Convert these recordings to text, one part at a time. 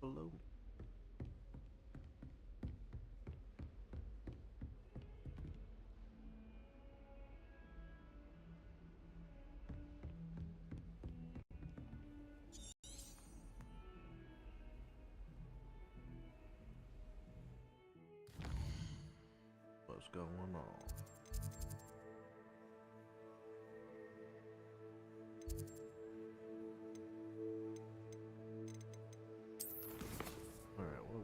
Hello. What's going on? All right. Whoa.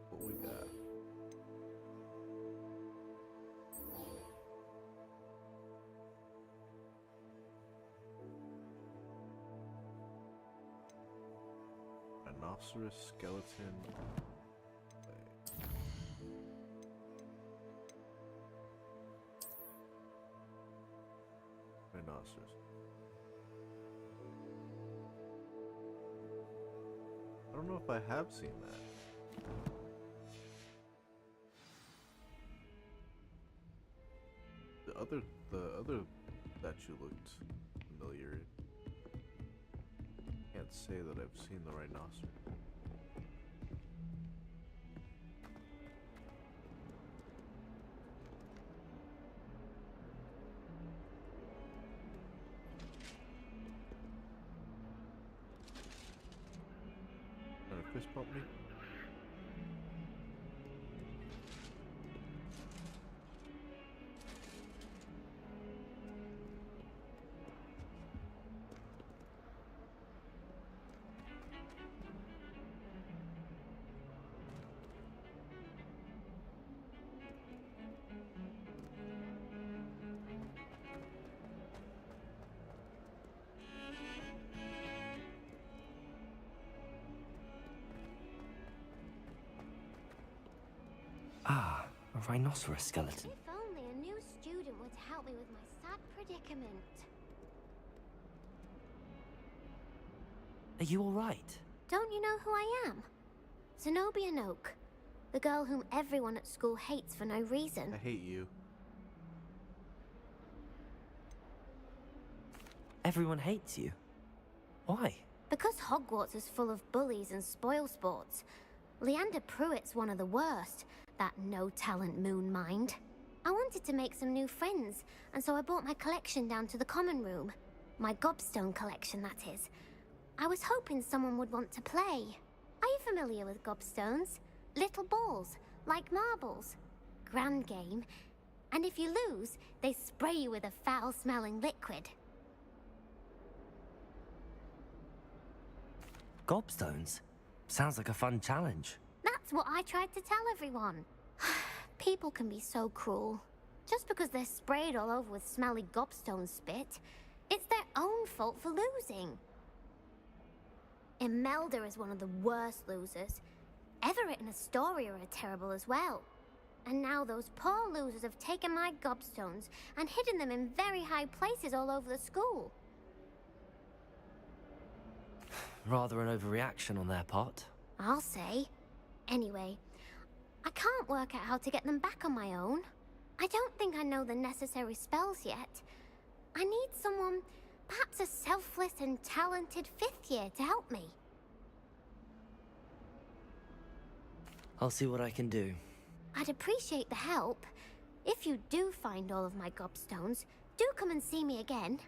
What we got? Rhinoceros skeleton. Rhinoceros. I don't know if I have seen that. The other statue looked familiar. Can't say that I've seen the rhinoceros. Trying to fist bump me? Ah, a rhinoceros skeleton. If only a new student would help me with my sad predicament. Are you all right? Don't you know who I am? Zenobia Noak, the girl whom everyone at school hates for no reason. I hate you. Everyone hates you. Why? Because Hogwarts is full of bullies and spoilsports. Leander Pruitt's one of the worst, that no-talent moon mind. I wanted to make some new friends, and so I brought my collection down to the common room. My gobstone collection, that is. I was hoping someone would want to play. Are you familiar with gobstones? Little balls, like marbles. Grand game. And if you lose, they spray you with a foul-smelling liquid. Gobstones? Sounds like a fun challenge. That's what I tried to tell everyone. People can be so cruel. Just because they're sprayed all over with smelly gobstone spit, it's their own fault for losing. Imelda is one of the worst losers. Everett and Astoria are terrible as well. And now those poor losers have taken my gobstones and hidden them in very high places all over the school. Rather an overreaction on their part. I'll say. Anyway, I can't work out how to get them back on my own. I don't think I know the necessary spells yet. I need someone, perhaps a selfless and talented fifth year to help me. I'll see what I can do. I'd appreciate the help. If you do find all of my gobstones, do come and see me again.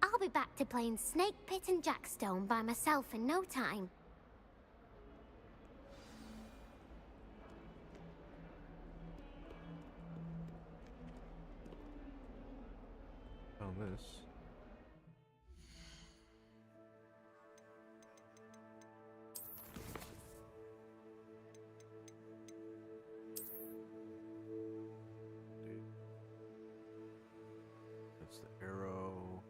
I'll be back to playing Snake Pit and Jackstone by myself in no time. Found this. Dude. That's the arrow.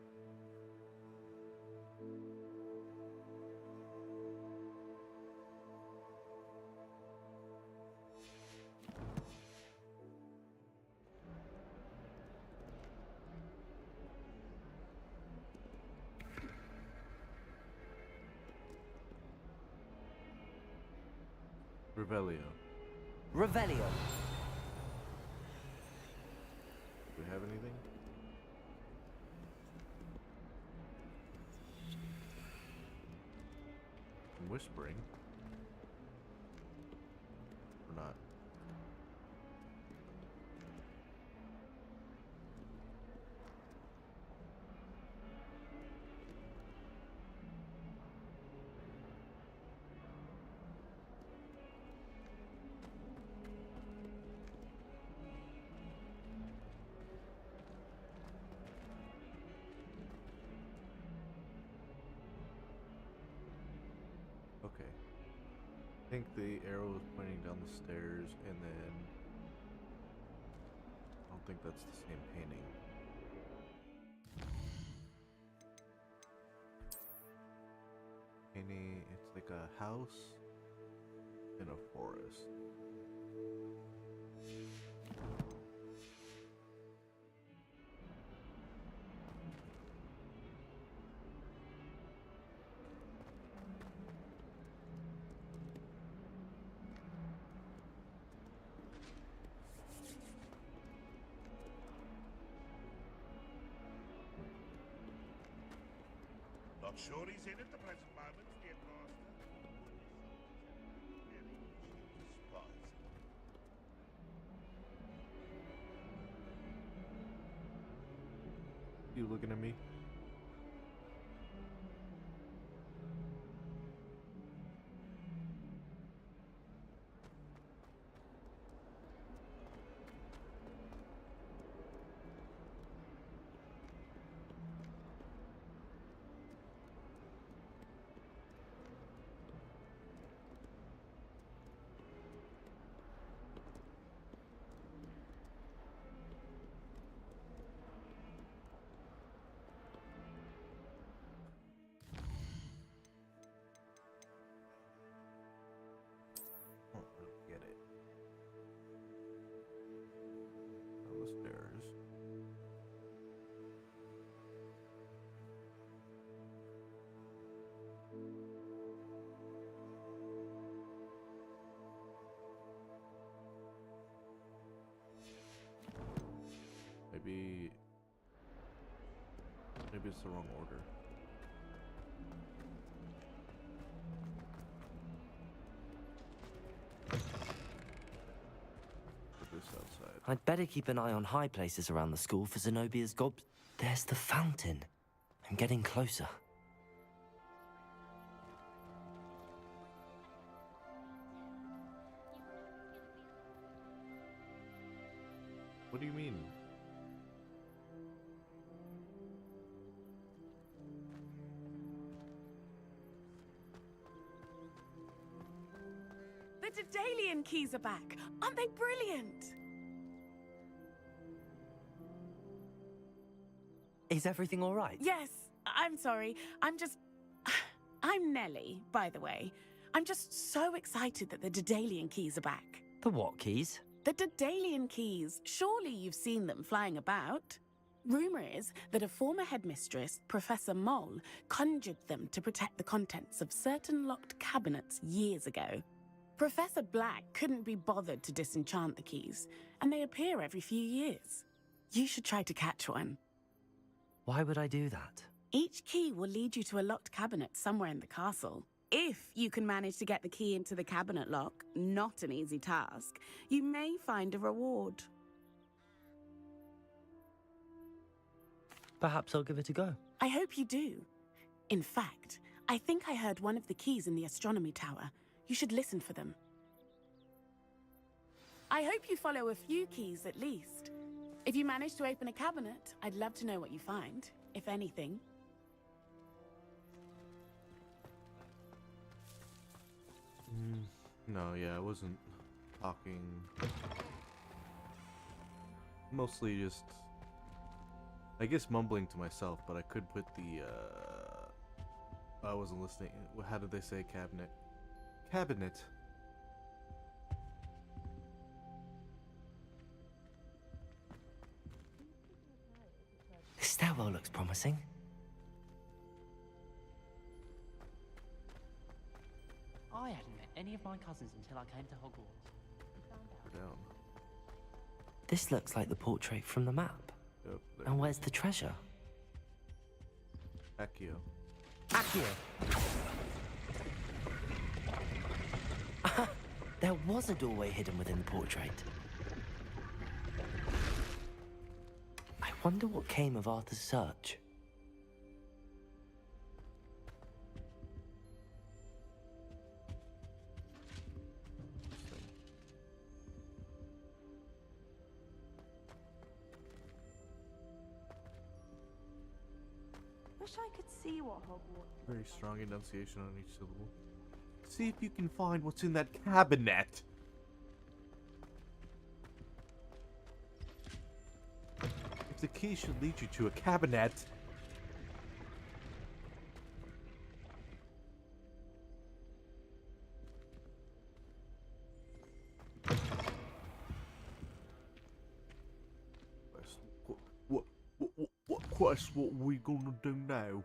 Revelio. Revelio. Do we have anything? whispering. Or not. Okay. I think the arrow is pointing down the stairs, and then I don't think that's the same painting. Painting, it's like a house in a forest. Not sure he's in at the present moment, dear master. Very despised. You looking at me? I don't really get it. Down the stairs. Maybe it's the wrong order. Put this outside. I'd better keep an eye on high places around the school for Zenobia's gob. There's the fountain. I'm getting closer. What do you mean? The Daedalian keys are back. Aren't they brilliant? Is everything all right? Yes, I'm sorry. I'm Nellie, by the way. I'm just so excited that the Daedalian keys are back. The what keys? The Daedalian keys. Surely you've seen them flying about. Rumor is that a former headmistress, Professor Moll, conjured them to protect the contents of certain locked cabinets years ago. Professor Black couldn't be bothered to disenchant the keys, and they appear every few years. You should try to catch one. Why would I do that? Each key will lead you to a locked cabinet somewhere in the castle. If you can manage to get the key into the cabinet lock, not an easy task, you may find a reward. Perhaps I'll give it a go. I hope you do. In fact, I think I heard one of the keys in the astronomy tower. You should listen for them. I hope you follow a few keys at least. If you manage to open a cabinet, I'd love to know what you find, if anything. No, yeah, I wasn't talking. Mostly just, I guess, mumbling to myself, but I could put the, I wasn't listening. How did they say cabinet? Cabinet. This stairwell looks promising. I hadn't met any of my cousins until I came to Hogwarts. We're down. This looks like the portrait from the map. Yep, there. And where's the treasure? Accio. Accio! There was a doorway hidden within the portrait. I wonder what came of Arthur's search. Wish I could see what Hogwarts. Very strong enunciation on each syllable. See if you can find what's in that cabinet. If the key should lead you to a cabinet. What quest? What are we gonna do now?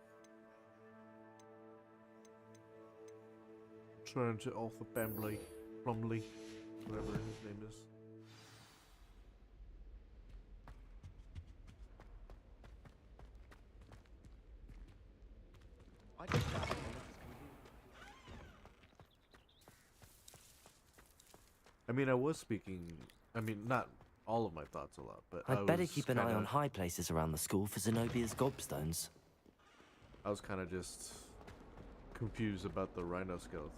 Turn to Arthur Plumley, whatever his name is. I mean, I was speaking. I mean, not all of my thoughts a lot, but I'd better was keep an eye kinda- on high places around the school for Zenobia's gobstones. I was kind of just confused about the rhino skeletons.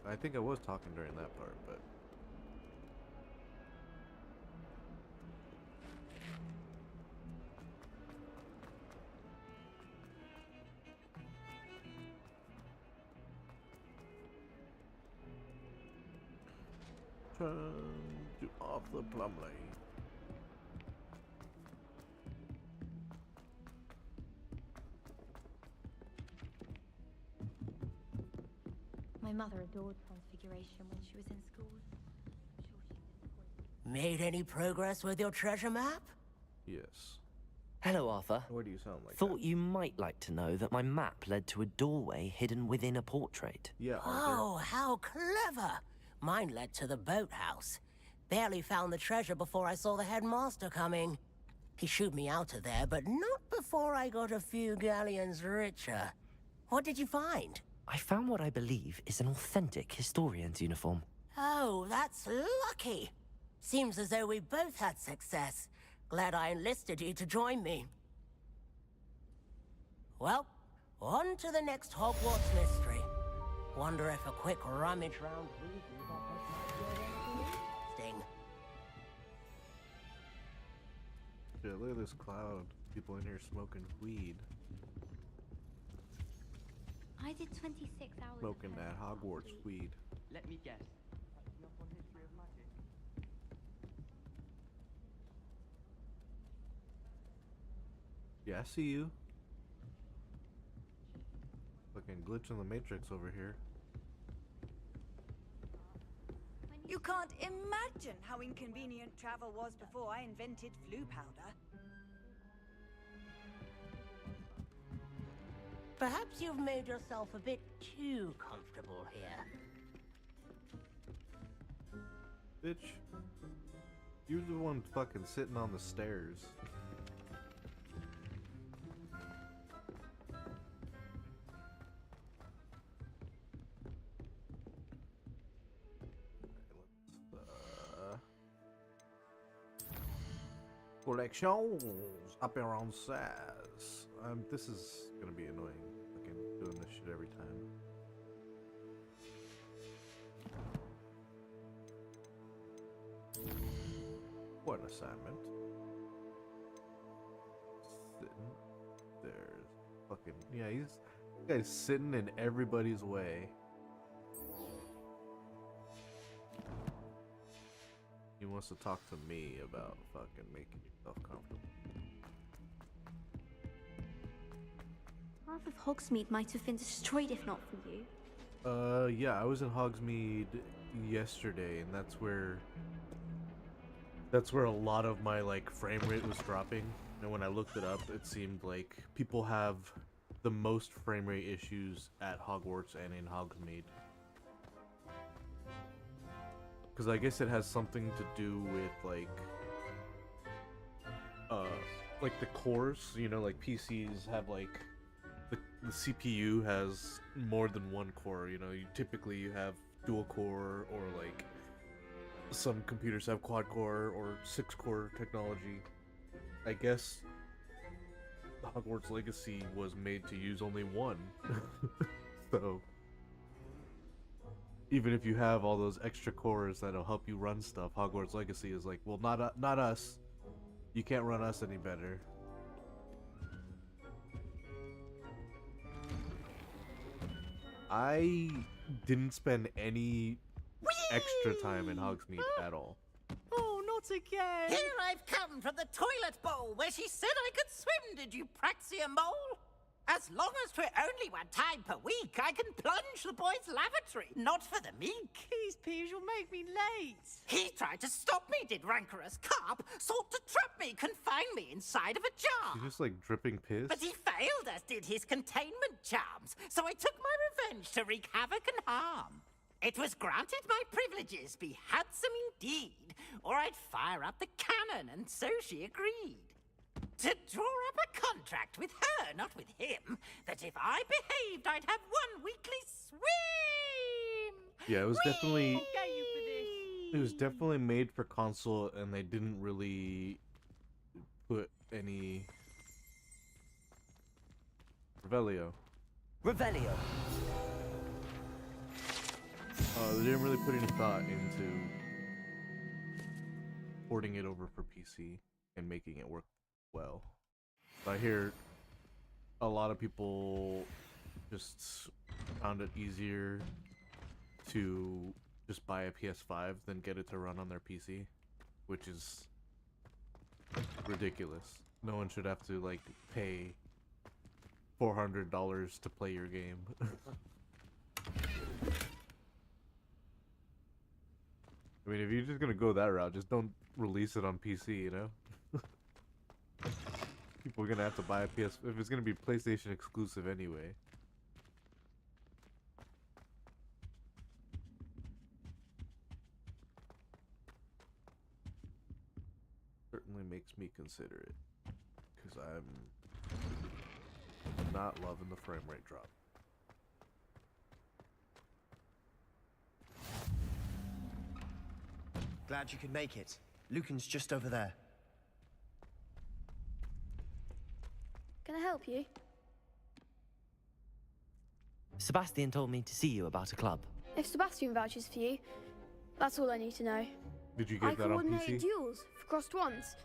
I think I was talking during that part, but turn to Arthur Plumley. My mother adored Transfiguration when she was in school. I'm sure she's disappointed. Made any progress with your treasure map? Yes. Hello, Arthur. Why do you sound like Thought that? you might like to know that my map led to a doorway hidden within a portrait. Yeah, Arthur. Oh, how clever! Mine led to the boathouse. Barely found the treasure before I saw the headmaster coming. He shooed me out of there, but not before I got a few galleons richer. What did you find? I found what I believe is an authentic historian's uniform. Oh, that's lucky. Seems as though we both had success. Glad I enlisted you to join me. Well, on to the next Hogwarts mystery. Wonder if a quick rummage round Weasley's office might yield anything interesting. Yeah, look at this cloud. People in here smoking weed. I did 26 hours. Smoking that Hogwarts weed. Let me guess. Touching up on history of magic. Yeah, I see you. Fucking glitch in the matrix over here. You can't imagine how inconvenient travel was before I invented flu powder. Perhaps you've made yourself a bit too comfortable here. Bitch. You're the one fucking sitting on the stairs. Collections up around says. This is gonna be annoying. Fucking doing this shit every time. What an assignment. Sitting there. Fucking yeah, this guy's sitting in everybody's way. He wants to talk to me about fucking making yourself comfortable. Half of Hogsmeade might have been destroyed if not for you. Yeah, I was in Hogsmeade yesterday, and that's where a lot of my like frame rate was dropping. And when I looked it up, it seemed like people have the most frame rate issues at Hogwarts and in Hogsmeade. Because I guess it has something to do with like the cores, you know, like PCs have like the CPU has more than one core, you know, typically you have dual core, or like some computers have quad core or 6-core technology. I guess Hogwarts Legacy was made to use only one. So even if you have all those extra cores that'll help you run stuff, Hogwarts Legacy is like, well, not us. You can't run us any better. I didn't spend any extra time in Hogsmeade at all. Oh, not again! Here I've come from the toilet bowl where she said I could swim, did you praxia mole? As long as 'twere only one time per week, I can plunge the boy's lavatory, not for the meek. These peas will make me late. He tried to stop me, did rancorous carp, sought to trap me, confine me inside of a jar. She's just like dripping piss. But he failed, as did his containment charms, so I took my revenge to wreak havoc and harm. It was granted my privileges be handsome indeed, or I'd fire up the cannon, and so she agreed. To draw up a contract with her, not with him, that if I behaved, I'd have one weekly swim! Yeah, it was definitely... I'll get you for this. It was definitely made for console, and they didn't really put any... Revelio. Revelio. They didn't really put any thought into porting it over for PC and making it work well. But I hear a lot of people just found it easier to just buy a PS5 than get it to run on their PC, which is ridiculous. No one should have to like pay $400 to play your game. I mean, if you're just gonna go that route, just don't release it on PC, you know? People are gonna have to buy a PS if it's gonna be PlayStation exclusive anyway. Certainly makes me consider it, because I'm not loving the frame rate drop. Glad you could make it. Lucan's just over there. Can I help you? Sebastian told me to see you about a club. If Sebastian vouches for you, that's all I need to know. Did you I get that on coordinate PC duels for crossed ones.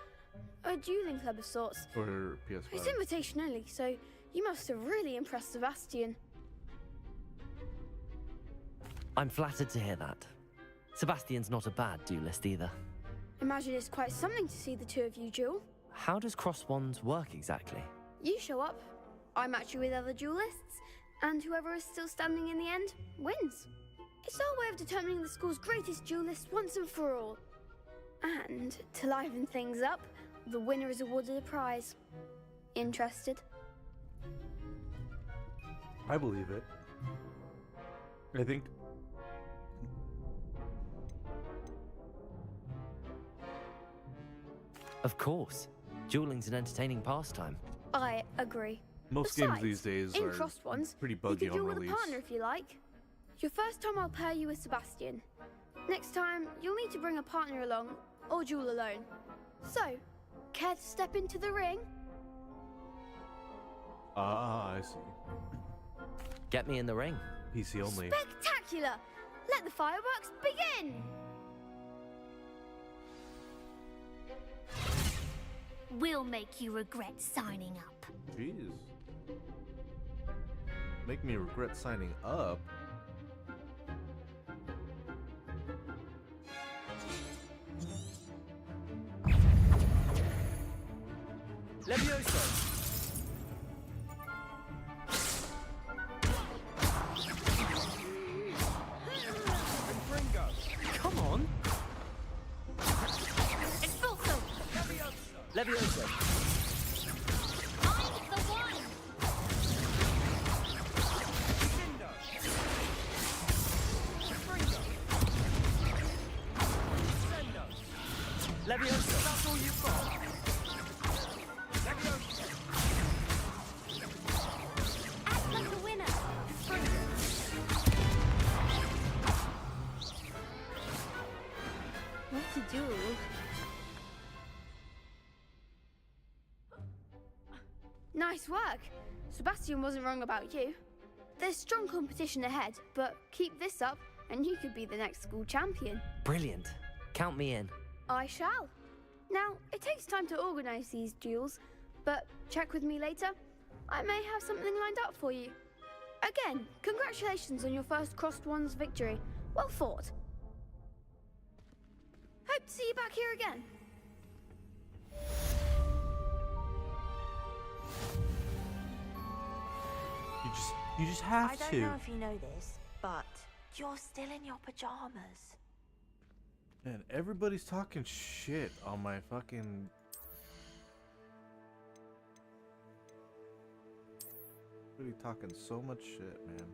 A dueling club of sorts. or PS5? It's invitation only, so you must have really impressed Sebastian. I'm flattered to hear that. Sebastian's not a bad duelist either. Imagine it's quite something to see the two of you duel. How does cross wands work exactly? You show up, I match you with other duelists, and whoever is still standing in the end wins. It's our way of determining the school's greatest duelist once and for all. And to liven things up, the winner is awarded a prize. Interested? I believe it. I think Of course. Dueling's an entertaining pastime. I agree. most Besides, games these days in are crossed ones, pretty you buggy can on duel with release. a partner if you like. Your first time I'll pair you with Sebastian. Next time, you'll need to bring a partner along, or duel alone. So, care to step into the ring? Ah, I see. Get me in the ring. PC only. Spectacular! Let the fireworks begin! We'll make you regret signing up. Jeez. Make me regret signing up. Levioso! Come on! Expulso! Levioso! I'm the one! Levioso! That's all you've got! Act like a winner! Nice work. Sebastian wasn't wrong about you. There's strong competition ahead, but keep this up and you could be the next school champion. Brilliant. Count me in. I shall. Now, it takes time to organise these duels, but check with me later. I may have something lined up for you. Again, congratulations on your first Crossed Wands victory. Well fought. Hope to see you back here again. You just have I to. don't know if you know this, but you're still in your pajamas. Man, everybody's talking shit on my fucking... Really talking so much shit, man.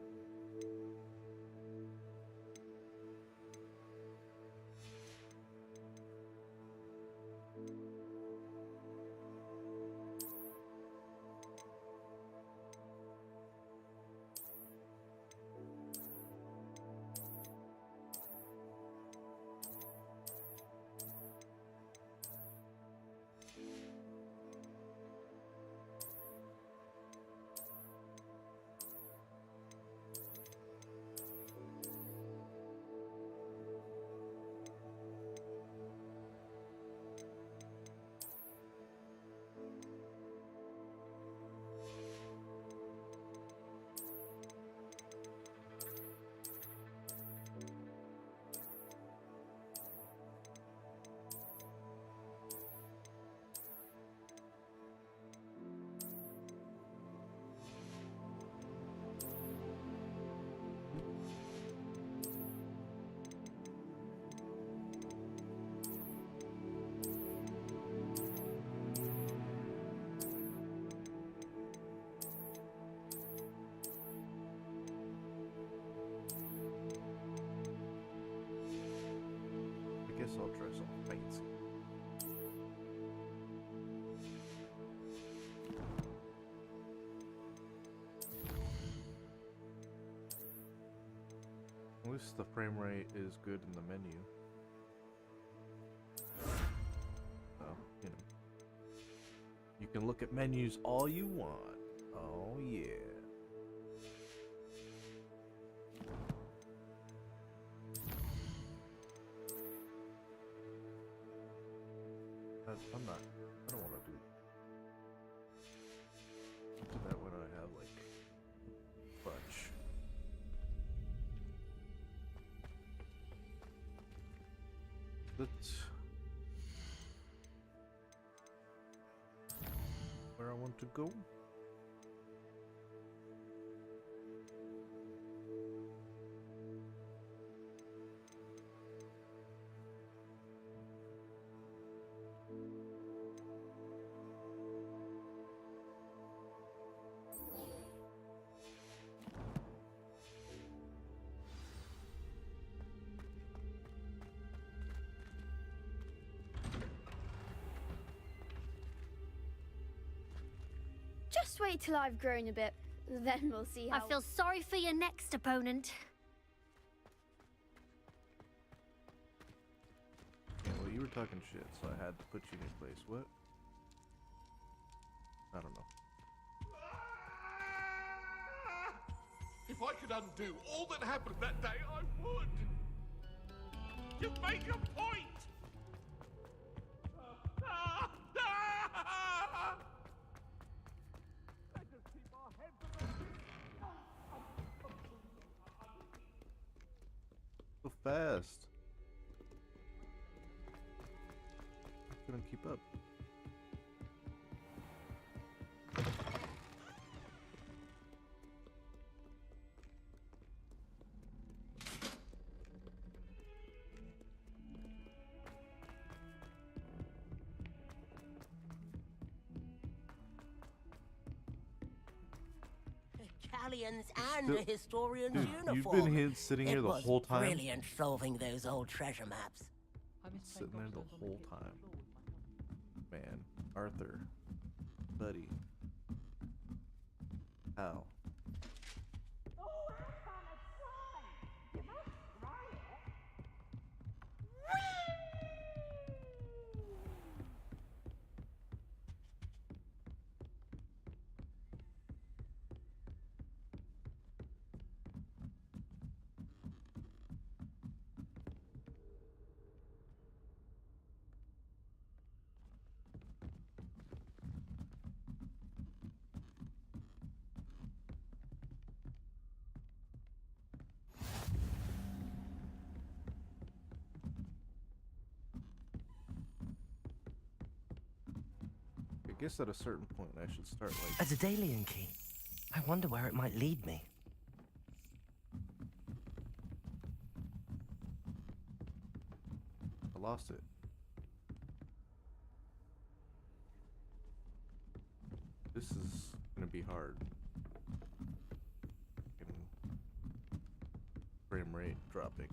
I guess I'll try something fancy. At least the frame rate is good in the menu. So, you know. You can look at menus all you want. Oh yeah. I don't want to do that when I have like bunch. That's where I want to go. Just wait till I've grown a bit, then we'll see how... I feel sorry for your next opponent. Yeah, well, you were talking shit, so I had to put you in your place. What? I don't know. If I could undo all that happened that day, I would. You make a point. So fast. I couldn't keep up. Galleons and a historian's Dude, uniform. you've been here sitting here the whole time. It was brilliant solving those old treasure maps. Sitting there the whole time. Man, Arthur, buddy, Al. guess at a certain point I should start like... A Daedalian key. I wonder where it might lead me. I lost it. This is gonna be hard. Frame rate dropping.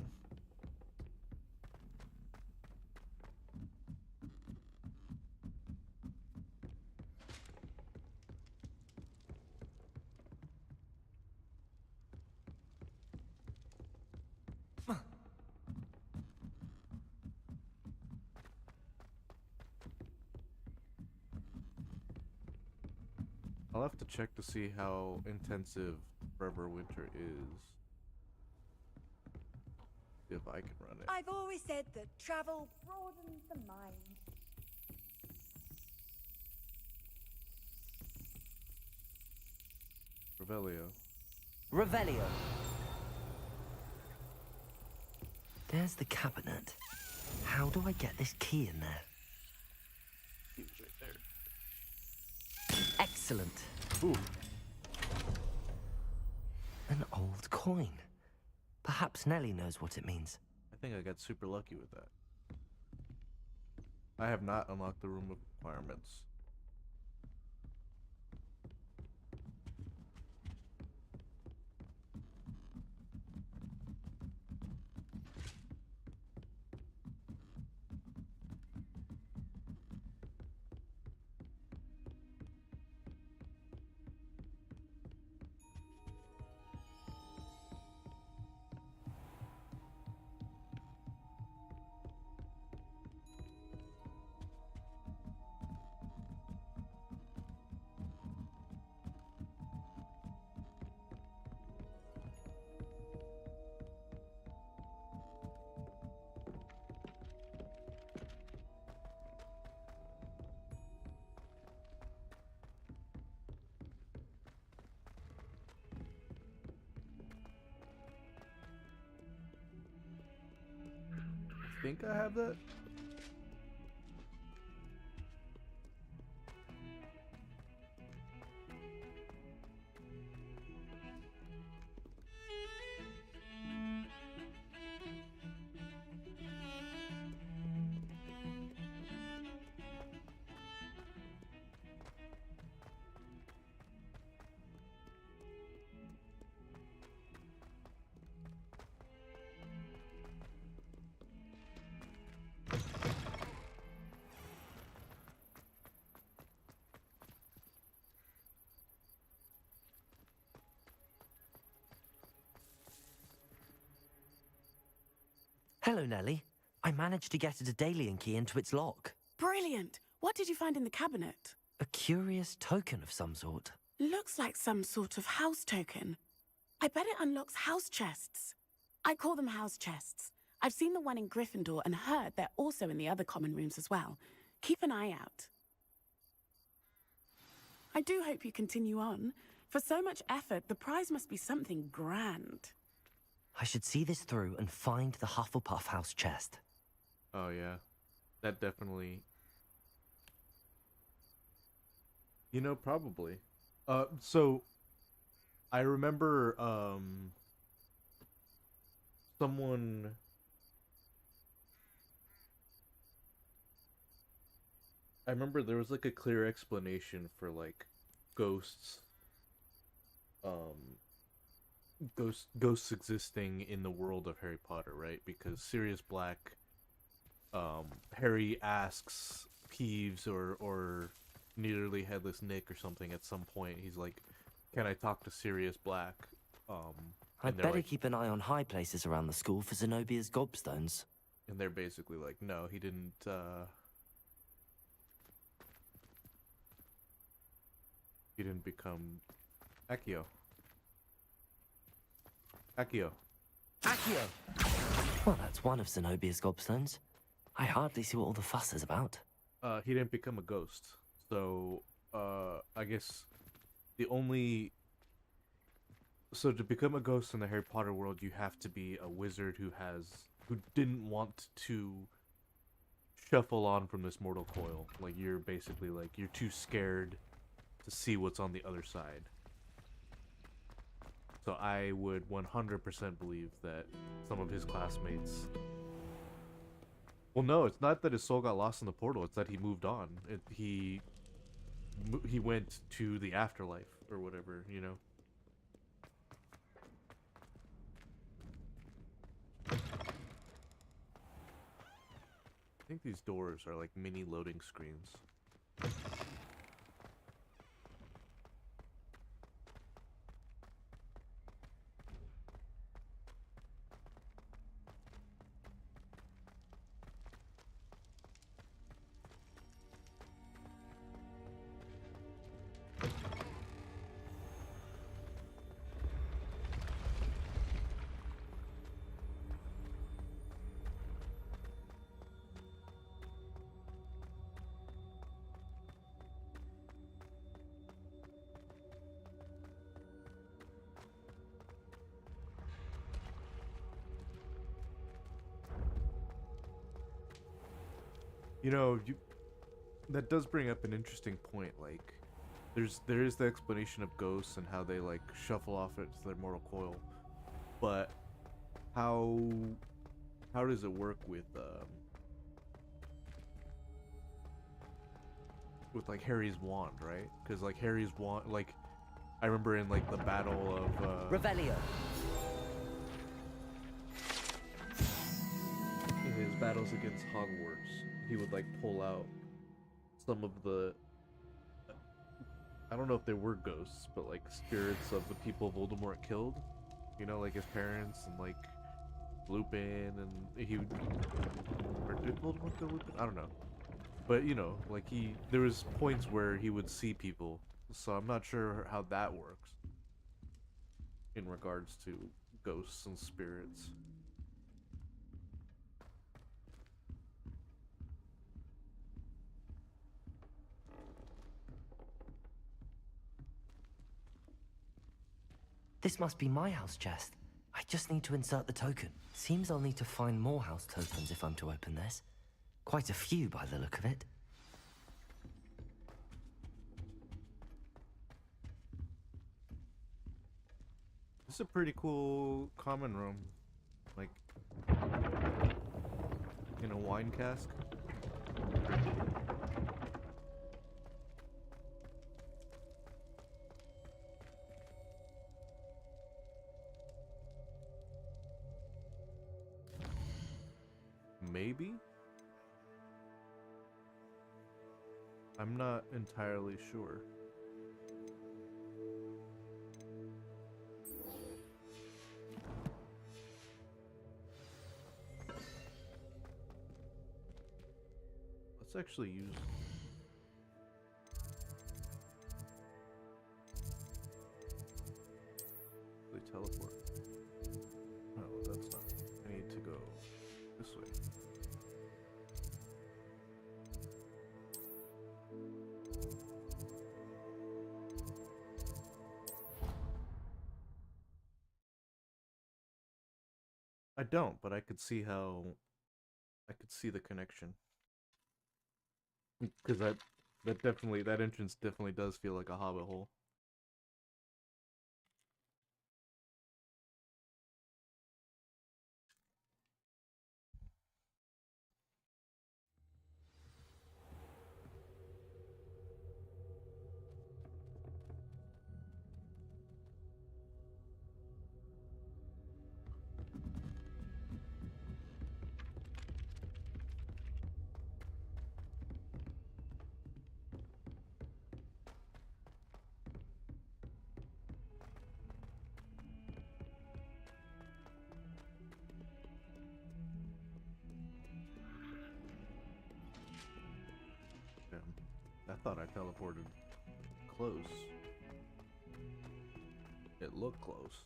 I'll have to check to see how intensive Forever Winter is. If I can run it. I've always said that travel broadens the mind. Revelio. Revelio. There's the cabinet. How do I get this key in there? He was right there. Excellent. Ooh. An old coin. Perhaps Nellie knows what it means. I think I got super lucky with that. I have not unlocked the room of requirements. I think I have that. Hello, Nellie. I managed to get a Daedalian key into its lock. Brilliant! What did you find in the cabinet? A curious token of some sort. Looks like some sort of house token. I bet it unlocks house chests. I call them house chests. I've seen the one in Gryffindor and heard they're also in the other common rooms as well. Keep an eye out. I do hope you continue on. For so much effort, the prize must be something grand. I should see this through and find the Hufflepuff house chest. Oh yeah, that definitely. You know, probably. So I remember someone. I remember there was like a clear explanation for like ghosts. Ghosts existing in the world of Harry Potter, right? Because Sirius Black, Harry asks Peeves or Nearly Headless Nick or something at some point. He's like, "Can I talk to Sirius Black?" I'd better keep an eye on high places around the school for Zenobia's gobstones. And they're basically like, "No, he didn't." He didn't become Accio. Accio. Well, that's one of Zenobia's gobstones. I hardly see what all the fuss is about. He didn't become a ghost. So, I guess the only... So to become a ghost in the Harry Potter world, you have to be a wizard who didn't want to shuffle on from this mortal coil. Like, you're basically like, you're too scared to see what's on the other side. So I would 100% believe that some of his classmates... Well, no, it's not that his soul got lost in the portal, it's that he moved on. He went to the afterlife, or whatever, you know? I think these doors are like mini loading screens. You know, that does bring up an interesting point. Like, there is the explanation of ghosts and how they like shuffle off into their mortal coil, but how does it work with like Harry's wand, right? Because like Harry's wand, like I remember in like the battle of Revelio. in his battles against Hogwarts, he would like pull out some of the, I don't know if they were ghosts, but like spirits of the people Voldemort killed, you know, like his parents and like Lupin, and he would, or did Voldemort kill Lupin? I don't know, but you know, like there was points where he would see people, so I'm not sure how that works in regards to ghosts and spirits. This must be my house chest. I just need to insert the token. Seems I'll need to find more house tokens if I'm to open this. Quite a few by the look of it. This is a pretty cool common room, like in a wine cask. Maybe? I'm not entirely sure. Let's actually use the teleport. Oh, that's not. I need to go this way. I don't, but I could see how I could see the connection. Because that entrance definitely does feel like a hobbit hole. Damn. I thought I teleported close. It looked close.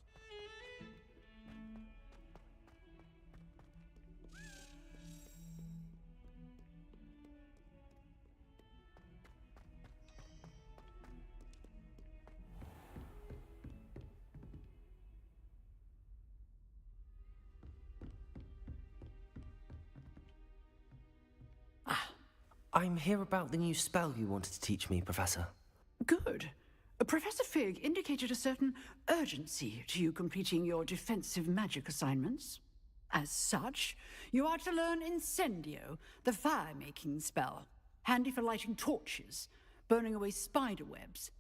I'm here about the new spell you wanted to teach me, Professor. Good. Professor Fig indicated a certain urgency to you completing your defensive magic assignments. As such, you are to learn Incendio, the fire-making spell, handy for lighting torches, burning away spider webs,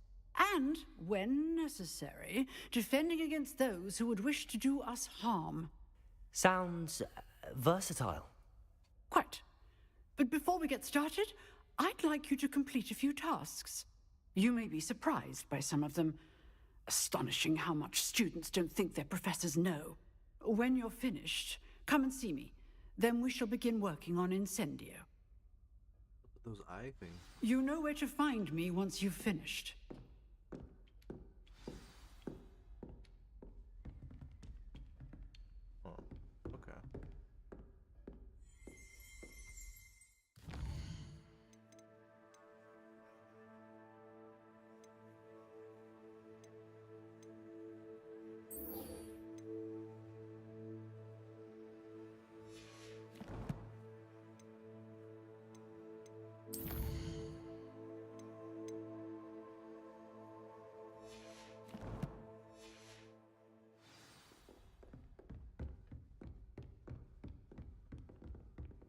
and, when necessary, defending against those who would wish to do us harm. Sounds versatile. Quite. But before we get started, I'd like you to complete a few tasks. You may be surprised by some of them. Astonishing how much students don't think their professors know. When you're finished, come and see me. Then we shall begin working on Incendio. Those eye things. You know where to find me once you've finished. Oh, okay.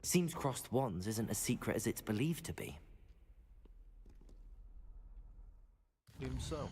Seems crossed wands isn't as secret as it's believed to be. Seems so.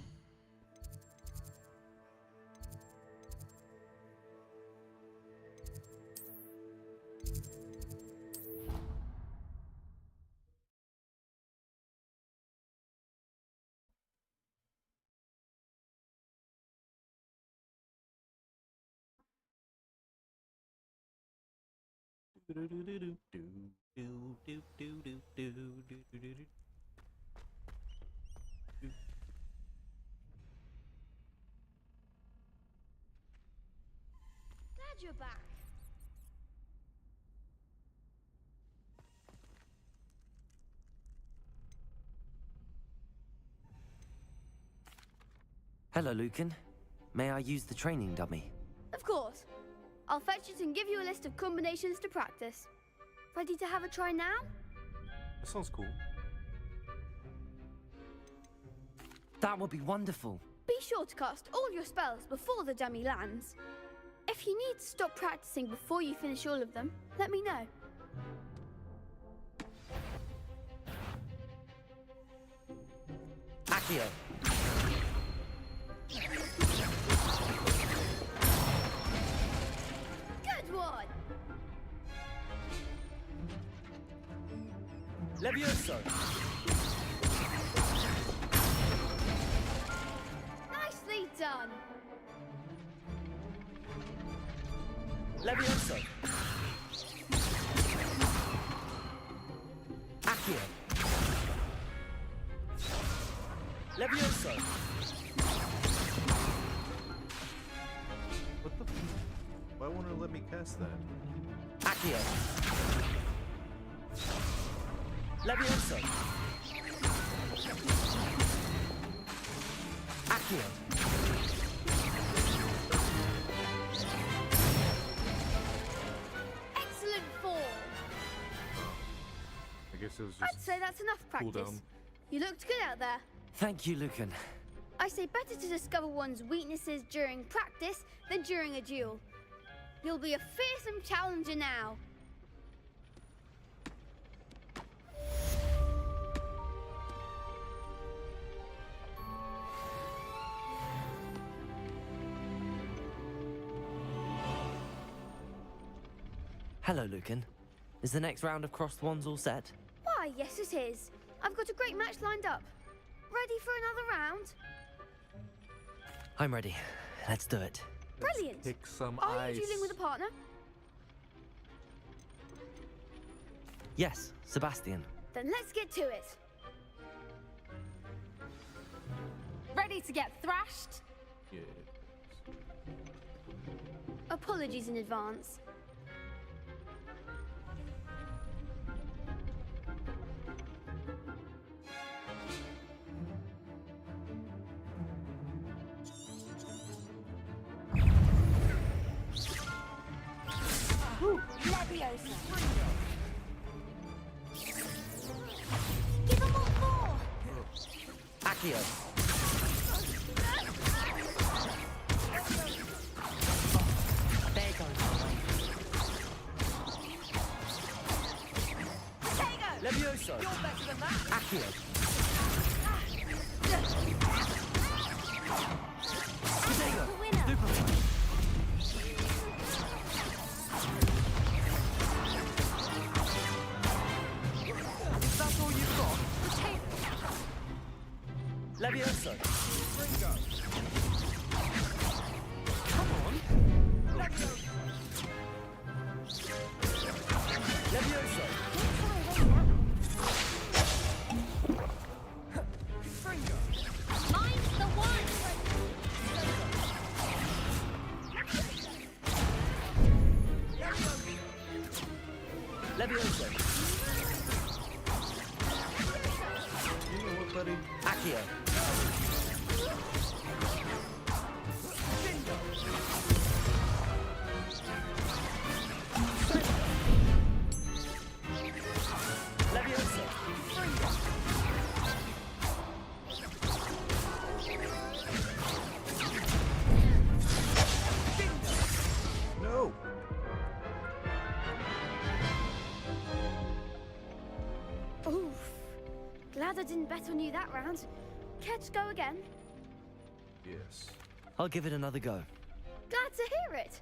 Glad you're back. Hello, Lucan. May I use the training dummy? Of course. I'll fetch it and give you a list of combinations to practice. Ready to have a try now? That sounds cool. That would be wonderful. Be sure to cast all your spells before the dummy lands. If you need to stop practicing before you finish all of them, let me know. Accio. Good one! Levioso! Nicely done! Levioso! Accio. Levioso! What the? Why won't it let me cast that? Accio. Levioso! Accio. Excellent form! I guess it was I'd just say that's enough practice. cooldown. You looked good out there. Thank you, Lucan. I say better to discover one's weaknesses during practice than during a duel. You'll be a fearsome challenger now. Hello, Lucan. Is the next round of crossed wands all set? Why, yes it is. I've got a great match lined up. Ready for another round? I'm ready. Let's do it. Brilliant. Kick some Are ice. you dueling with a partner? Yes, Sebastian. Then let's get to it. Ready to get thrashed? Yeah. Apologies in advance. Leviosa. Accio. There goes. Levioso. You're better than that. Accio. Potato. Winner. Stupefy. Is that all you've got? Levioso. Come on. Levioso. Mine's the one. Levioso. You know what, buddy? Accio. Levioso. No. Oof. Glad I didn't bet on you that round. Care to go again? Yes. I'll give it another go. Glad to hear it.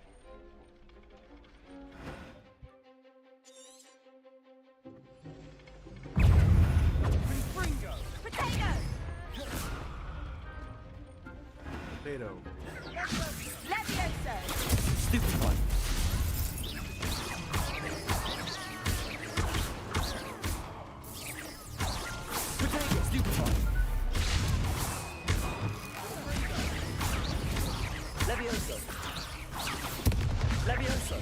Potato! Potato. Levioso! Stupefy. Potato. Stupefy. Levioso. Levioso.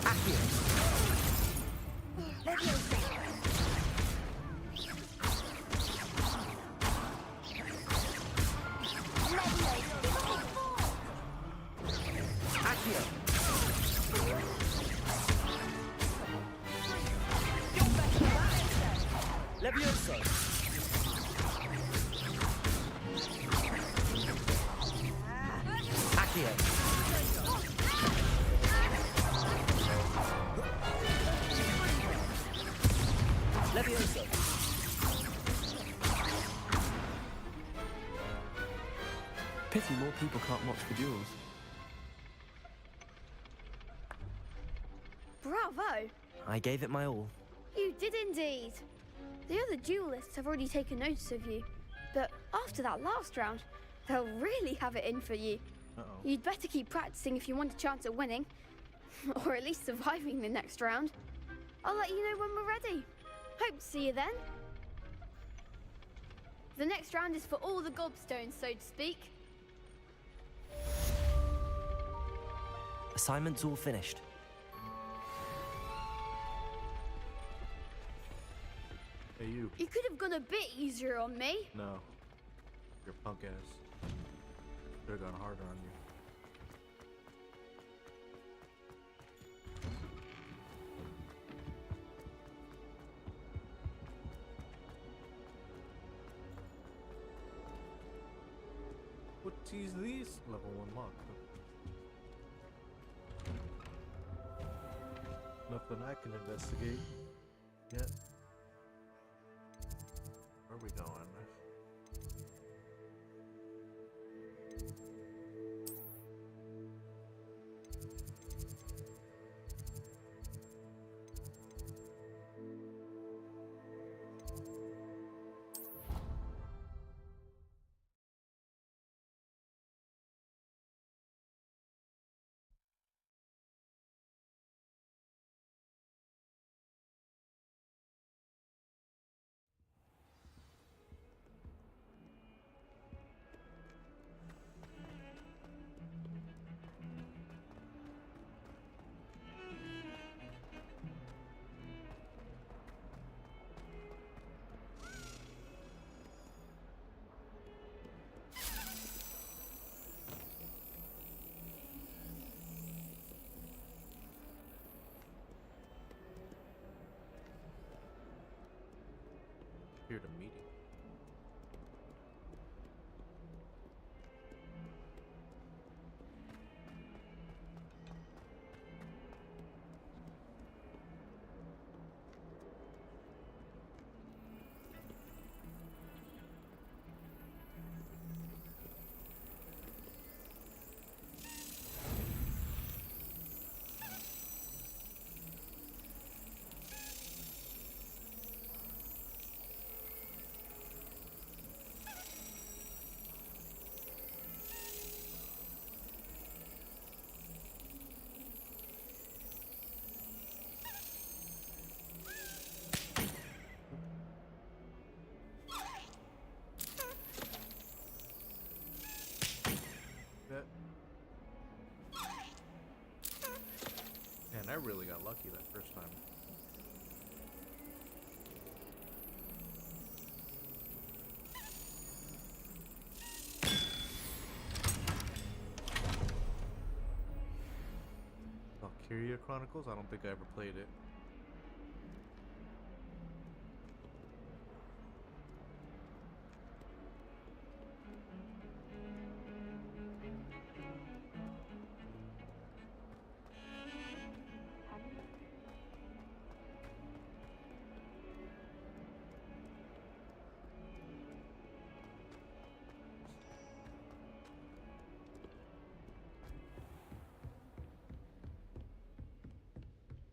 Accio. Accio. Levioso. Accio. Levioso. Pity more people can't watch the duels. Bravo. I gave it my all. You did indeed. The other duelists have already taken notice of you. But after that last round, they'll really have it in for you. Uh-oh. You'd better keep practicing if you want a chance at winning. Or at least surviving the next round. I'll let you know when we're ready. Hope to see you then. The next round is for all the gobstones, so to speak. Assignment's all finished. Hey, you. You could have gone a bit easier on me. No. You're punk ass. Could have gone harder on you. What is this? Level 1 lock. Nothing I can investigate yet. Where are we going? Here to meeting. Man, I really got lucky that first time. Valkyria Chronicles? I don't think I ever played it.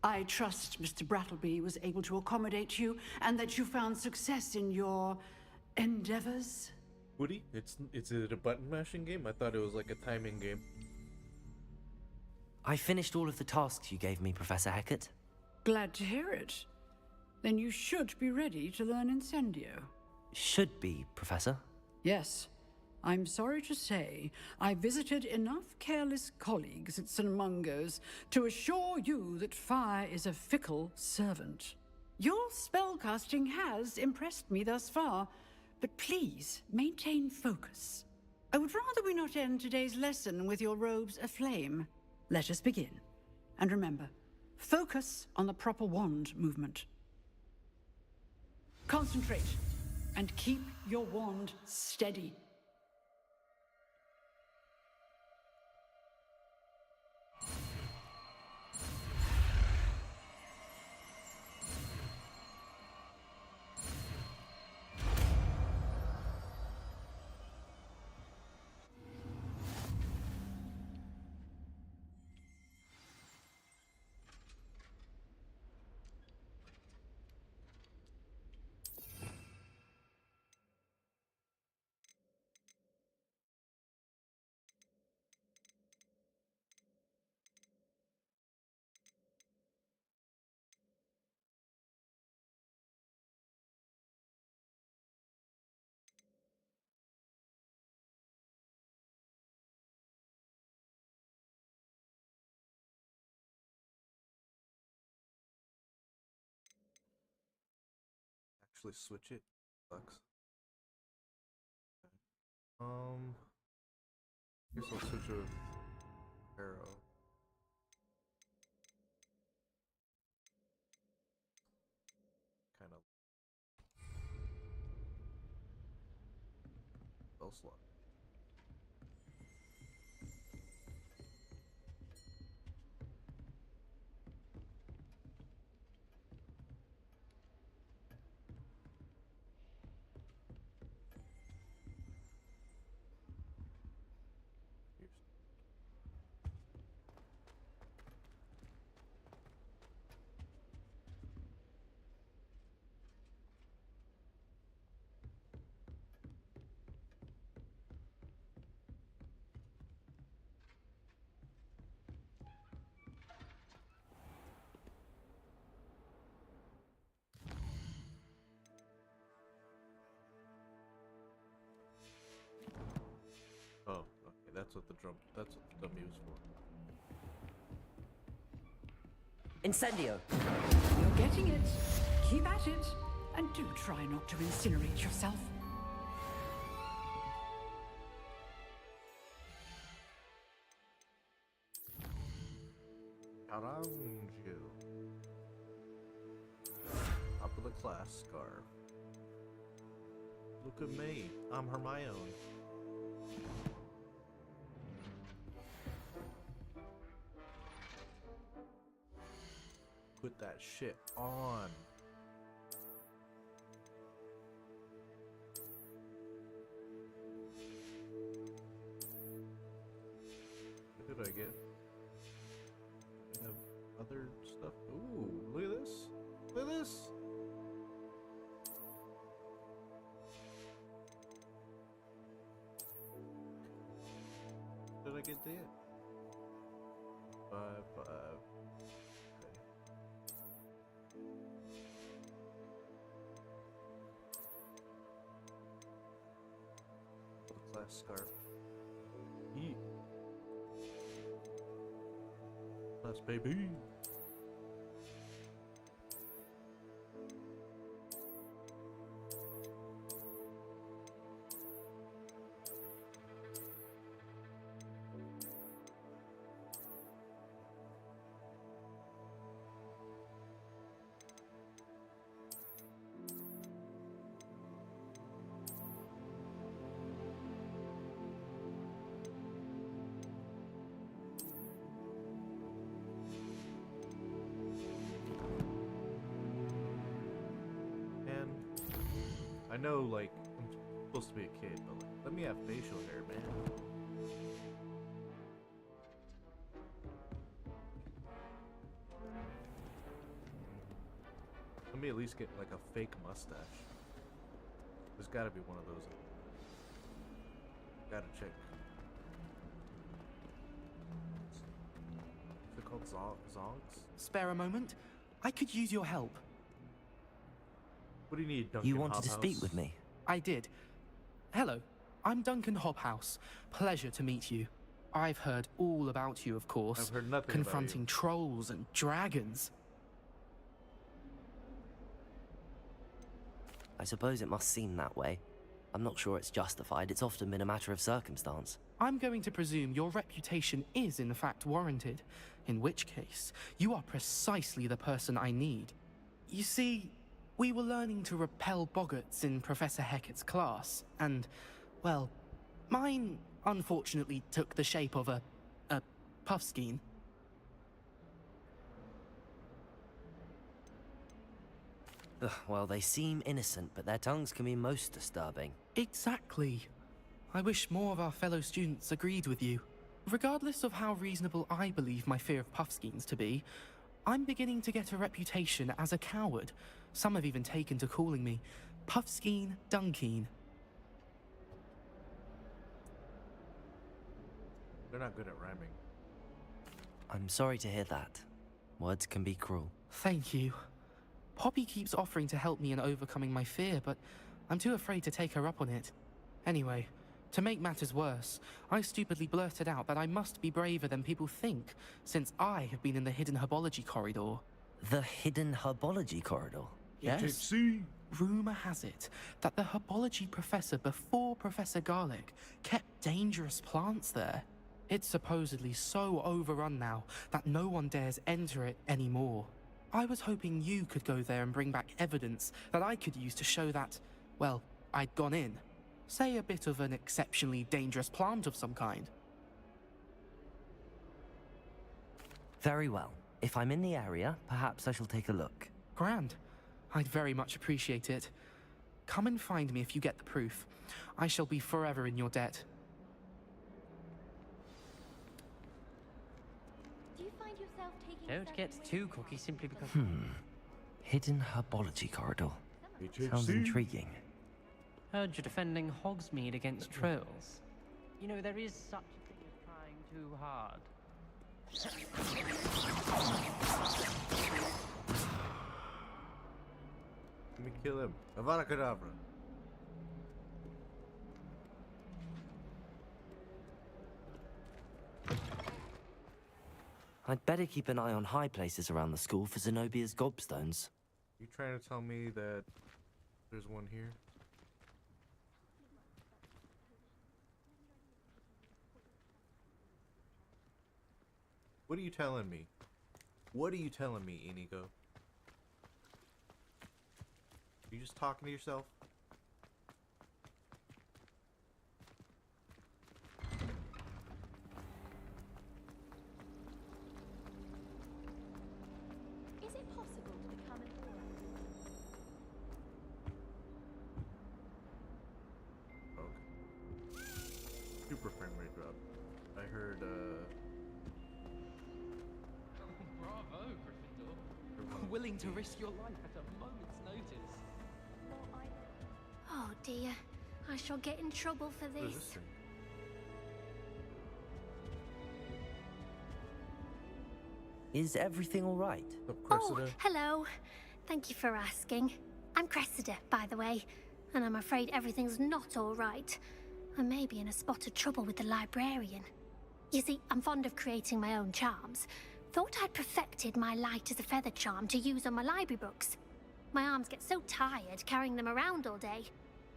I trust Mr. Brattleby was able to accommodate you and that you found success in your endeavors. Woody, is it a button mashing game? I thought it was like a timing game. I finished all of the tasks you gave me, Professor Hecat. Glad to hear it. Then you should be ready to learn Incendio. Should be, Professor. Yes. I'm sorry to say, I visited enough careless colleagues at St. Mungo's to assure you that fire is a fickle servant. Your spellcasting has impressed me thus far, but please maintain focus. I would rather we not end today's lesson with your robes aflame. Let us begin. And remember, focus on the proper wand movement. Concentrate, and keep your wand steady. Actually switch it. Sucks. Guess I'll switch with arrow. Kind of spell slot. Oh, okay, that's what the dummy was for. Incendio! You're getting it. Keep at it. And do try not to incinerate yourself. Around you. Top of the class scarf. Look at me. I'm Hermione. Put that shit on. What did I get? I have other stuff. Ooh, look at this. Look at this. Did I get that? 5, 5. Okay. Class scarf. Eat. Class baby. I know, like, I'm supposed to be a kid, but like, let me have facial hair, man. Let me at least get like a fake mustache. There's gotta be one of those. Gotta check. Is it called Zonks? Spare a moment? I could use your help. What do you need, Duncan? You wanted to speak with me? I did. Hello, I'm Duncan Hobhouse. Pleasure to meet you. I've heard all about you, of course. I've heard nothing confronting about you. Trolls and dragons. I suppose it must seem that way. I'm not sure it's justified. It's often been a matter of circumstance. I'm going to presume your reputation is in fact warranted, in which case, you are precisely the person I need. You see, we were learning to repel boggarts in Professor Hecat's class, and, well, mine unfortunately took the shape of a puffskein. Ugh, well, they seem innocent, but their tongues can be most disturbing. Exactly. I wish more of our fellow students agreed with you. Regardless of how reasonable I believe my fear of puffskeins to be, I'm beginning to get a reputation as a coward. Some have even taken to calling me Puffskeen Dunkeen. They're not good at rhyming. I'm sorry to hear that. Words can be cruel. Thank you. Poppy keeps offering to help me in overcoming my fear, but I'm too afraid to take her up on it. Anyway, to make matters worse, I stupidly blurted out that I must be braver than people think, since I have been in the hidden herbology corridor. The hidden herbology corridor? Yes. Rumor has it that the herbology professor before Professor Garlic kept dangerous plants there. It's supposedly so overrun now that no one dares enter it anymore. I was hoping you could go there and bring back evidence that I could use to show that, well, I'd gone in. Say a bit of an exceptionally dangerous plant of some kind. Very well. If I'm in the area, perhaps I shall take a look. Grand. I'd very much appreciate it. Come and find me if you get the proof. I shall be forever in your debt. Do you find yourself taking Don't get too cocky simply because... Hidden herbology corridor. Sounds intriguing. Heard you're defending Hogsmeade against trolls. You know, there is such a thing as trying too hard. Let me kill him. Avada Kedavra. I'd better keep an eye on high places around the school for Zenobia's gobstones. You trying to tell me that there's one here? What are you telling me? What are you telling me, Inigo? You just talking to yourself? willing to risk your life at a moment's notice. Oh dear, I shall get in trouble for What is this. this thing? Is everything all right? Oh, Oh, Cressida. hello. Thank you for asking. I'm Cressida, by the way, and I'm afraid everything's not all right. I may be in a spot of trouble with the librarian. You see, I'm fond of creating my own charms. Thought I'd perfected my light as a feather charm to use on my library books. My arms get so tired carrying them around all day.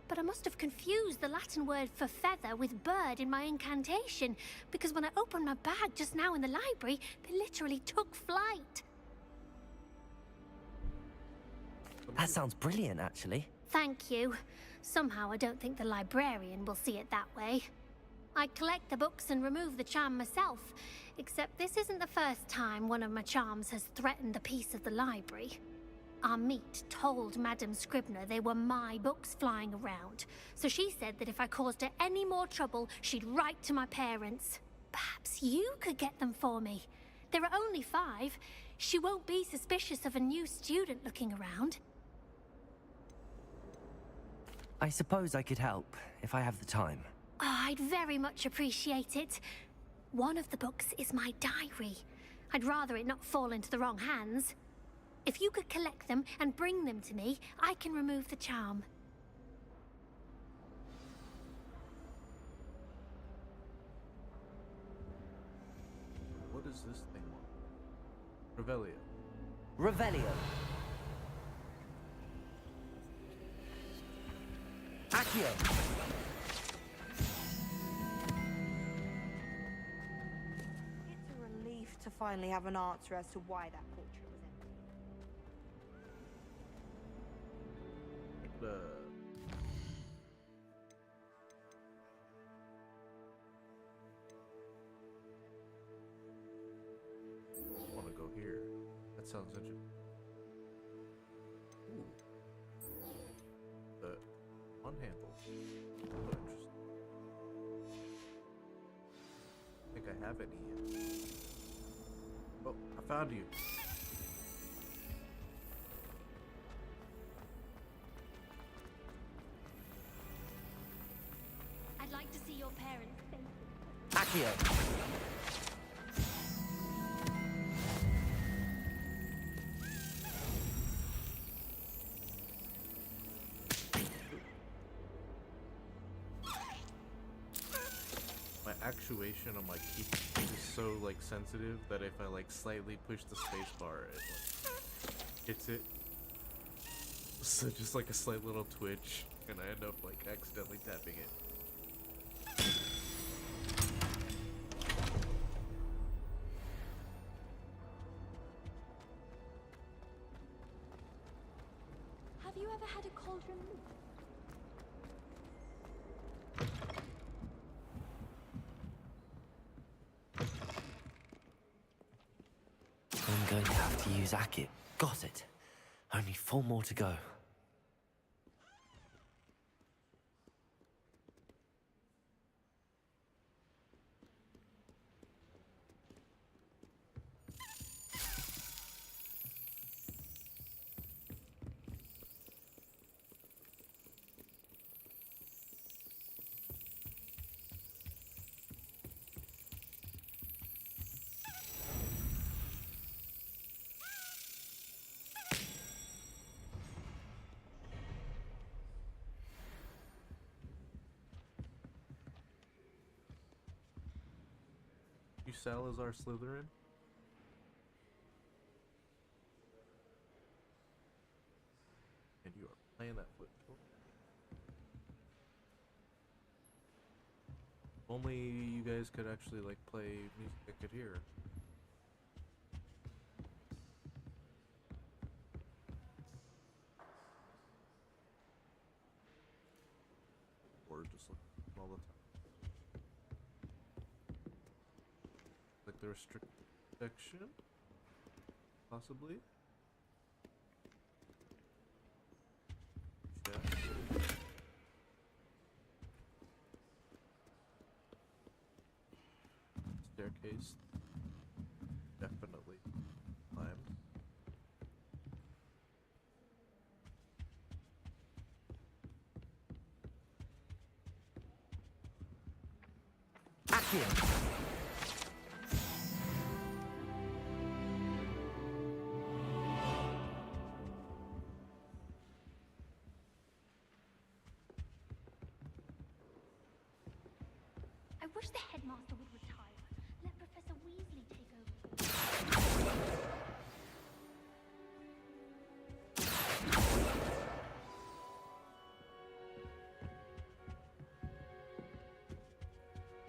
But I must have confused the Latin word for feather with bird in my incantation, because when I opened my bag just now in the library, they literally took flight. That sounds brilliant, actually. Thank you. Somehow I don't think the librarian will see it that way. I collect the books and remove the charm myself, except this isn't the first time one of my charms has threatened a piece of the library. Our meet told Madame Scribner they were my books flying around, so she said that if I caused her any more trouble, she'd write to my parents. Perhaps you could get them for me. There are only 5. She won't be suspicious of a new student looking around. I suppose I could help, if I have the time. Oh, I'd very much appreciate it. One of the books is my diary. I'd rather it not fall into the wrong hands. If you could collect them and bring them to me, I can remove the charm. What is this thing? Revelio. Revelio. Accio. It's a relief to finally have an answer as to why that portrait was empty. I want to go here. That sounds interesting. Ooh. The one handle. Oh, interesting. I think I have any yet. Oh, I found you. I'd like to see your parents' faces. Accio. My actuation on my key is so like sensitive that if I like slightly push the space bar, it like hits it. So just like a slight little twitch, and I end up like accidentally tapping it. Have you ever had a cauldron loop? I'm going to have to use Accio. Got it. Only 4 more to go. You Salazar Slytherin? And you are playing that flute. Only you guys could actually like play music I could hear. Or just like all the time. Like the restricted section? Possibly? Yeah. Staircase. Definitely climbed. Accio. I wish the headmaster would retire. Let Professor Weasley take over.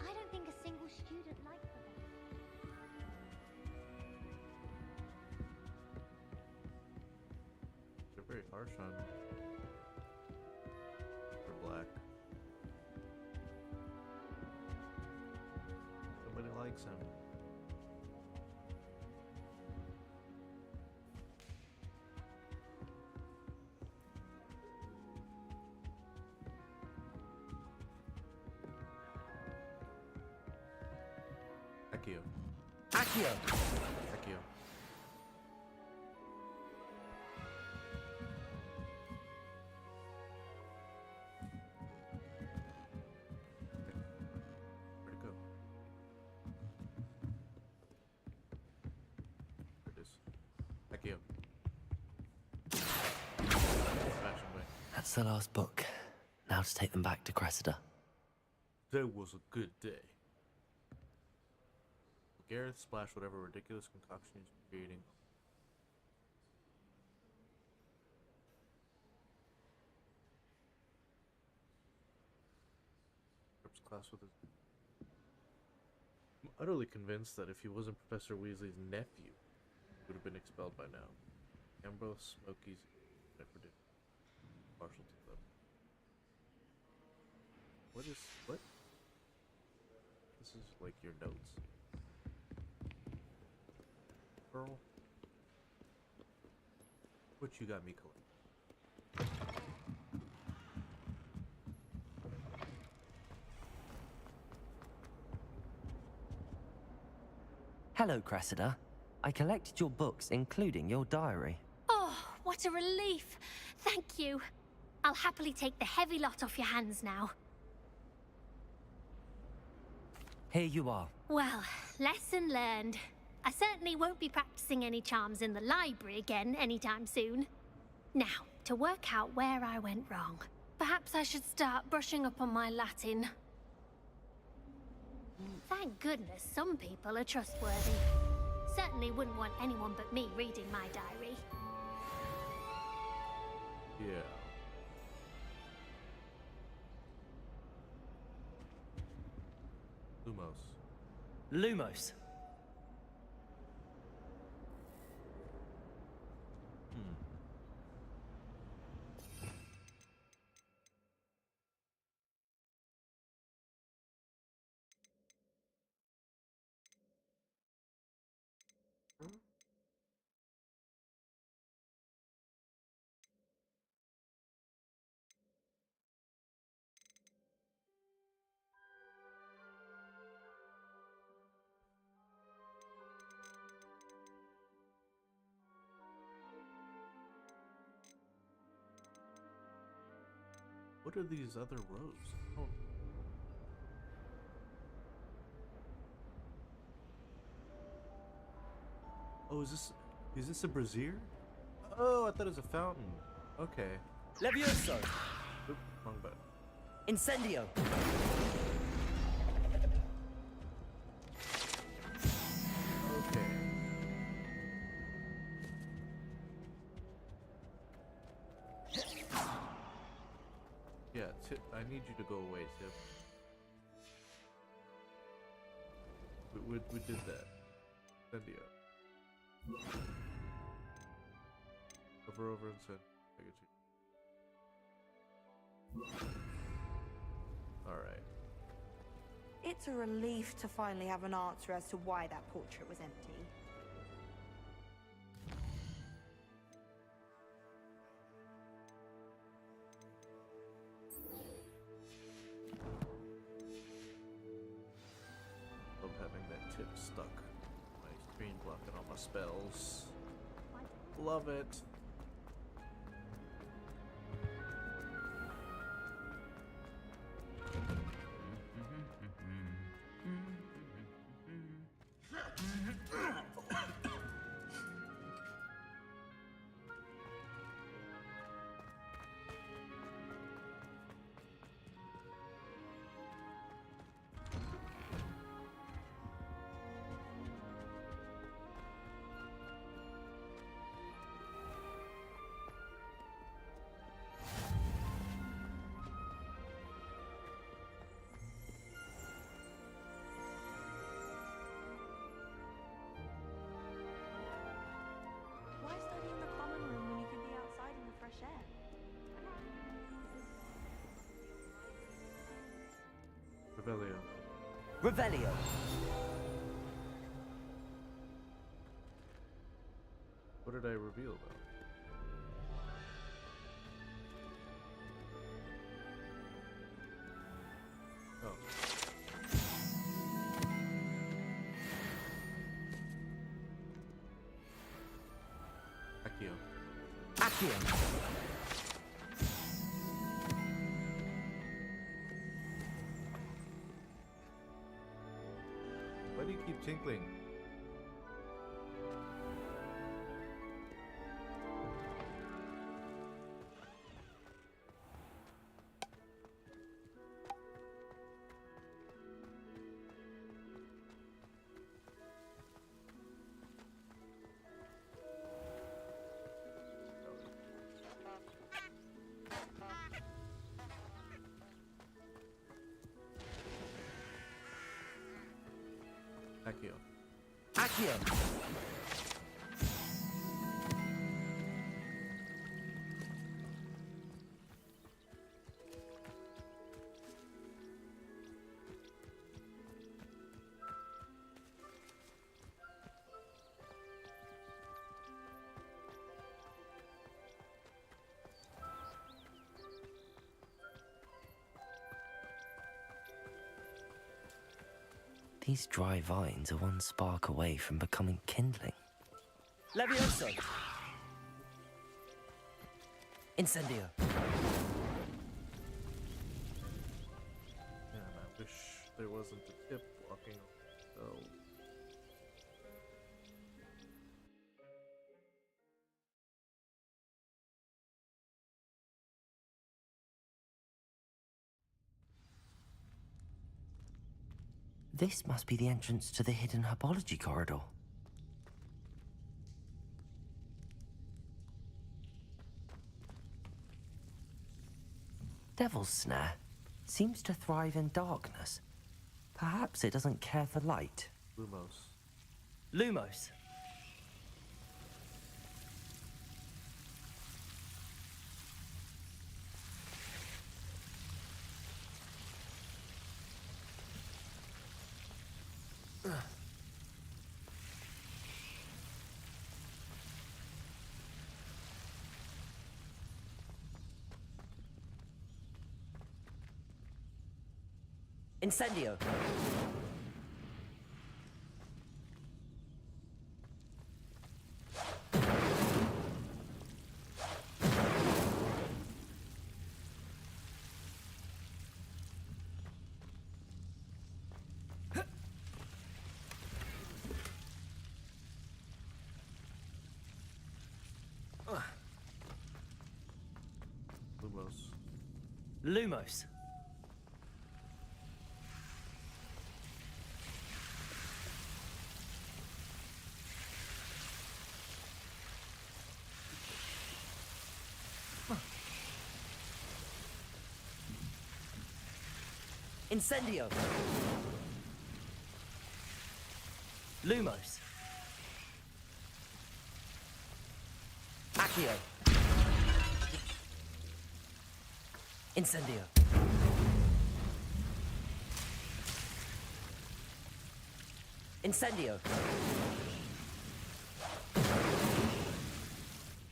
I don't think a single student liked them. They're very harsh on for black. Nobody likes him. Accio. Accio. Accio. Where'd it go? There it is. Accio. Smash away. That's the last book. Now to take them back to Cressida. That was a good day. Gareth splash whatever ridiculous concoction he's creating. Class with his. I'm utterly convinced that if he wasn't Professor Weasley's nephew, he would have been expelled by now. Ambrose Smokies never did. Partial to them. What? This is like your notes. Pearl? What you got me collecting? Hello, Cressida. I collected your books, including your diary. Oh, what a relief. Thank you. I'll happily take the heavy lot off your hands now. Here you are. Well, lesson learned. I certainly won't be practicing any charms in the library again anytime soon. Now, to work out where I went wrong. Perhaps I should start brushing up on my Latin. Thank goodness some people are trustworthy. Certainly wouldn't want anyone but me reading my diary. Yeah. Lumos. What are these other rows? Oh, is this a brazier? Oh, I thought it was a fountain. Okay. Levioso. Oop, wrong button. Incendio. Okay. Yeah, Tip, I need you to go away, Tip. We did that. Incendio. Over and send. I get you. Alright. It's a relief to finally have an answer as to why that portrait was empty. Love having that tip stuck. My screen blocking all my spells. Love it. Revelio. Revelio. What did I reveal though? Oh. Accio. Accio. Why do you keep tinkling? Accio. Accio. These dry vines are one spark away from becoming kindling. Levioso. Incendio. Man, I wish there wasn't a tip blocking so. This must be the entrance to the hidden herbology corridor. Devil's Snare seems to thrive in darkness. Perhaps it doesn't care for light. Lumos. Lumos. Incendio. Lumos. Lumos. Incendio. Lumos. Accio. Incendio. Incendio.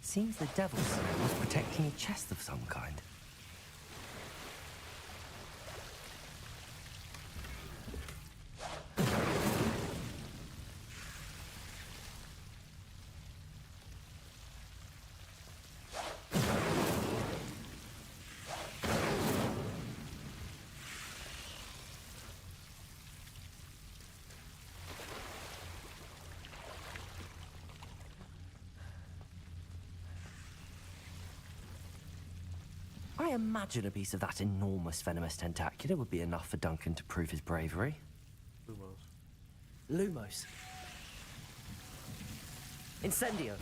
Seems the Devil's Snare was protecting a chest of some kind. I imagine a piece of that enormous venomous tentacular would be enough for Duncan to prove his bravery. Lumos. Lumos. Incendio.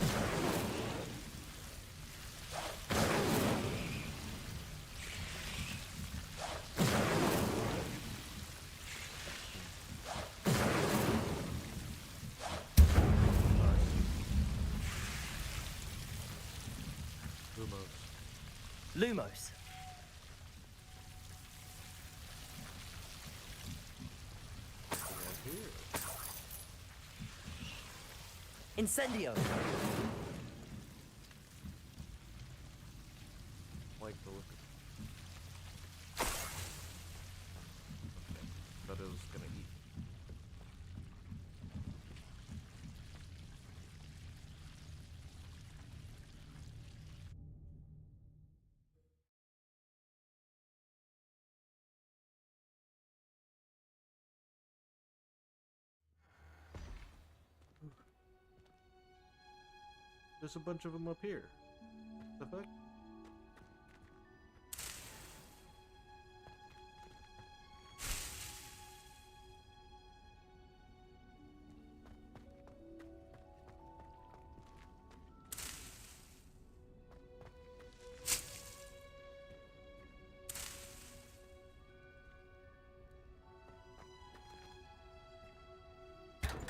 Lumos. Lumos. here? Incendio! Like the look of but it was gonna eat. There's a bunch of them up here. The fuck?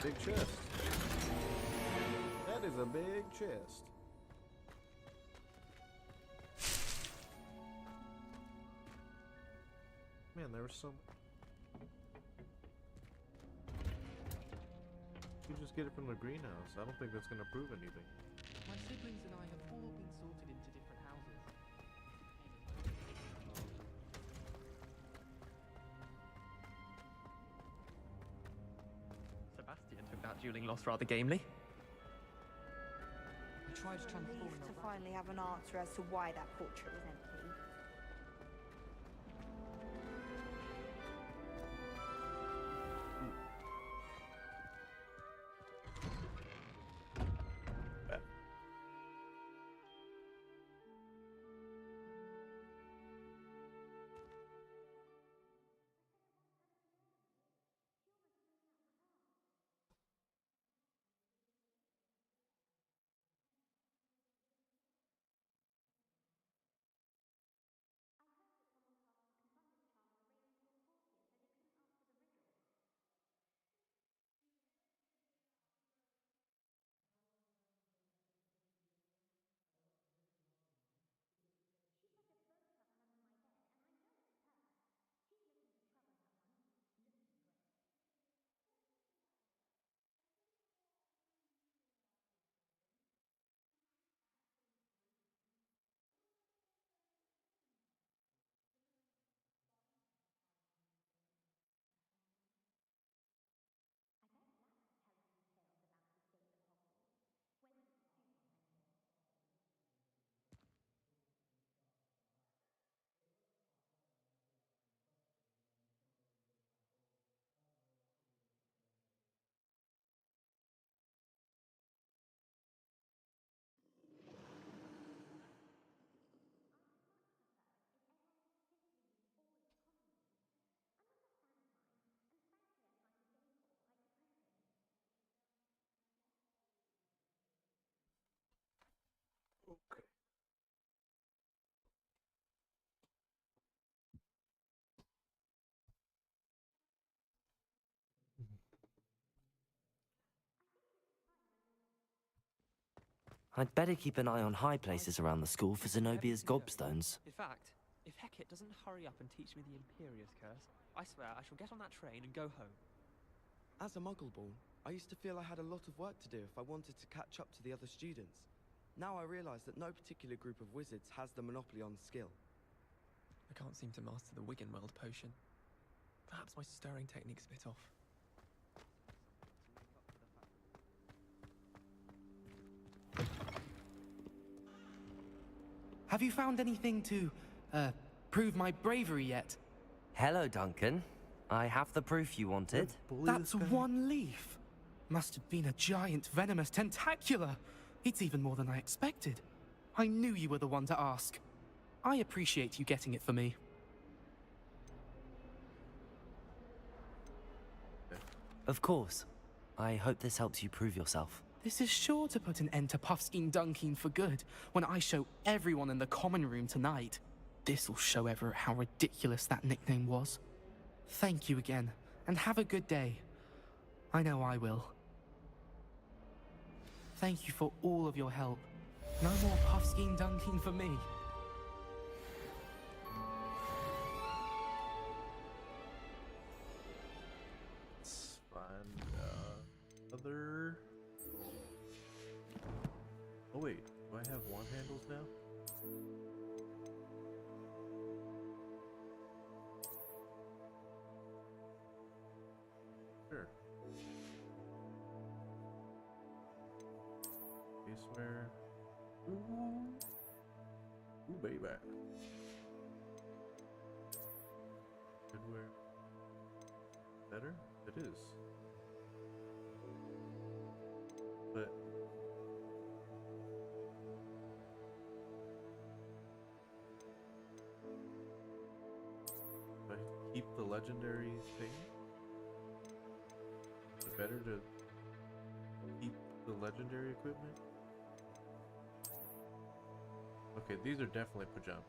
Big chest. That is a big chest. Man, there was so. You just get it from the greenhouse. I don't think that's gonna prove anything. My siblings and I have all been sorted into different houses. Sebastian took that dueling loss rather gamely. I tried transforming to finally have an answer as to why that portrait was empty. Okay. I'd better keep an eye on high places around the school for Zenobia's gobstones. In fact, if Hecate doesn't hurry up and teach me the Imperious Curse, I swear I shall get on that train and go home. As a Muggle-born, I used to feel I had a lot of work to do if I wanted to catch up to the other students. Now I realise that no particular group of wizards has the monopoly on skill. I can't seem to master the Wiggenweld potion. Perhaps my stirring technique's a bit off. Have you found anything to, prove my bravery yet? Hello, Duncan. I have the proof you wanted. That's one leaf. Must have been a giant venomous tentacula. It's even more than I expected. I knew you were the one to ask. I appreciate you getting it for me. Of course. I hope this helps you prove yourself. This is sure to put an end to Puffskein Dunkeen for good when I show everyone in the common room tonight. This'll show Everett how ridiculous that nickname was. Thank you again, and have a good day. I know I will. Thank you for all of your help. No more Puffskein Dunkeen for me. It's fine. another. Oh wait, do I have wand handles now? Sure. Caseware. Ooh. Ooh, baby. Goodware. Better? It is. But if I keep the legendary thing, is it better to keep the legendary equipment? Okay, these are definitely pajamas.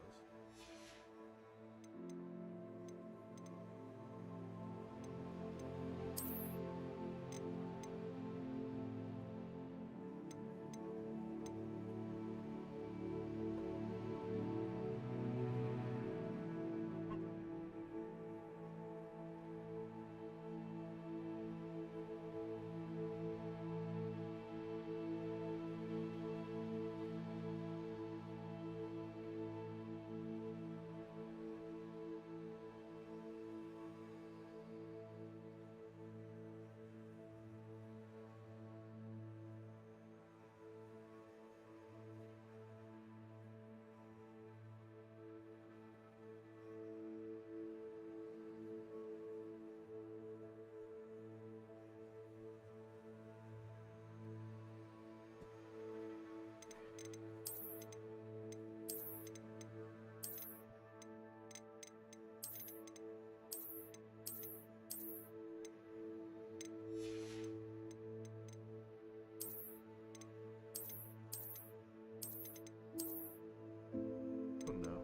Oh no.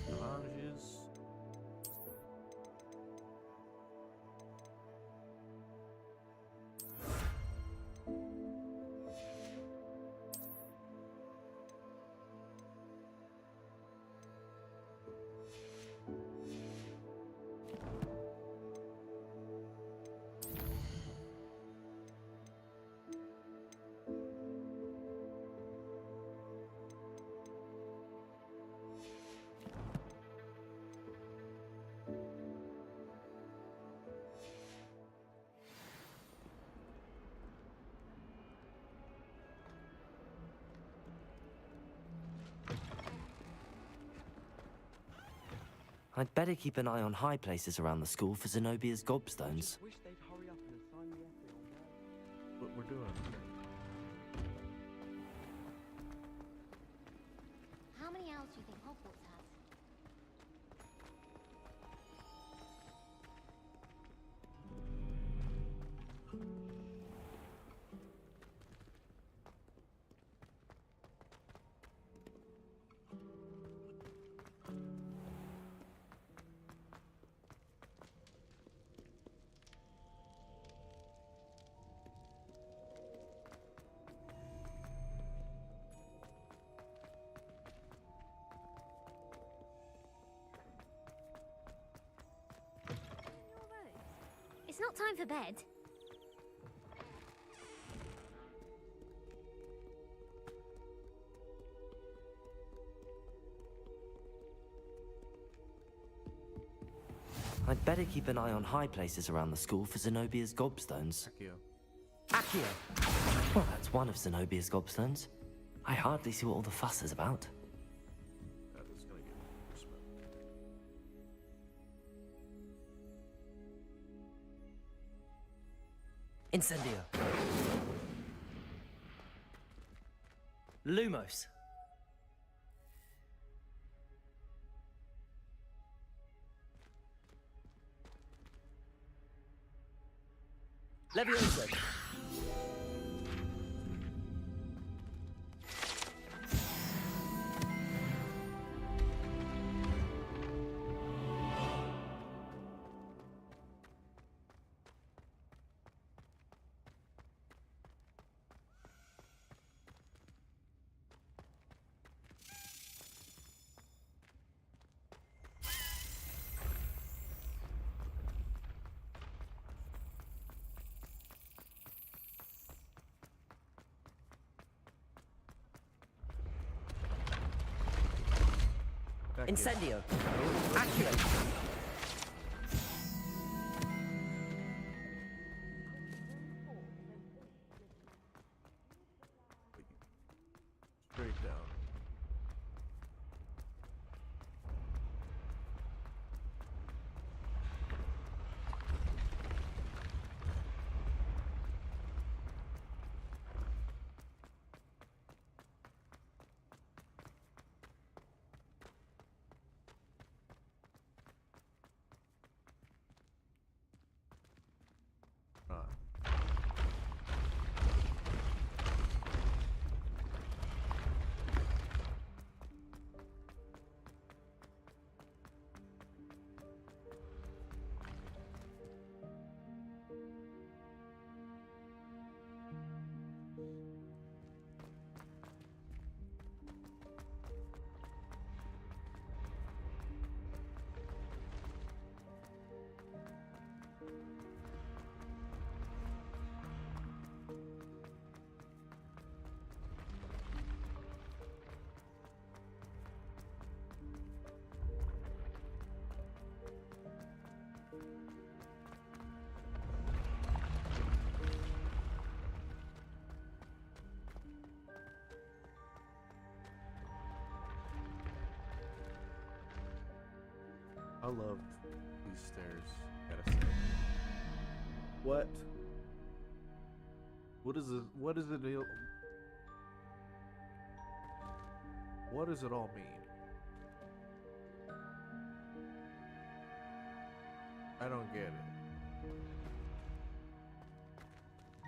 Garages. I'd better keep an eye on high places around the school for Zenobia's gobstones. Wish they'd hurry up and assign the essay on there. What we're doing. How many owls do you think Hogwarts has? It's not time for bed. I'd better keep an eye on high places around the school for Zenobia's gobstones. Accio. Accio! Well, that's one of Zenobia's gobstones. I hardly see what all the fuss is about. That is gonna get respect. Incendio. Lumos. Leviosa. Incendio. Accio. Straight down. I love these stairs, gotta say. What? What is it? What is it? What does it all mean? I don't get it.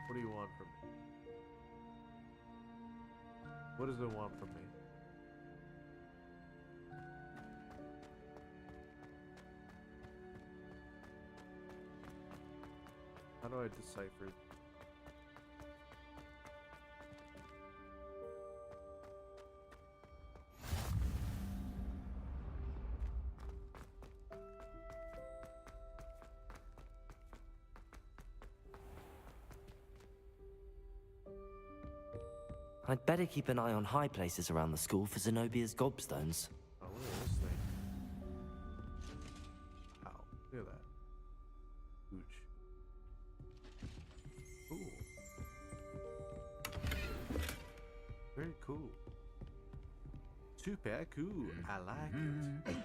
What do you want from me? What does it want from me? How do I decipher? I'd better keep an eye on high places around the school for Zenobia's gobstones. Oh, look at this thing. Wow, look at that. Huge. Cool. Very cool. Super cool. I like it.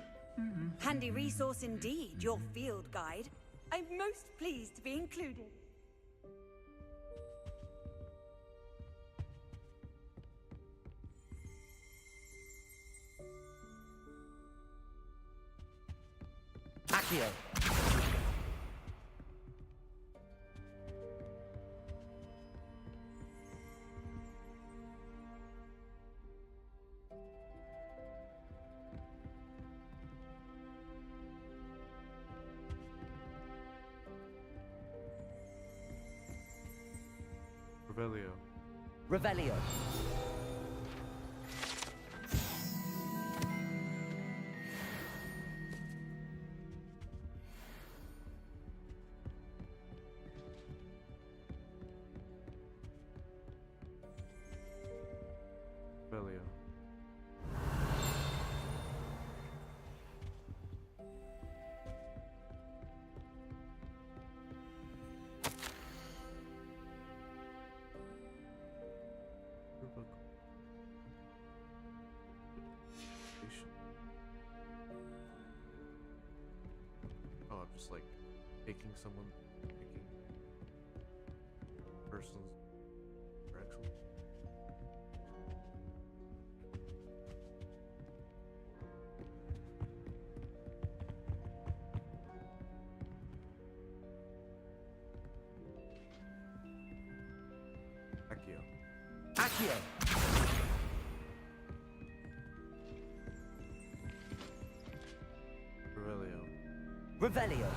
Handy resource indeed, your field guide. I'm most pleased to be included. Accio. Revelio. Revelio. Revelio. Oh, I'm just like taking someone, taking person's direction. Accio. Accio. Revelio. Revelio.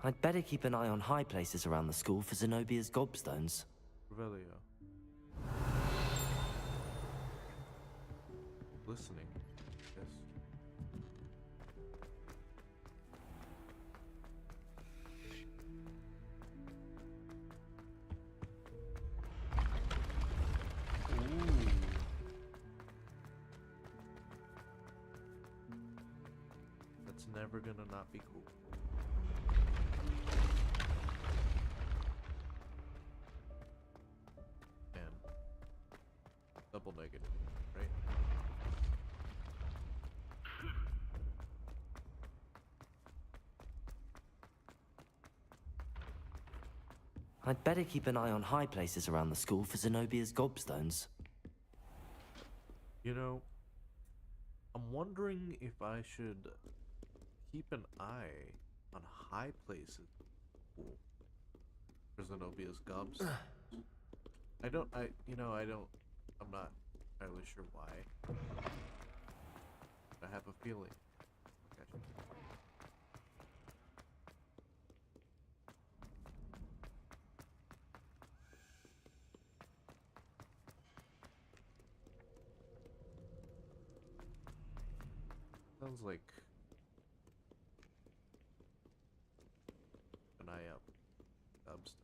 I'd better keep an eye on high places around the school for Zenobia's gobstones. Revelio. listening. Yes. Ooh. That's never gonna not be cool. And double negative, right? I'd better keep an eye on high places around the school for Zenobia's gobstones. You know, I'm wondering if I should keep an eye on high places for Zenobia's gobstones. I'm not entirely sure why. I have a feeling. Okay. Sounds like an eye out. Gobstone.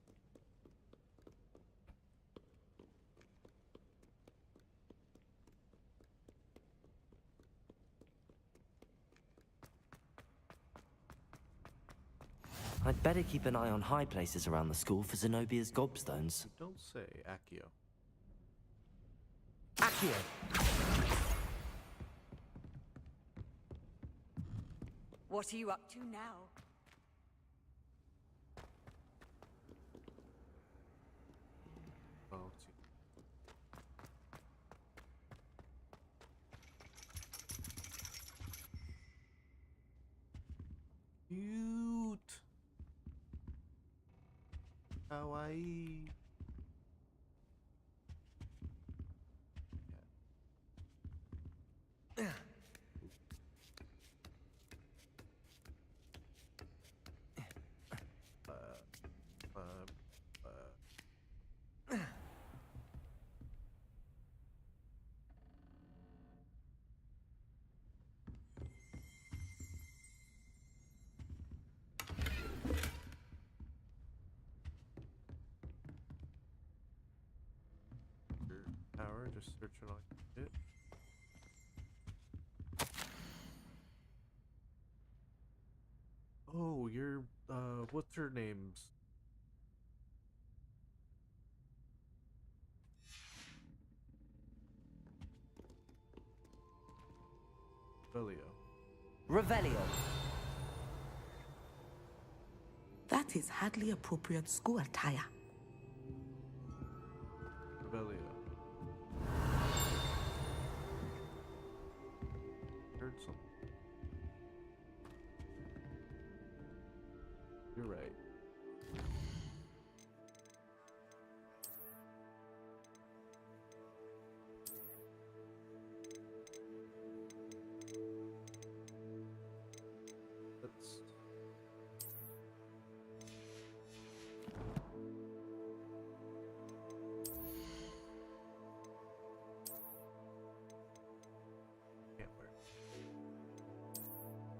I'd better keep an eye on high places around the school for Zenobia's gobstones. You don't say, Accio. Accio! What are you up to now? Oh, let's see. Cute. Kawaii. Power, just searching on it. Oh, you're what's her name's? Revelio. Revelio. That is hardly appropriate school attire. Revelio. Heard something. You're right. Let's can't wear.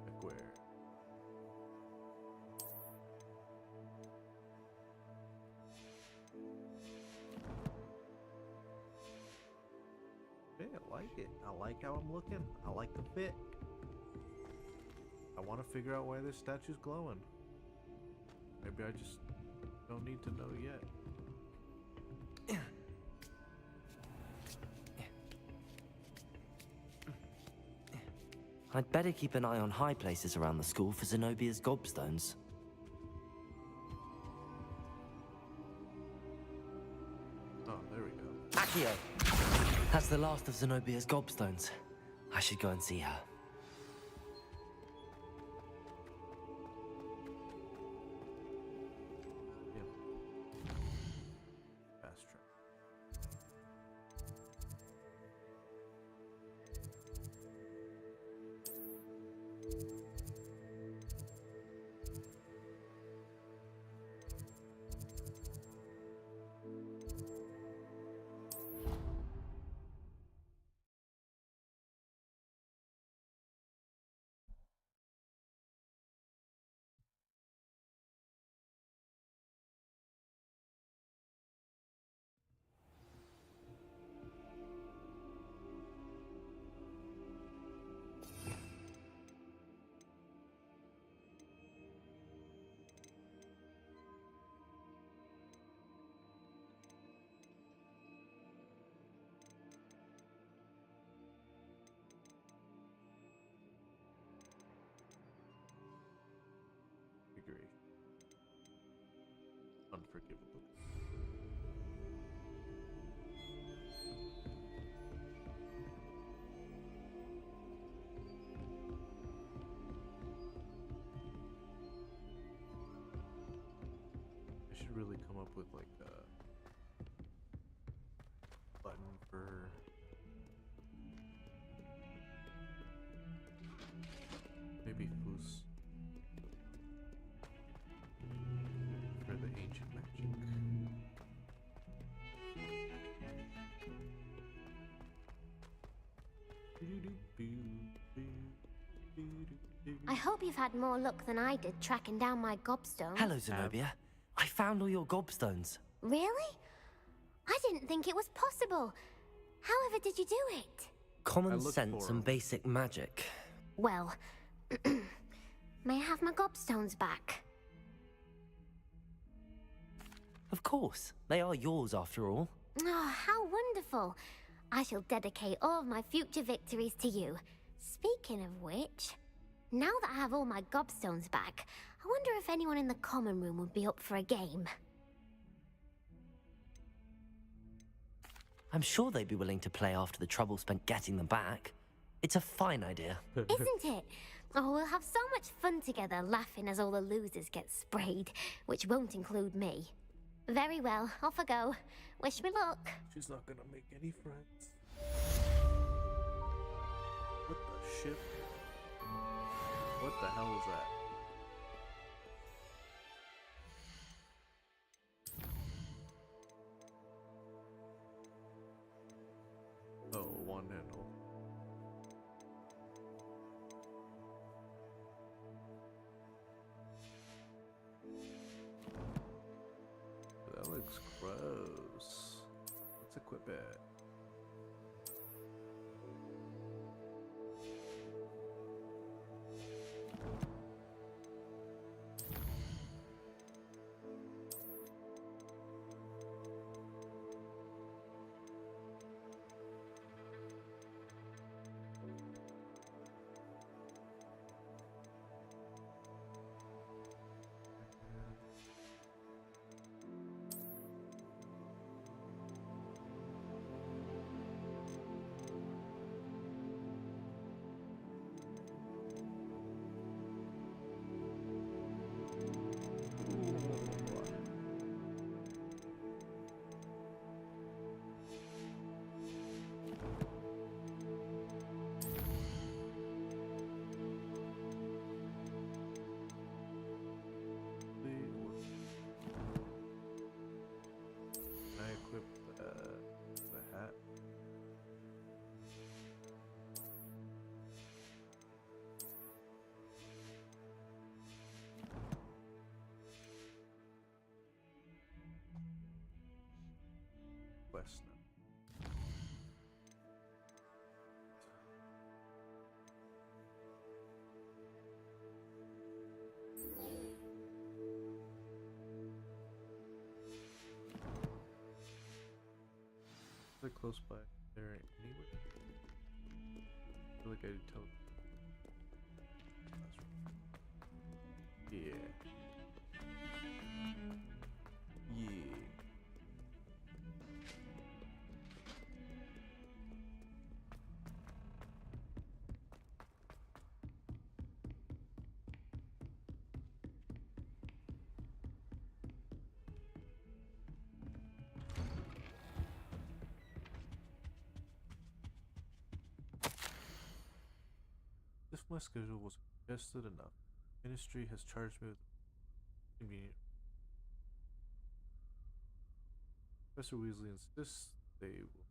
Like where? Yeah, I like it. I like how I'm looking. I like the fit. I want to figure out why this statue's glowing. Maybe I just don't need to know yet. I'd better keep an eye on high places around the school for Zenobia's gobstones. Oh, there we go. Accio! That's the last of Zenobia's gobstones. I should go and see her. unforgivable. I should really come up with like a button for maybe who's for the ancient magic. I hope you've had more luck than I did tracking down my gobstones. Hello, Zenobia. I found all your gobstones. Really? I didn't think it was possible. However did you do it? Common sense and basic magic. Well, may I have my gobstones back? Of course. They are yours after all. Oh, how wonderful. I shall dedicate all of my future victories to you. Speaking of which, now that I have all my gobstones back, I wonder if anyone in the common room would be up for a game. I'm sure they'd be willing to play after the trouble spent getting them back. It's a fine idea. Isn't it? Oh, we'll have so much fun together laughing as all the losers get sprayed, which won't include me. Very well, off I go. Wish me luck. She's not gonna make any friends. What the shit? What the hell was that? Oh, one handle. That looks gross. Let's equip it. I equip the hat. Quest now. They're close by there anyway. I feel like I did tell. Yeah. Yeah. If my schedule was adjusted enough, Ministry has charged me with convenient. Professor Weasley insists they will.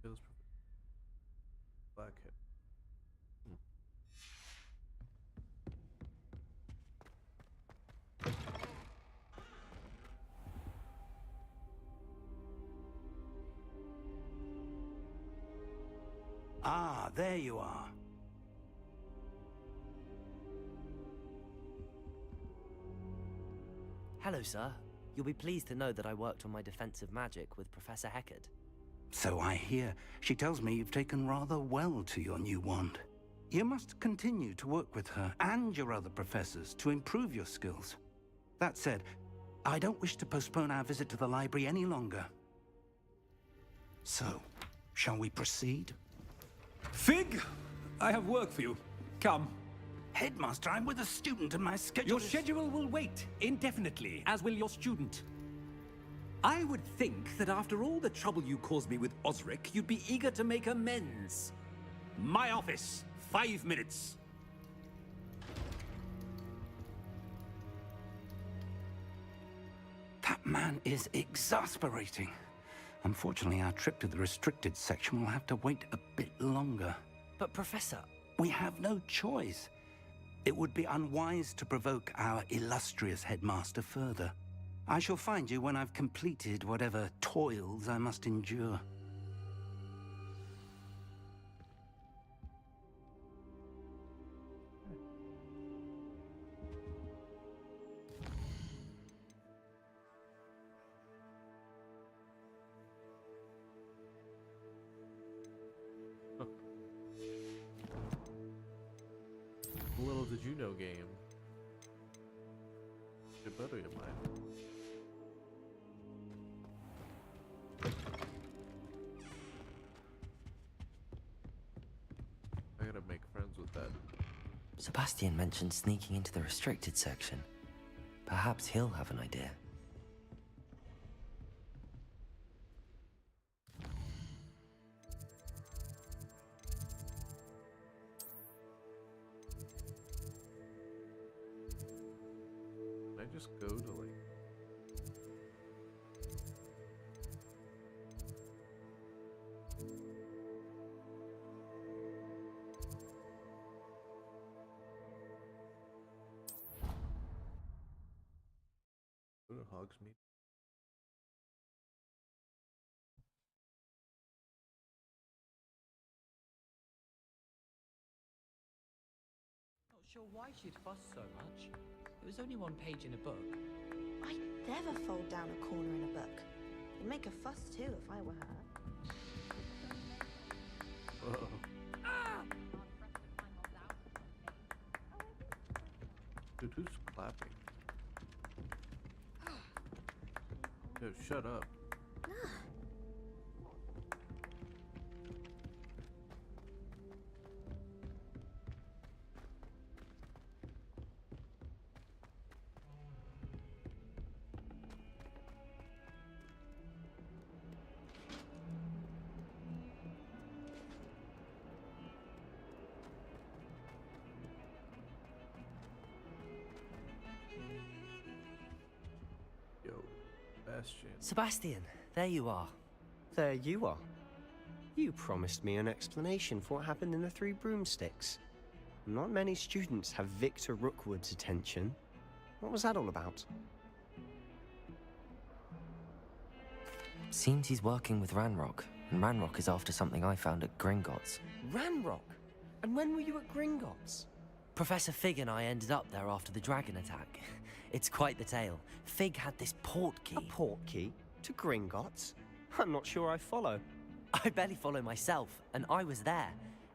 Kills Blackhead. Ah, there you are. Hello, sir. You'll be pleased to know that I worked on my defensive magic with Professor Heckard. So I hear. She tells me you've taken rather well to your new wand. You must continue to work with her and your other professors to improve your skills. That said, I don't wish to postpone our visit to the library any longer. So, shall we proceed? Fig, I have work for you. Come. Headmaster, I'm with a student and my schedule Your schedule will wait indefinitely, as will your student. I would think that after all the trouble you caused me with Osric, you'd be eager to make amends. My office, 5 minutes. That man is exasperating. Unfortunately, our trip to the restricted section will have to wait a bit longer. But Professor... We have no choice. It would be unwise to provoke our illustrious headmaster further. I shall find you when I've completed whatever toils I must endure. Little did you know game. Get better, you mind. I gotta make friends with that. Sebastian mentioned sneaking into the restricted section. Perhaps he'll have an idea. Can I just go to like... Go to Hogsmeade? Not sure why she'd fuss so much. It was only one page in a book. I'd never fold down a corner in a book. I'd make a fuss too if I were her. Whoa. Dude, who's clapping? Yo, shut up. Yo, Bastion. Sebastian, there you are. There you are. You promised me an explanation for what happened in the Three Broomsticks. Not many students have Victor Rookwood's attention. What was that all about? Seems he's working with Ranrock, and Ranrock is after something I found at Gringotts. Ranrock? And when were you at Gringotts? Professor Fig and I ended up there after the dragon attack. It's quite the tale. Fig had this port key. A port key? To Gringotts? I'm not sure I follow. I barely follow myself, and I was there.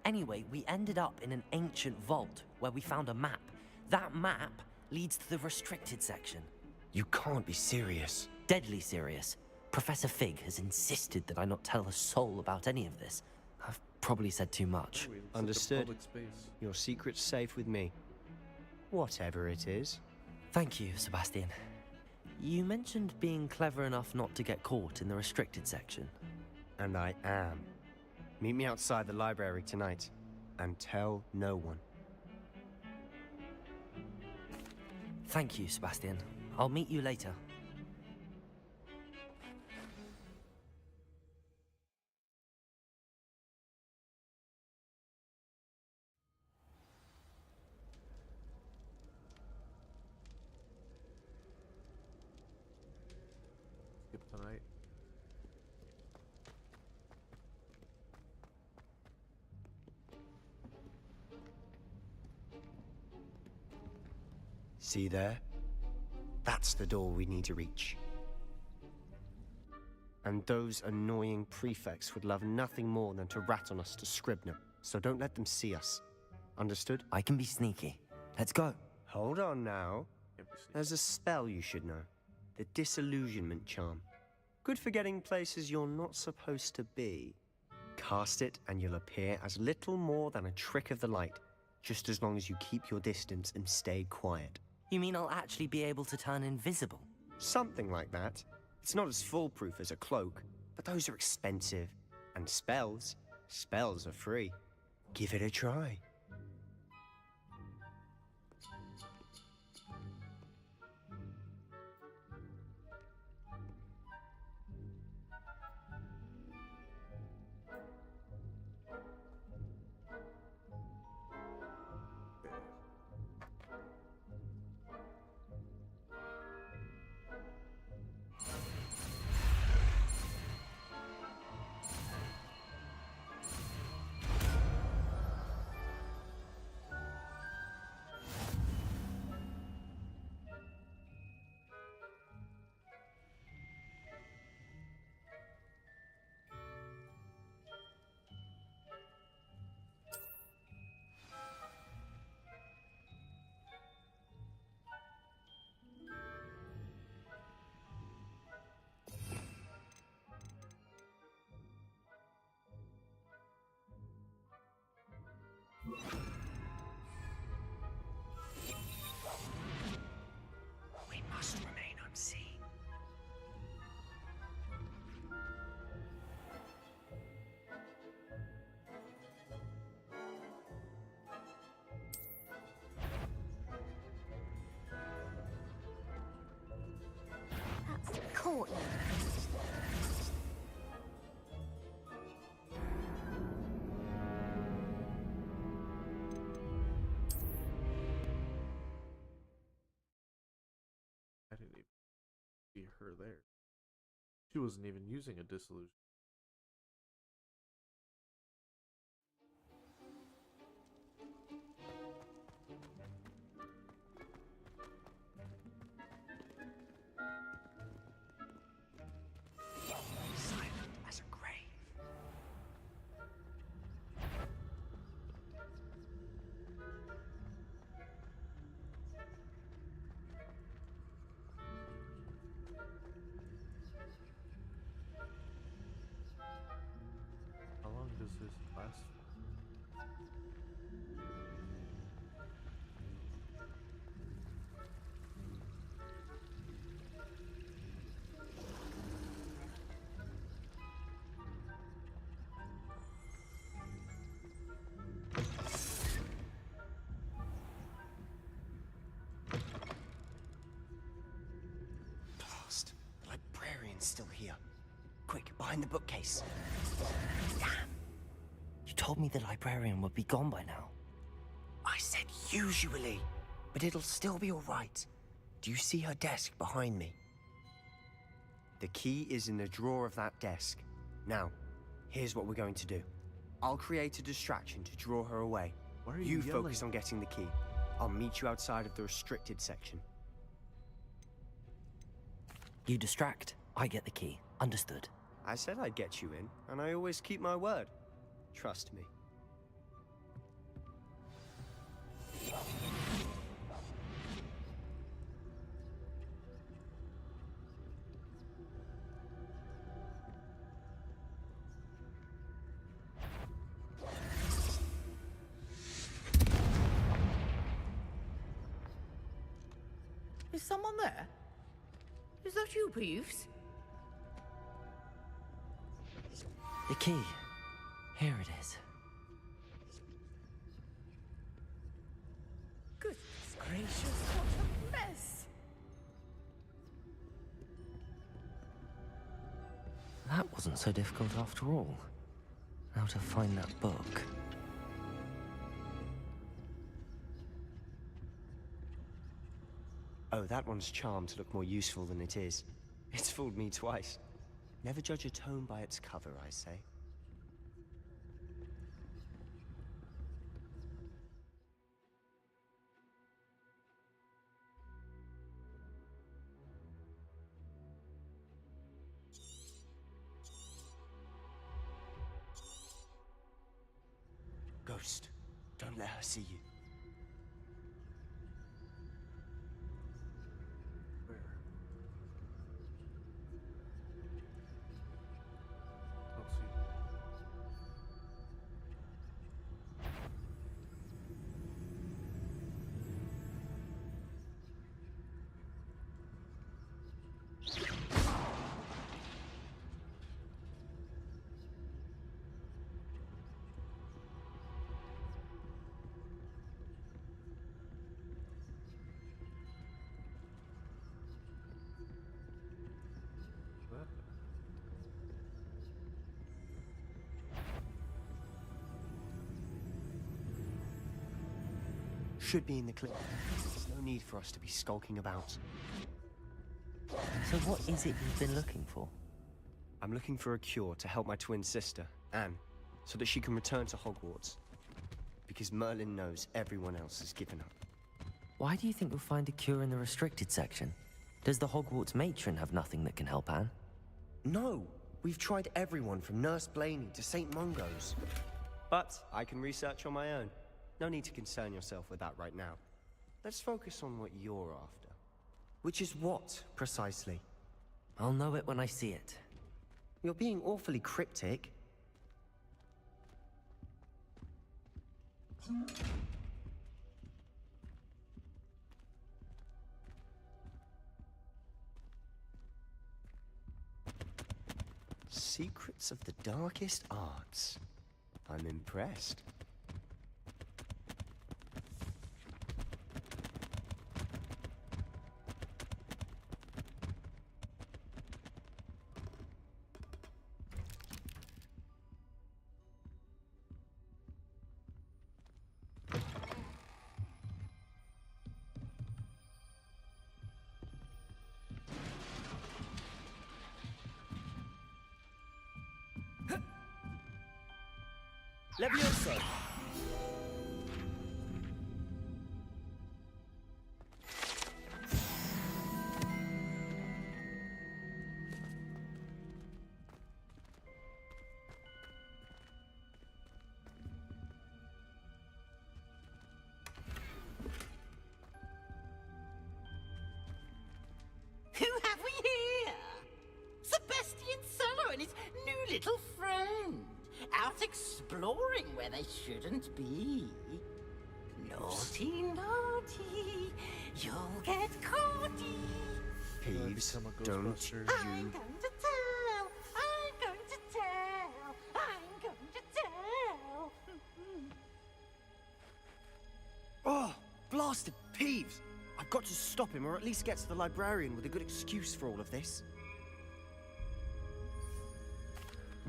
Anyway, we ended up in an ancient vault where we found a map. That map leads to the restricted section. You can't be serious. Deadly serious. Professor Fig has insisted that I not tell a soul about any of this. I've probably said too much. Understood. Your secret's safe with me. Whatever it is. Thank you, Sebastian. You mentioned being clever enough not to get caught in the restricted section. And I am. Meet me outside the library tonight, and tell no one. Thank you, Sebastian. I'll meet you later. Skip tonight. See there? That's the door we need to reach. And those annoying prefects would love nothing more than to rat on us to Scribner, so don't let them see us. Understood? I can be sneaky. Let's go. Hold on now. There's a spell you should know. The Disillusionment Charm. Good for getting places you're not supposed to be. Cast it and you'll appear as little more than a trick of the light, just as long as you keep your distance and stay quiet. You mean I'll actually be able to turn invisible? Something like that. It's not as foolproof as a cloak, but those are expensive. And spells are free. Give it a try. We must remain unseen. That's Courtney. I didn't even see her there. She wasn't even using a disillusion. Silent as a grave. How long does this last for? Blast. The librarian's still here. Quick, behind the bookcase. Damn. You told me the librarian would be gone by now. I said usually, but it'll still be all right. Do you see her desk behind me? The key is in the drawer of that desk. Now, here's what we're going to do. I'll create a distraction to draw her away. Why are You you yelling? focus on getting the key. I'll meet you outside of the restricted section. You distract, I get the key. Understood. I said I'd get you in, and I always keep my word. Trust me. Is someone there? Is that you, Peeves? The key. Here it is. Goodness gracious, what a mess! That wasn't so difficult after all. How to find that book. Oh, that one's charmed to look more useful than it is. It's fooled me twice. Never judge a tome by its cover, I say. Ghost, don't let her see you. Where? Don't see. What? Should be in the clip. There's no need for us to be skulking about. So what is it you've been looking for? I'm looking for a cure to help my twin sister, Anne, so that she can return to Hogwarts. Because Merlin knows everyone else has given up. Why do you think you'll find a cure in the restricted section? Does the Hogwarts matron have nothing that can help Anne? No! We've tried everyone from Nurse Blaney to St. Mungo's. But I can research on my own. No need to concern yourself with that right now. Let's focus on what you're after. Which is what, precisely? I'll know it when I see it. You're being awfully cryptic. Secrets of the darkest arts. I'm impressed. Levioso! Who have we here? Sebastian Solo and his new little friend. Out exploring where they shouldn't be. Naughty, naughty, you'll get caughty. Peeves, don't you... I'm going to tell, I'm going to tell, I'm going to tell. Oh, blasted Peeves! I've got to stop him, or at least get to the librarian with a good excuse for all of this.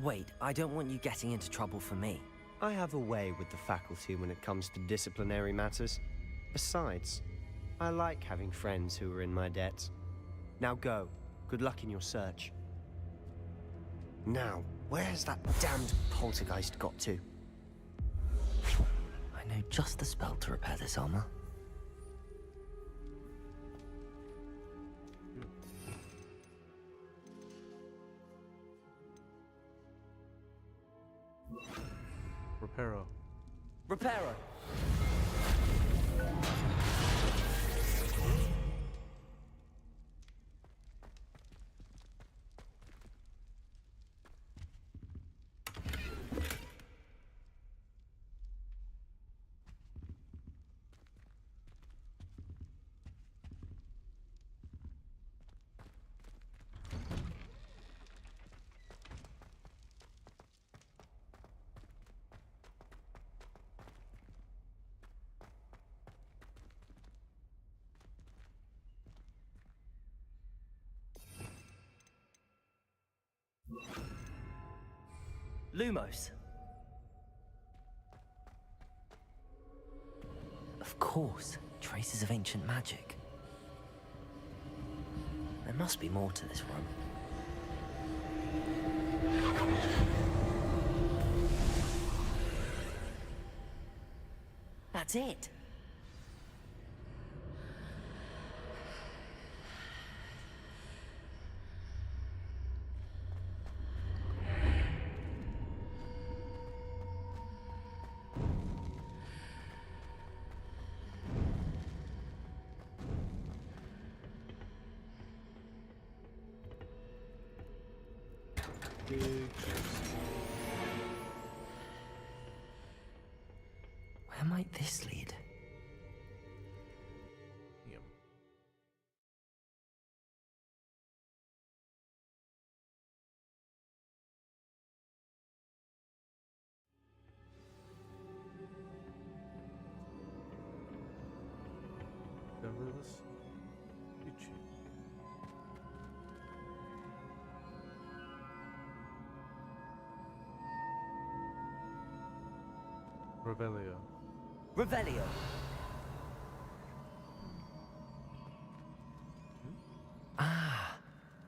Wait, I don't want you getting into trouble for me. I have a way with the faculty when it comes to disciplinary matters. Besides, I like having friends who are in my debt. Now go. Good luck in your search. Now, where's that damned poltergeist got to? I know just the spell to repair this armor. Reparo. Reparo! Lumos. Of course, traces of ancient magic. There must be more to this room. That's it. Big chest. Where might this lead? Yep. Cover this. Itchy. Revelio. Revelio. Ah,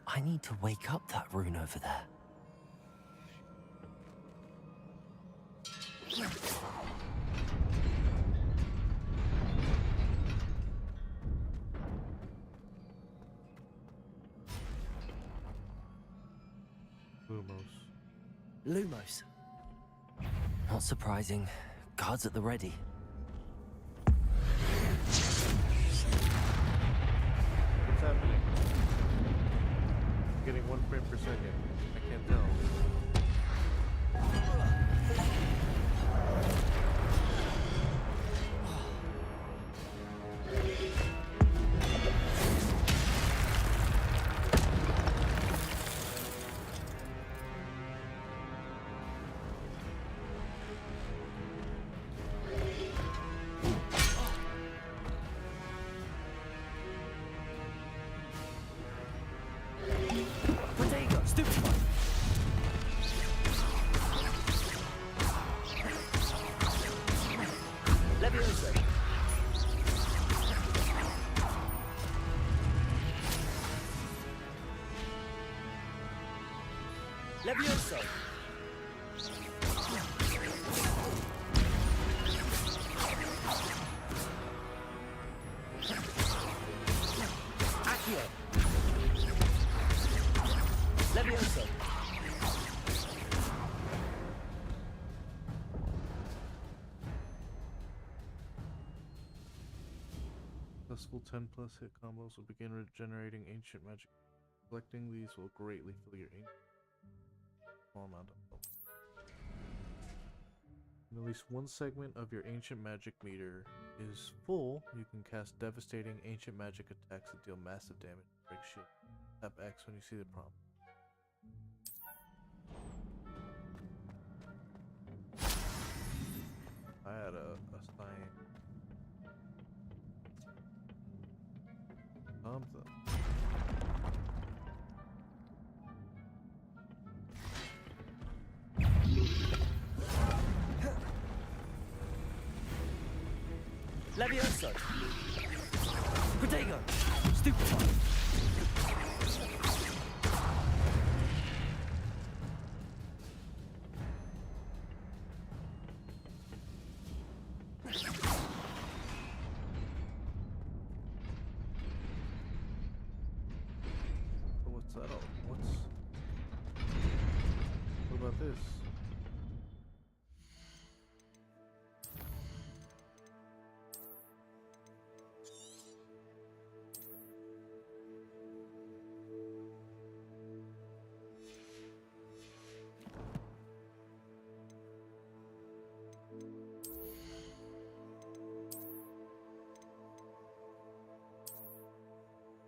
I need to wake up that rune over there. Lumos. Not surprising. Guards at the ready. What's happening? I'm getting 1 frame per second. I can't tell. Levioso! Accio! Levioso! Successful 10+ hit combos will begin regenerating ancient magic. Collecting these will greatly fill your ancient small amount of health. When at least one segment of your ancient magic meter is full, you can cast devastating ancient magic attacks that deal massive damage and break shit. Tap X when you see the prompt. I had a sign. Something. Levioso! Protego! Stupefy! What's that all? What about this?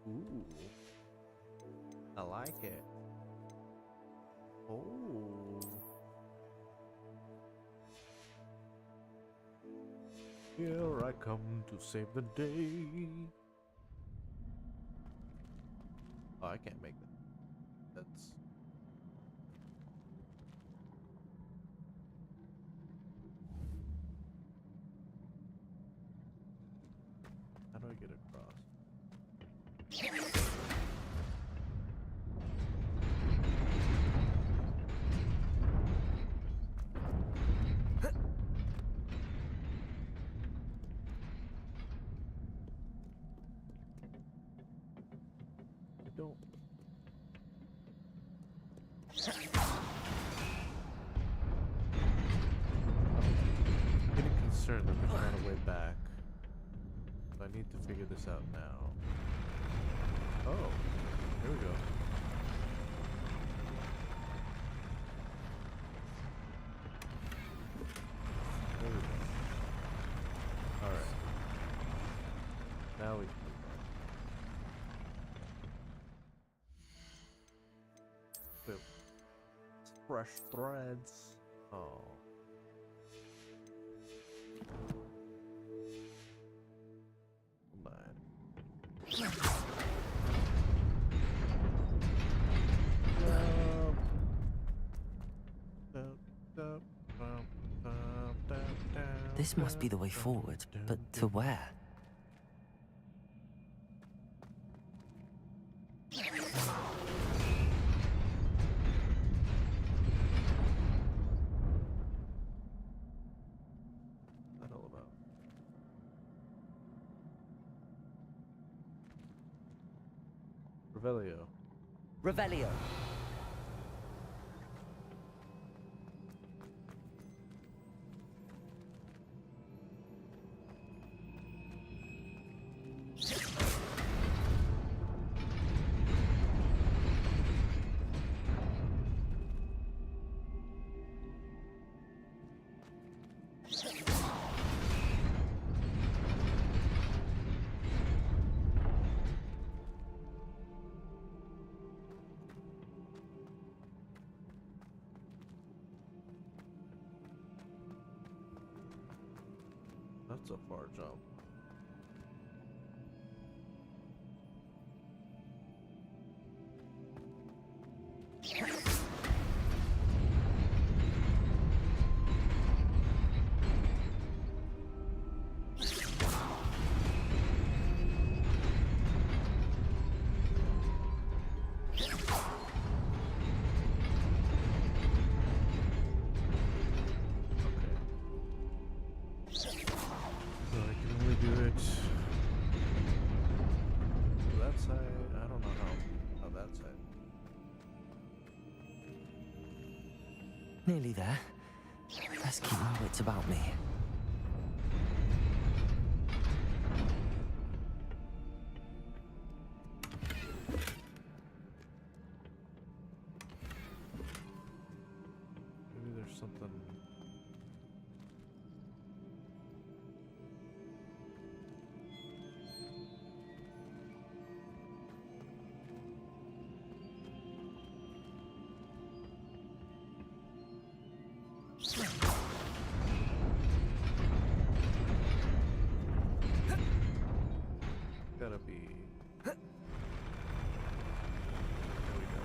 Ooh, I like it. Oh, here I come to save the day. Oh, I can't make that. That's how do I get across? I don't. I'm getting concerned that there's not a way back. So I need to figure this out now. Oh, here we go. Now we can move on. Fresh threads. Oh. This must be the way forward, but to where? What's that all about? Revelio. Revelio. That's a far jump. Nearly there. Best keep my wits about me. Maybe there's something. Gotta be. There we go.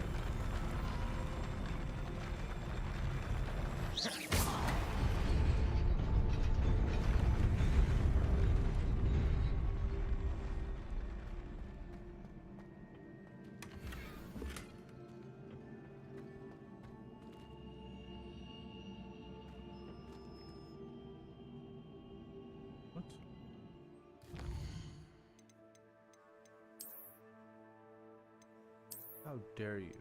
What? How dare you?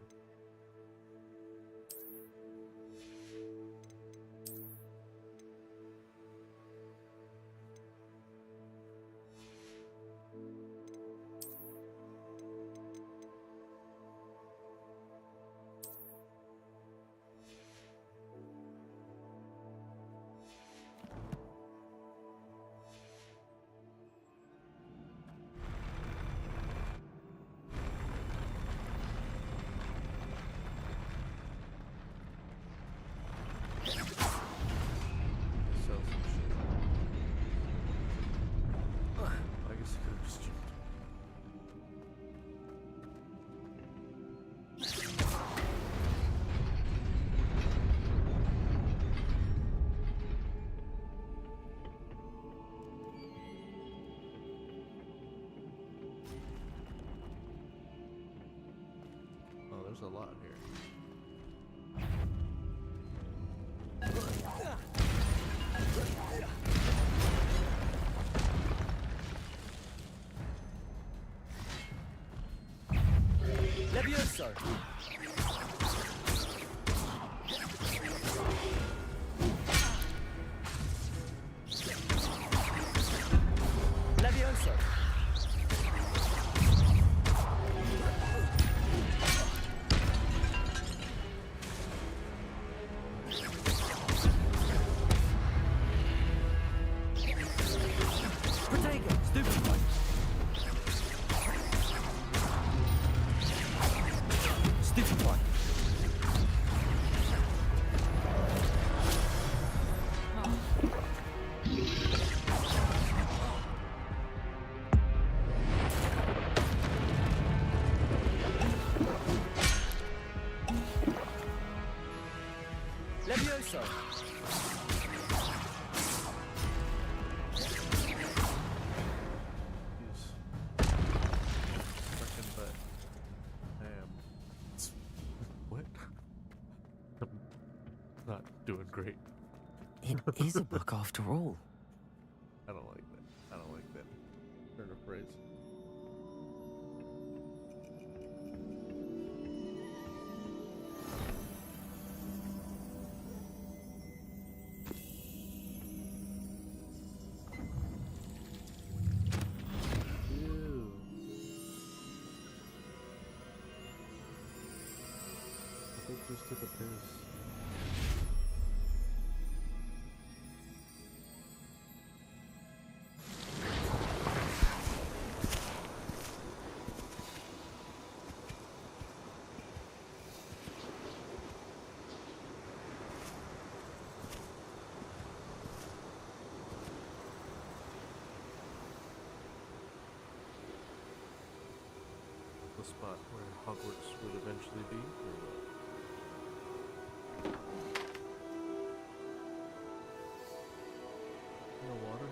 There's a lot here. Levioso! Levioso! so. Second, but I am. What? I'm not doing great. It is a book after all. I don't like that. I don't like that turn of phrase. Ew. I think just took a piss. The spot where Hogwarts would eventually be, or what? No water?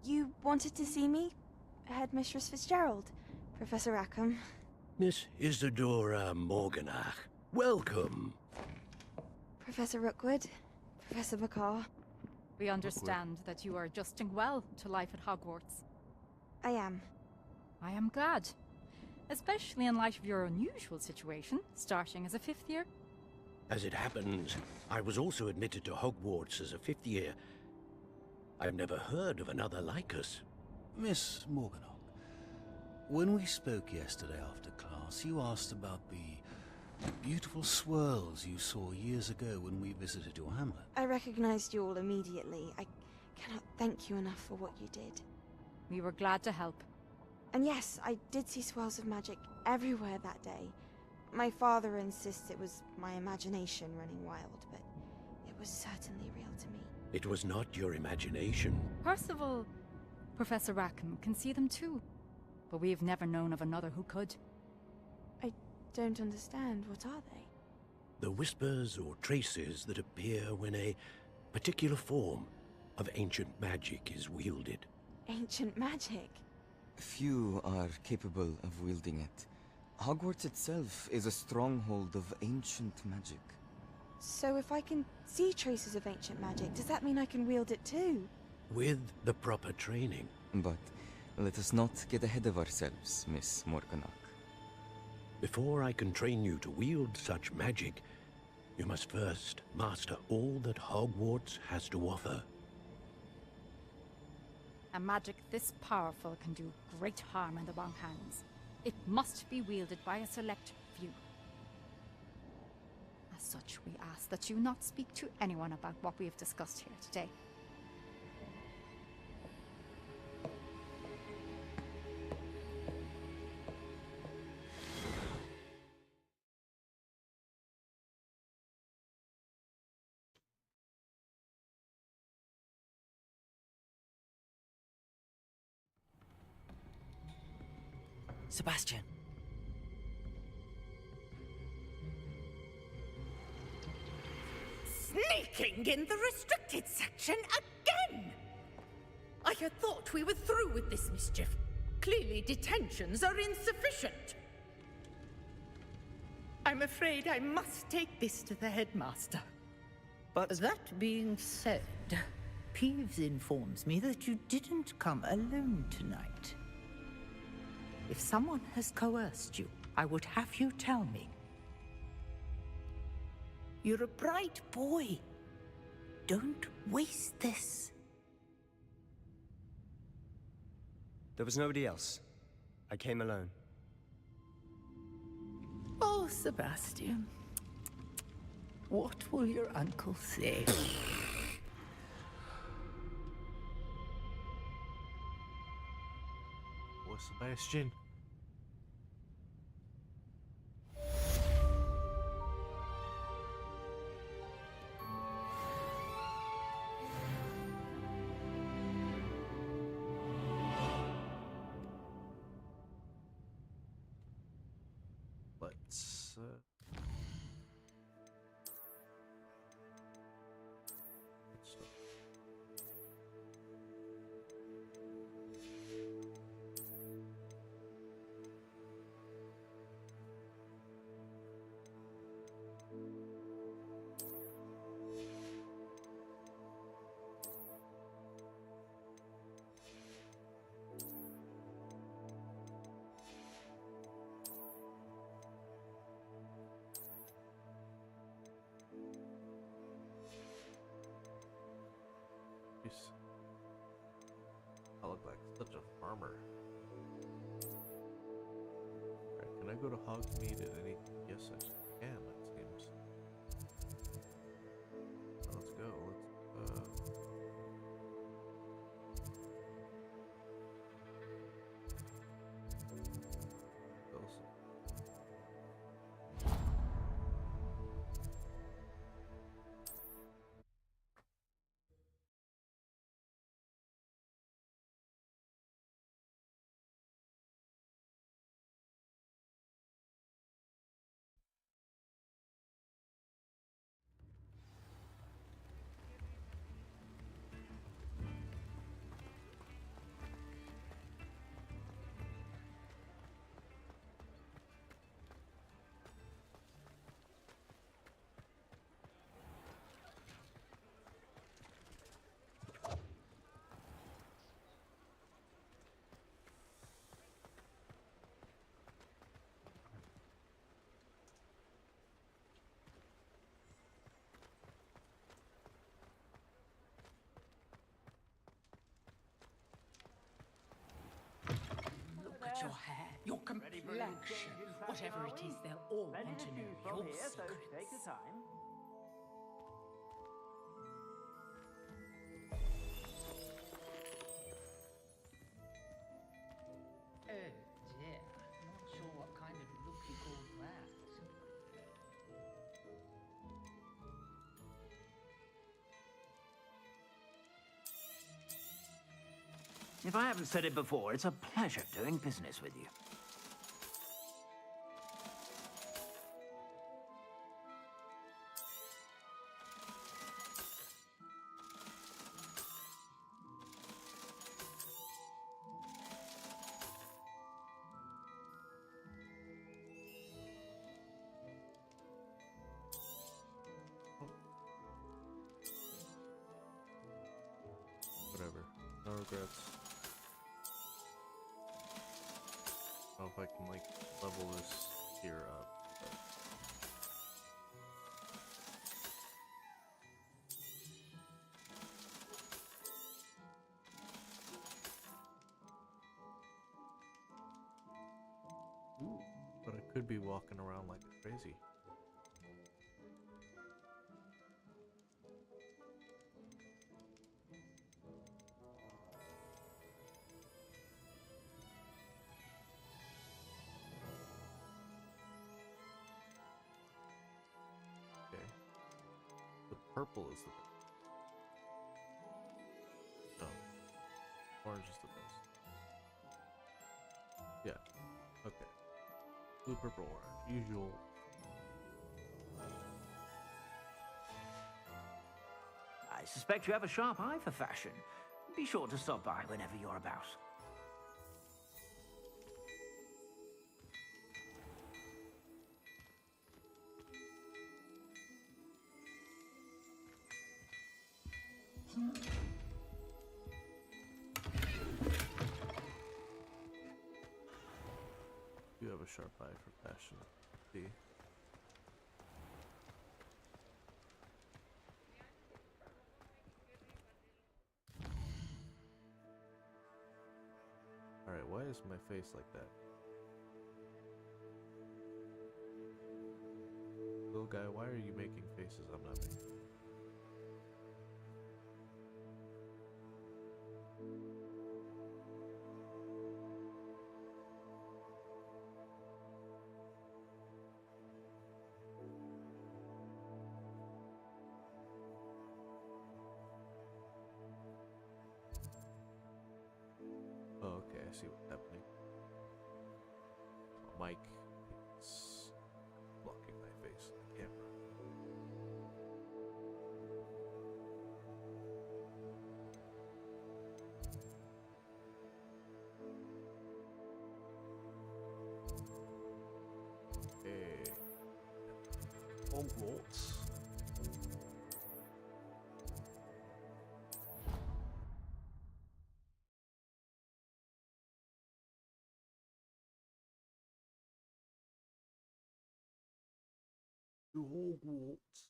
You wanted to see me? Headmistress Fitzgerald, Professor Rackham. Miss Isadora Morganach, welcome. Professor Rookwood, Professor McCaw. We understand that you are adjusting well to life at Hogwarts. I am. I am glad. Especially in light of your unusual situation, starting as a 5th year. As it happens, I was also admitted to Hogwarts as a 5th year. I've never heard of another like us. Miss Morganock, when we spoke yesterday after class, you asked about the beautiful swirls you saw years ago when we visited your hamlet. I recognized you all immediately. I cannot thank you enough for what you did. We were glad to help. And yes, I did see swirls of magic everywhere that day. My father insists it was my imagination running wild, but it was certainly real to me. It was not your imagination. Percival, Professor Rackham can see them too. But we've never known of another who could. I don't understand. What are they? The whispers or traces that appear when a particular form of ancient magic is wielded. Ancient magic? Few are capable of wielding it. Hogwarts itself is a stronghold of ancient magic. So if I can see traces of ancient magic, does that mean I can wield it too? With the proper training. But let us not get ahead of ourselves, Miss Morganock. Before I can train you to wield such magic, you must first master all that Hogwarts has to offer. A magic this powerful can do great harm in the wrong hands. It must be wielded by a select few. As such, we ask that you not speak to anyone about what we have discussed here today. Sebastian. Skulking in the restricted section again! I had thought we were through with this mischief. Clearly detentions are insufficient. I'm afraid I must take this to the headmaster. But that being said, Peeves informs me that you didn't come alone tonight. If someone has coerced you, I would have you tell me. You're a bright boy. Don't waste this. there was nobody else. I came alone. Oh, Sebastian. What will your uncle say? Boy, Sebastian. Let's I look like such a farmer. Alright, can I go to Hogsmeade at any? Yes, I can, it seems. Let's go. Look at your hair, your complexion. Whatever it is, they'll all want to know your secrets. Oh dear, not sure what kind of look you call that. If I haven't said it before, it's a pleasure doing business with you. Whatever. No regrets. I don't know if I can like level this here up. But... Ooh, but I could be walking around like crazy. Purple is the best. No. Orange is the best. Yeah. Okay. Blue, purple, orange. Usual. suspect you have a sharp eye for fashion. Be sure to stop by whenever you're about. You have a sharp eye for fashion. See? Alright, why is my face like that? Little guy, why are you making faces I'm not making? Oh, okay, I see what's happening. Mike is blocking my face on the camera. Okay. Hogwarts. To Hogwarts.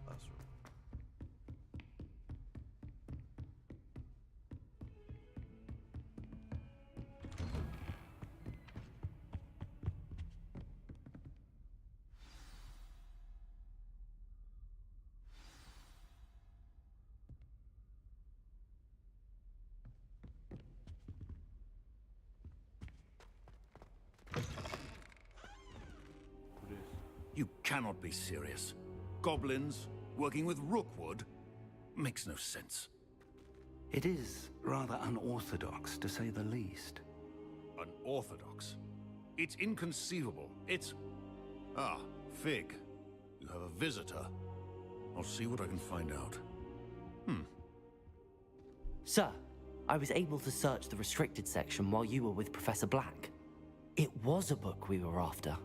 Classroom. You cannot be serious. Goblins working with Rookwood makes no sense. It is rather unorthodox, to say the least. Unorthodox? It's inconceivable. It's... Ah, Fig. You have a visitor. I'll see what I can find out. Sir, I was able to search the restricted section while you were with Professor Black. It was a book we were after.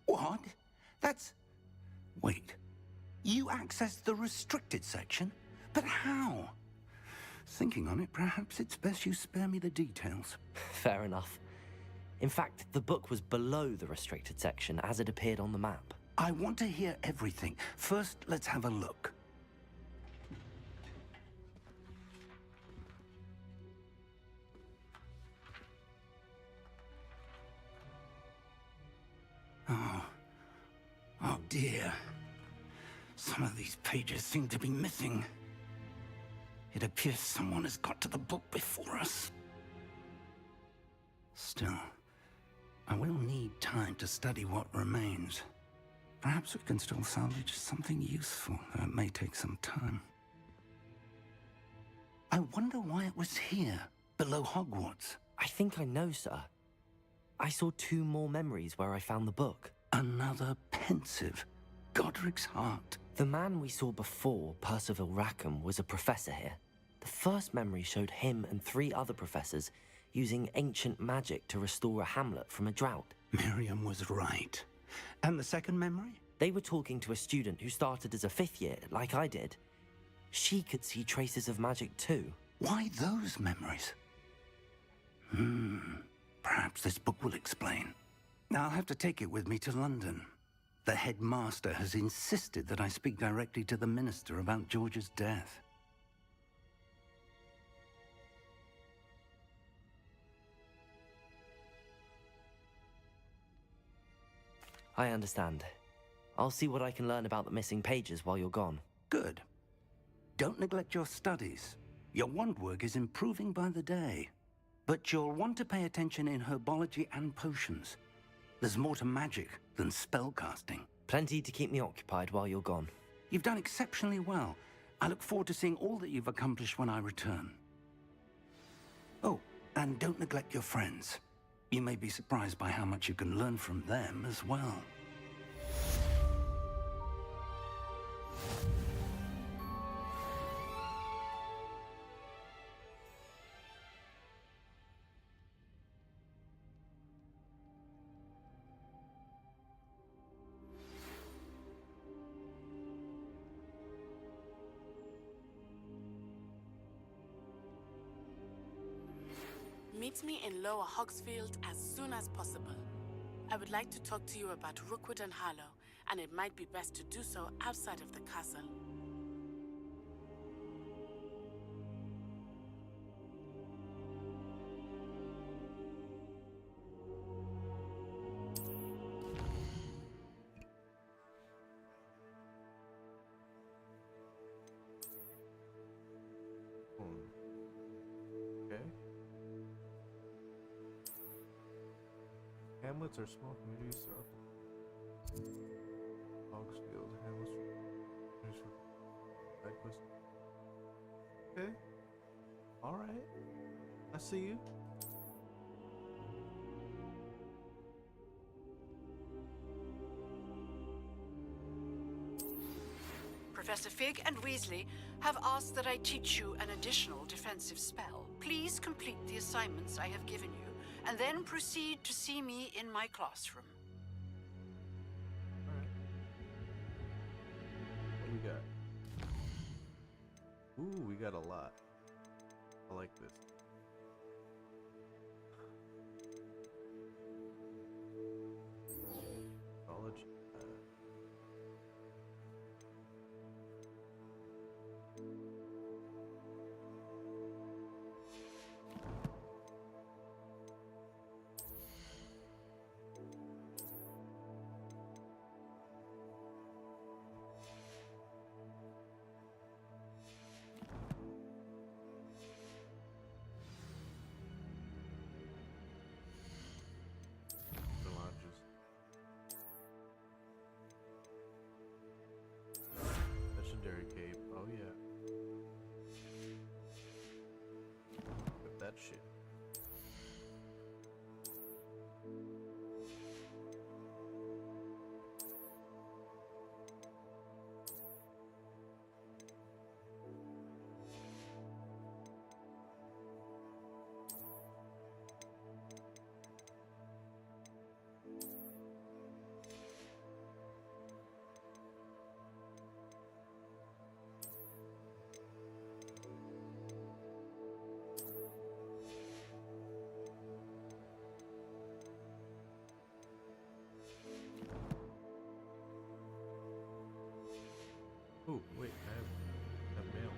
What? That's... Wait. You accessed the restricted section? But how? Thinking on it, perhaps it's best you spare me the details. Fair enough. In fact, the book was below the restricted section as it appeared on the map. I want to hear everything. First, let's have a look. Oh dear. Some of these pages seem to be missing. It appears someone has got to the book before us. Still, I will need time to study what remains. Perhaps we can still salvage something useful, though it may take some time. I wonder why it was here, below Hogwarts. I think I know, sir. I saw 2 more memories where I found the book. Another pensive. Godric's heart. The man we saw before, Percival Rackham, was a professor here. The first memory showed him and 3 other professors using ancient magic to restore a hamlet from a drought. Miriam was right. And the second memory? They were talking to a student who started as a 5th year, like I did. She could see traces of magic too. Why those memories? Perhaps this book will explain. I'll have to take it with me to London. The headmaster has insisted that I speak directly to the minister about George's death. I understand. I'll see what I can learn about the missing pages while you're gone. Good. Don't neglect your studies. Your wand work is improving by the day. but you'll want to pay attention in herbology and potions. There's more to magic than spellcasting. Plenty to keep me occupied while you're gone. You've done exceptionally well. I look forward to seeing all that you've accomplished when I return. Oh, and don't neglect your friends. You may be surprised by how much you can learn from them as well. Meet me in Lower Hogsfield as soon as possible. I would like to talk to you about Rookwood and Harlow, and it might be best to do so outside of the castle. Okay. Hamlets are small communities throughout Hogsfield, Hamlets, side quest. Okay. Alright. I see you. Professor Fig and Weasley have asked that I teach you an additional defensive spell. Please complete the assignments I have given you, and then proceed to see me in my classroom. Alright. What do we got? Ooh, we got a lot. I like this. College. Legendary cape. Oh yeah. Look at that shit. Oh, wait, I have mail.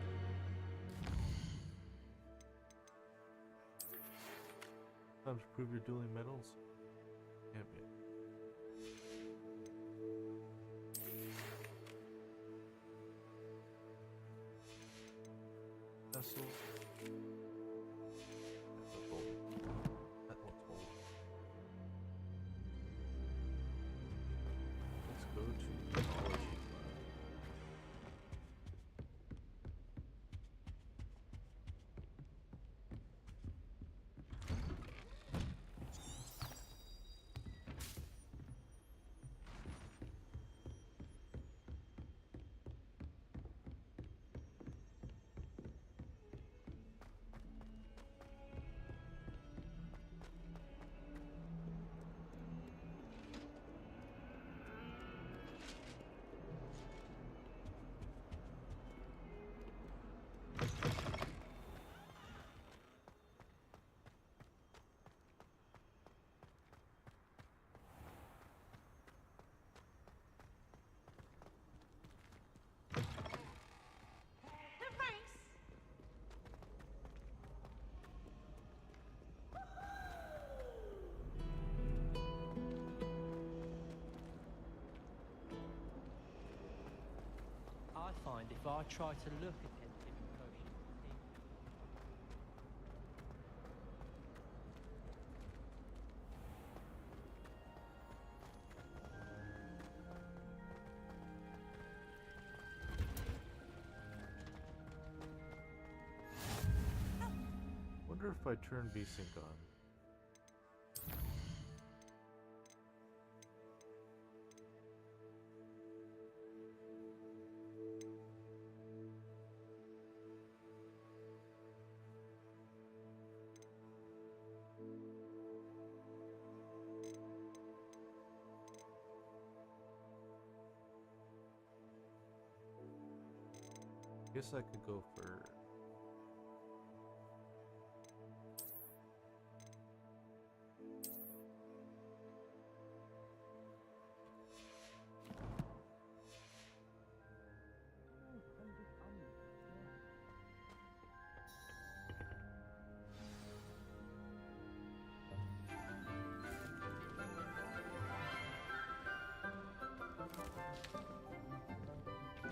Sometimes prove your dueling medals. Champion. Vessel. That's old. That one's old. Let's go to college. I find if I try to look at any different potions, if I turn VSync on. Guess I could go for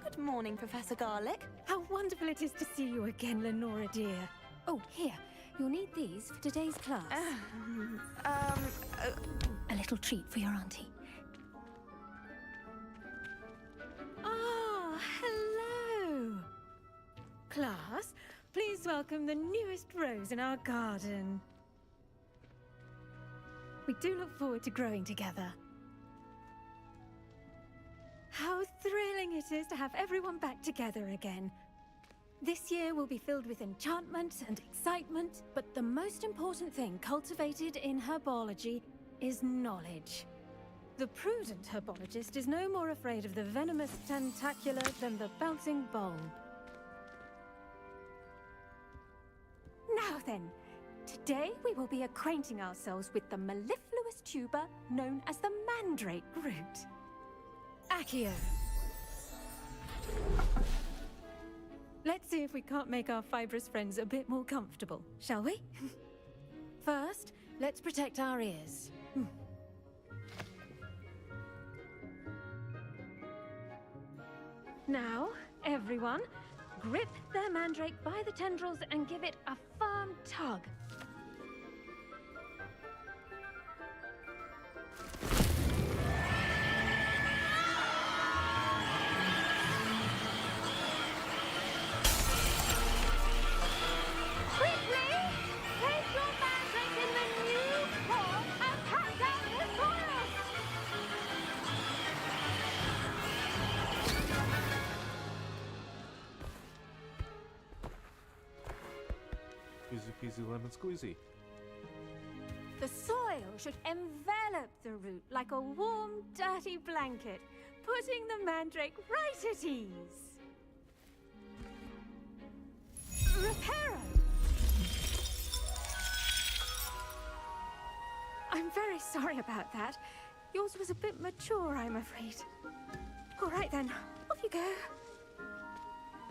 Good morning, Professor Garlick. How wonderful it is to see you again, Lenora dear. Oh, here. You'll need these for today's class. A little treat for your auntie. Ah, hello. Class, please welcome the newest rose in our garden. We do look forward to growing together. How thrilling it is to have everyone back together again. This year will be filled with enchantment and excitement, but the most important thing cultivated in herbology is knowledge. The prudent herbologist is no more afraid of the venomous tentacula than the bouncing bowl. Now then, today we will be acquainting ourselves with the mellifluous tuber known as the mandrake root. Accio. Let's see if we can't make our fibrous friends a bit more comfortable, shall we? First, let's protect our ears. Now, everyone, grip their mandrake by the tendrils and give it a firm tug. Easy peasy lemon squeezy. The soil should envelop the root like a warm, dirty blanket, putting the mandrake right at ease. Reparo! I'm very sorry about that. Yours was a bit mature, I'm afraid. All right then, off you go.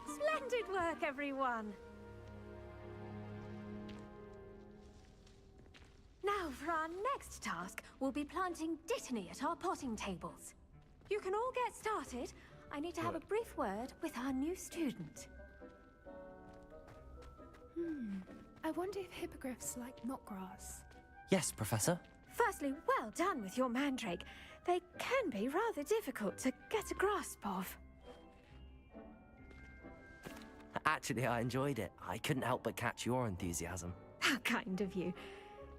Splendid work, everyone! Now, for our next task, we'll be planting Dittany at our potting tables. You can all get started. I need to have a brief word with our new student. I wonder if hippogriffs like knotgrass. Yes, Professor. Firstly, well done with your mandrake. They can be rather difficult to get a grasp of. Actually, I enjoyed it. I couldn't help but catch your enthusiasm. How kind of you.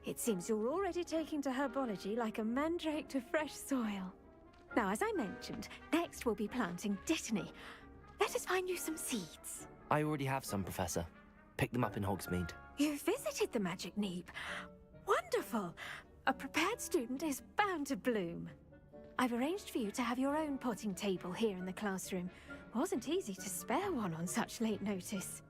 It seems you're already taking to herbology like a mandrake to fresh soil. Now, as I mentioned, next we'll be planting Dittany. Let us find you some seeds. I already have some, Professor. Picked them up in Hogsmeade. You visited the Magic Neep. Wonderful! A prepared student is bound to bloom. I've arranged for you to have your own potting table here in the classroom. Wasn't easy to spare one on such late notice.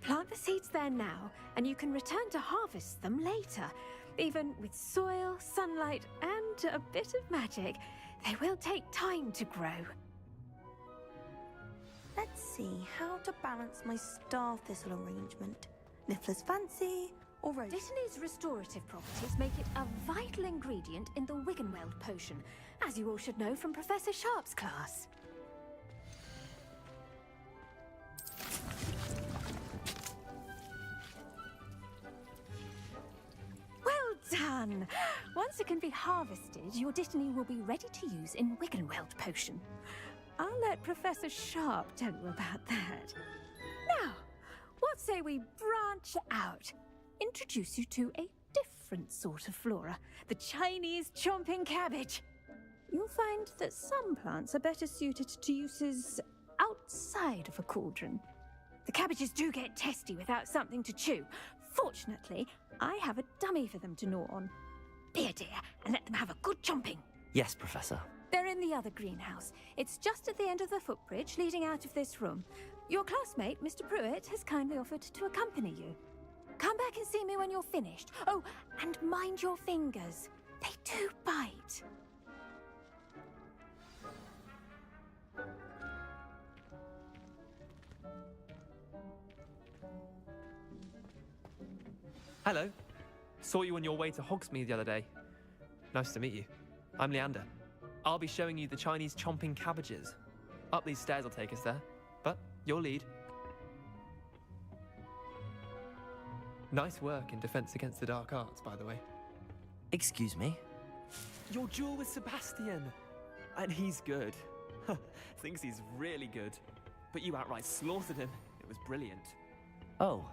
Plant the seeds there now, and you can return to harvest them later. Even with soil, sunlight, and a bit of magic, they will take time to grow. Let's see how to balance my star thistle arrangement. Niffler's fancy or rose? Dittany's restorative properties make it a vital ingredient in the Wiggenweld potion, as you all should know from Professor Sharp's class. Well done! Once it can be harvested, your Dittany will be ready to use in Wiggenweld potion. I'll let Professor Sharp tell you about that. Now, what say we branch out? introduce you to a different sort of flora, the Chinese chomping cabbage. You'll find that some plants are better suited to uses outside of a cauldron. The cabbages do get testy without something to chew. Fortunately, I have a dummy for them to gnaw on. Be a dear and let them have a good chomping. Yes, Professor. They're in the other greenhouse. It's just at the end of the footbridge leading out of this room. Your classmate, Mr. Pruitt, has kindly offered to accompany you. Come back and see me when you're finished. Oh, and mind your fingers. They do bite. Hello. Saw you on your way to Hogsmeade the other day. Nice to meet you. I'm Leander. I'll be showing you the Chinese chomping cabbages. Up these stairs will take us there, but your lead. Nice work in Defense Against the Dark Arts, by the way. Excuse me? Your duel with Sebastian! And he's good. Thinks he's really good. But you outright slaughtered him. It was brilliant. Oh.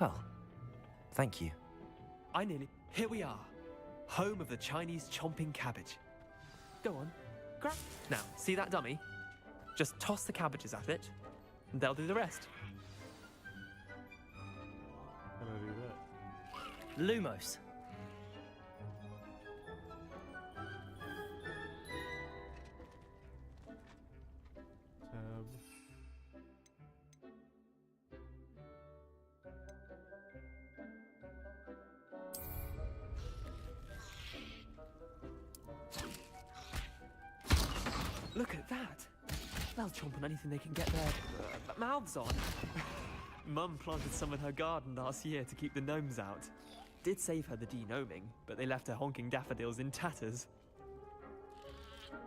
Well, thank you. Here we are. Home of the Chinese chomping cabbage. Go on. Grab. Now, see that dummy? Just toss the cabbages at it, and they'll do the rest. How do I do that? Lumos. Tab. Look at that. They'll chomp on anything they can get their mouths on. Mum planted some in her garden last year to keep the gnomes out. Did save her the de-gnoming, but they left her honking daffodils in tatters. Am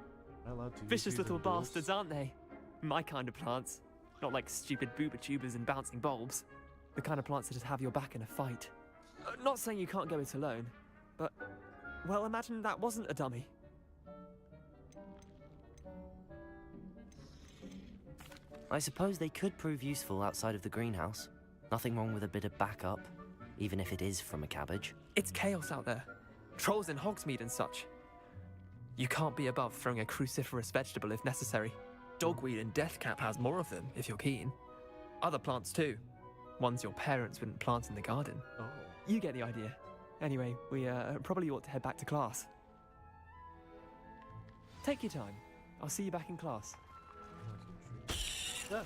I allowed to use Vicious these little indoors? bastards, aren't they? My kind of plants. Not like stupid booba tubers and bouncing bulbs. The kind of plants that just have your back in a fight. Not saying you can't go it alone, but... well, imagine that wasn't a dummy. I suppose they could prove useful outside of the greenhouse. Nothing wrong with a bit of backup, even if it is from a cabbage. It's chaos out there. Trolls in Hogsmeade and such. You can't be above throwing a cruciferous vegetable if necessary. Dogweed and deathcap has more of them, if you're keen. Other plants too. Ones your parents wouldn't plant in the garden. Oh. You get the idea. Anyway, we probably ought to head back to class. Take your time. I'll see you back in class. Yeah.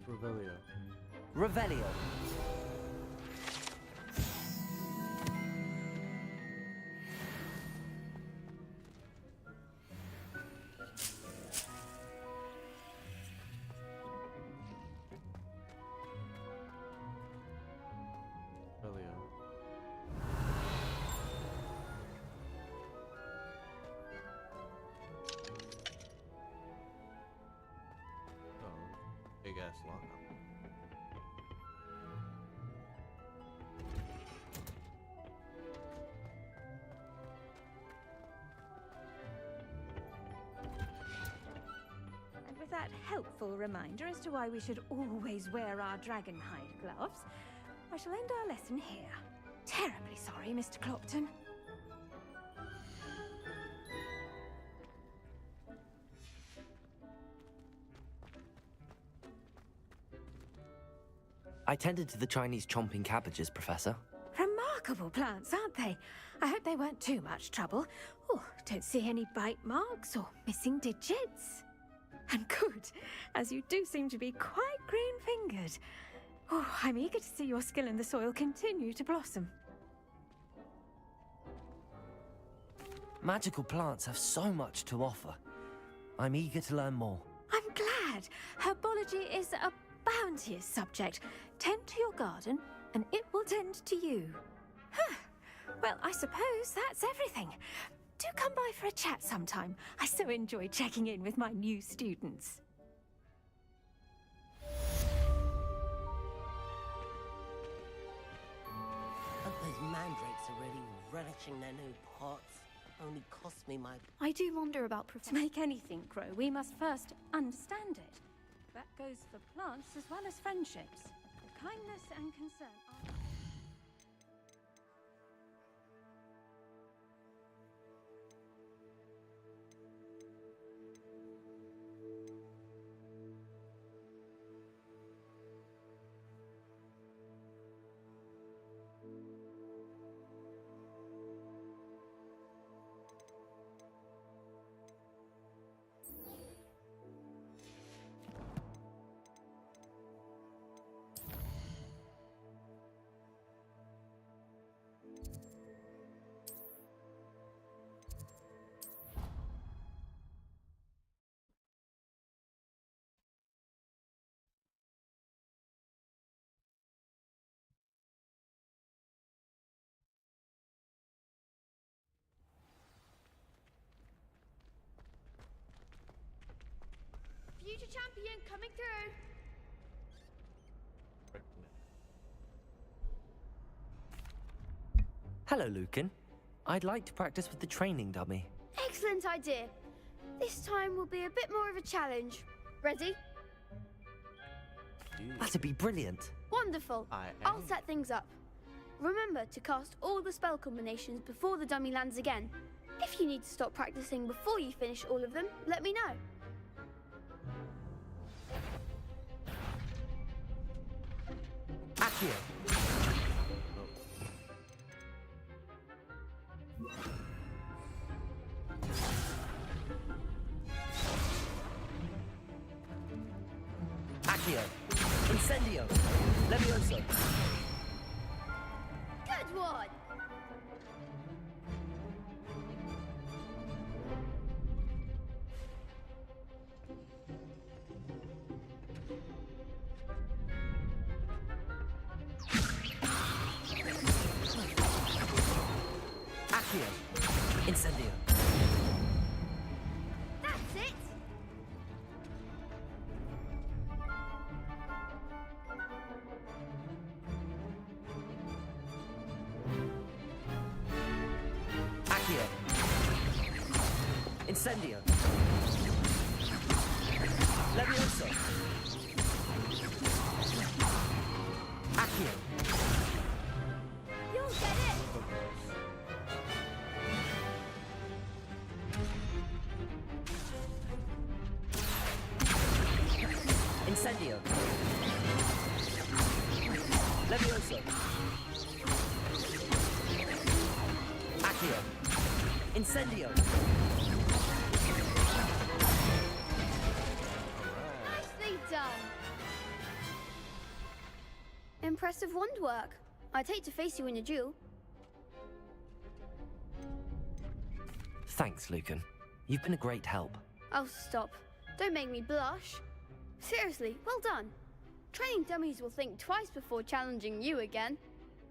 Revelio. Revelio. Big ass lockup. And with that helpful reminder as to why we should always wear our dragon hide gloves, I shall end our lesson here. Terribly sorry, Mr. Clopton. I tended to the Chinese chomping cabbages, Professor. Remarkable plants, aren't they? I hope they weren't too much trouble. Oh, don't see any bite marks or missing digits. And good, as you do seem to be quite green-fingered. Oh, I'm eager to see your skill in the soil continue to blossom. Magical plants have so much to offer. I'm eager to learn more. I'm glad. Herbology is a bounteous subject. Tend to your garden, and it will tend to you. Huh. Well, I suppose that's everything. Do come by for a chat sometime. I so enjoy checking in with my new students. Hope those mandrakes are really relishing their new pots. only cost me my... I do wonder about To make anything grow, we must first understand it. That goes for plants as well as friendships. Kindness and concern are... Future champion coming through. Hello, Lucan. I'd like to practice with the training dummy. Excellent idea. This time will be a bit more of a challenge. Ready? That'd be brilliant. Wonderful. I'll set things up. Remember to cast all the spell combinations before the dummy lands again. If you need to stop practicing before you finish all of them, let me know. Accio. Accio. Incendio. Levioso. Good one. Accio. Incendio. That's it. Accio. Incendio. Levioso. Accio. You'll get it. Incendio. Levioso. Accio. Incendio. Nicely done. Impressive wand work. I'd hate to face you in a duel. Thanks, Lucan. You've been a great help. Oh, stop. Don't make me blush. Seriously, well done. Training dummies will think twice before challenging you again.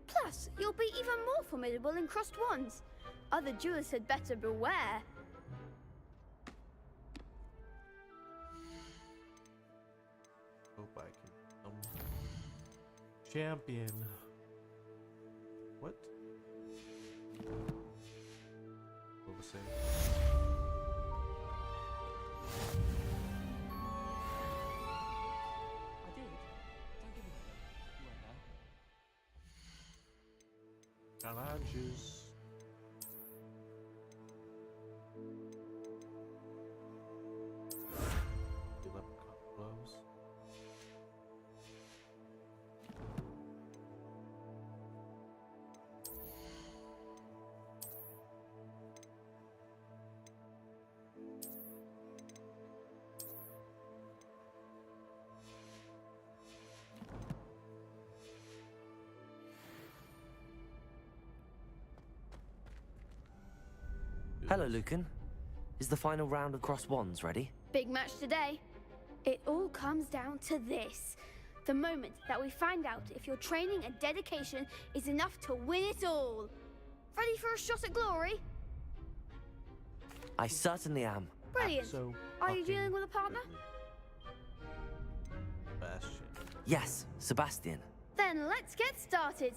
Plus, you'll be even more formidable in crossed wands. Other duelists had better beware. Hope I can champion. What? What was it? I did. Don't give me that. You weren't there. Challenges. Gloves. Hello, Lucan. Is the final round of cross wands ready? Big match today. It all comes down to this. The moment that we find out if your training and dedication is enough to win it all. Ready for a shot at glory? I certainly am. Brilliant. Are you dealing with a partner? Bastion. Yes, Sebastian. Then let's get started.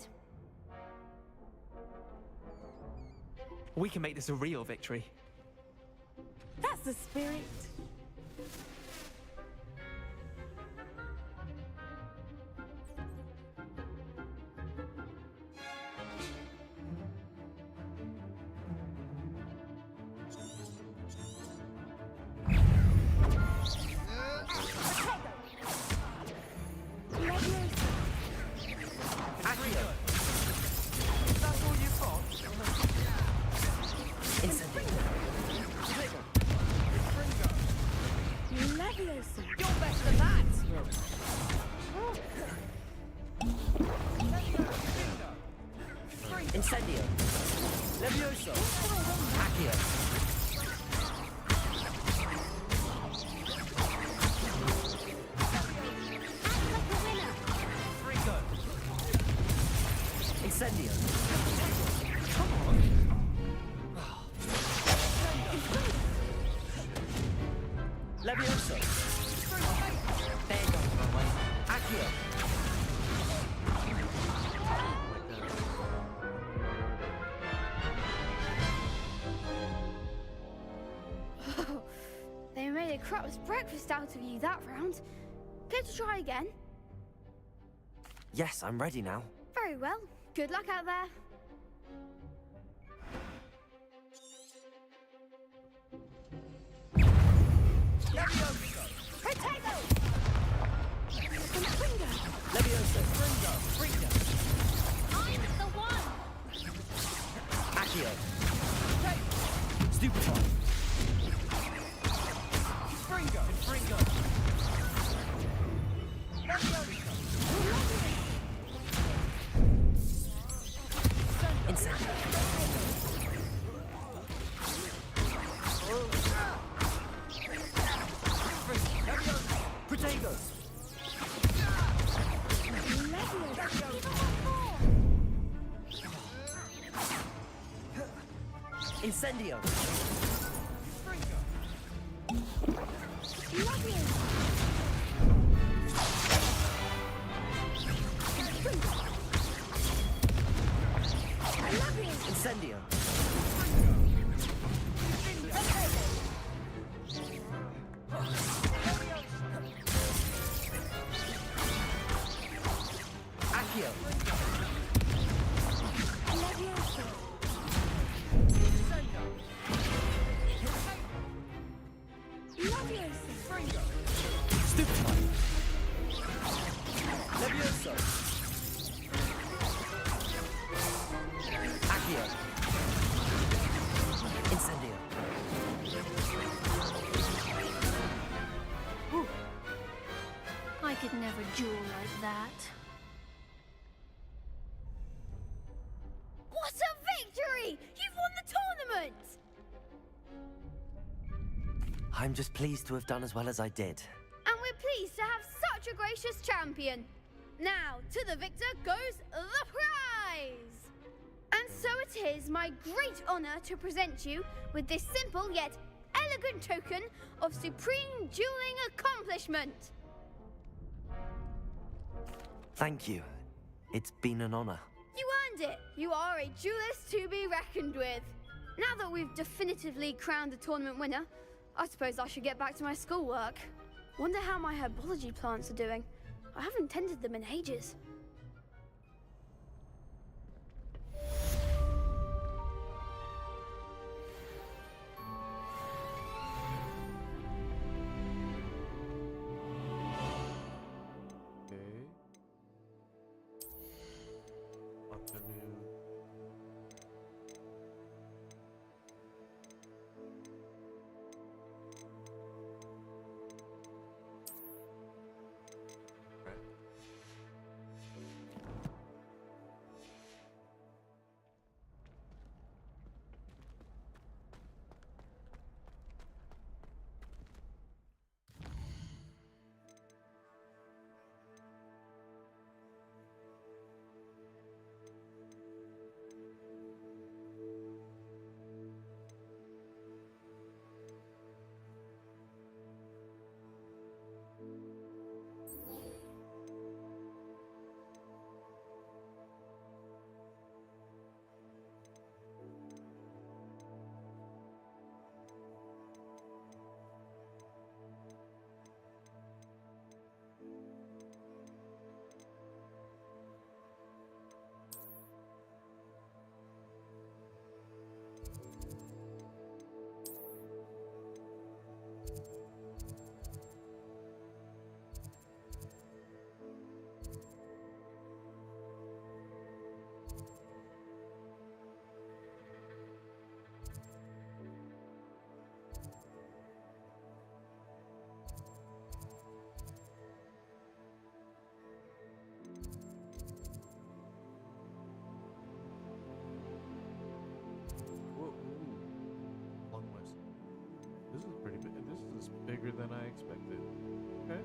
We can make this a real victory. That's the spirit. Incendio. Levioso. Accio. Incendio. Come on. Levioso. There you go, Accio. They made a crap's breakfast out of you that round. Care to try again? Yes, I'm ready now. Very well. Good luck out there. Potato! Levioso. Fringo. I'm the one! Accio. Stupefy. Fringo. Incendio. Potato. Incendio. Incendio. Accio. Stupefy. Levioso. Accio. Incendio. I could never duel like that. What a victory! You've won the tournament! I'm just pleased to have done as well as I did. And we're pleased to have such a gracious champion. Now, to the victor goes the prize! And so it is my great honor to present you with this simple yet elegant token of supreme dueling accomplishment. Thank you. It's been an honor. You earned it. You are a duelist to be reckoned with. Now that we've definitively crowned the tournament winner, I suppose I should get back to my schoolwork. Wonder how my herbology plants are doing. I haven't tended them in ages. Okay. Afternoon. Right. Whoa, ooh. Long west. This is pretty big. This is bigger than I expected. Okay.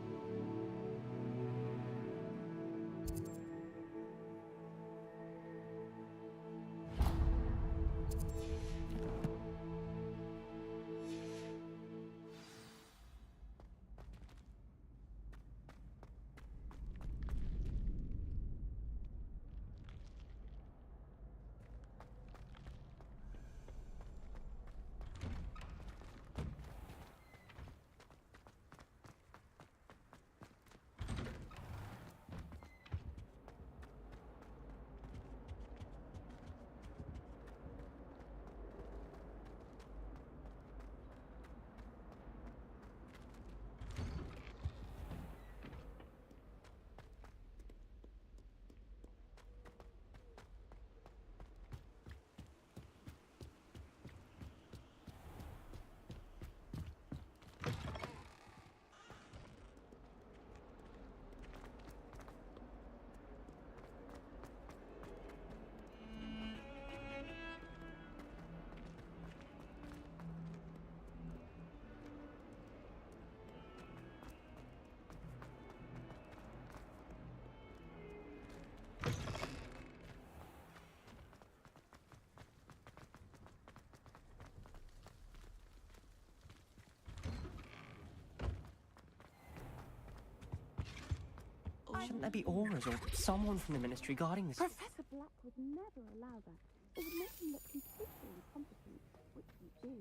Shouldn't there be auras or someone from the ministry guarding this? Professor Black would never allow that. It would make him look completely incompetent, which you do.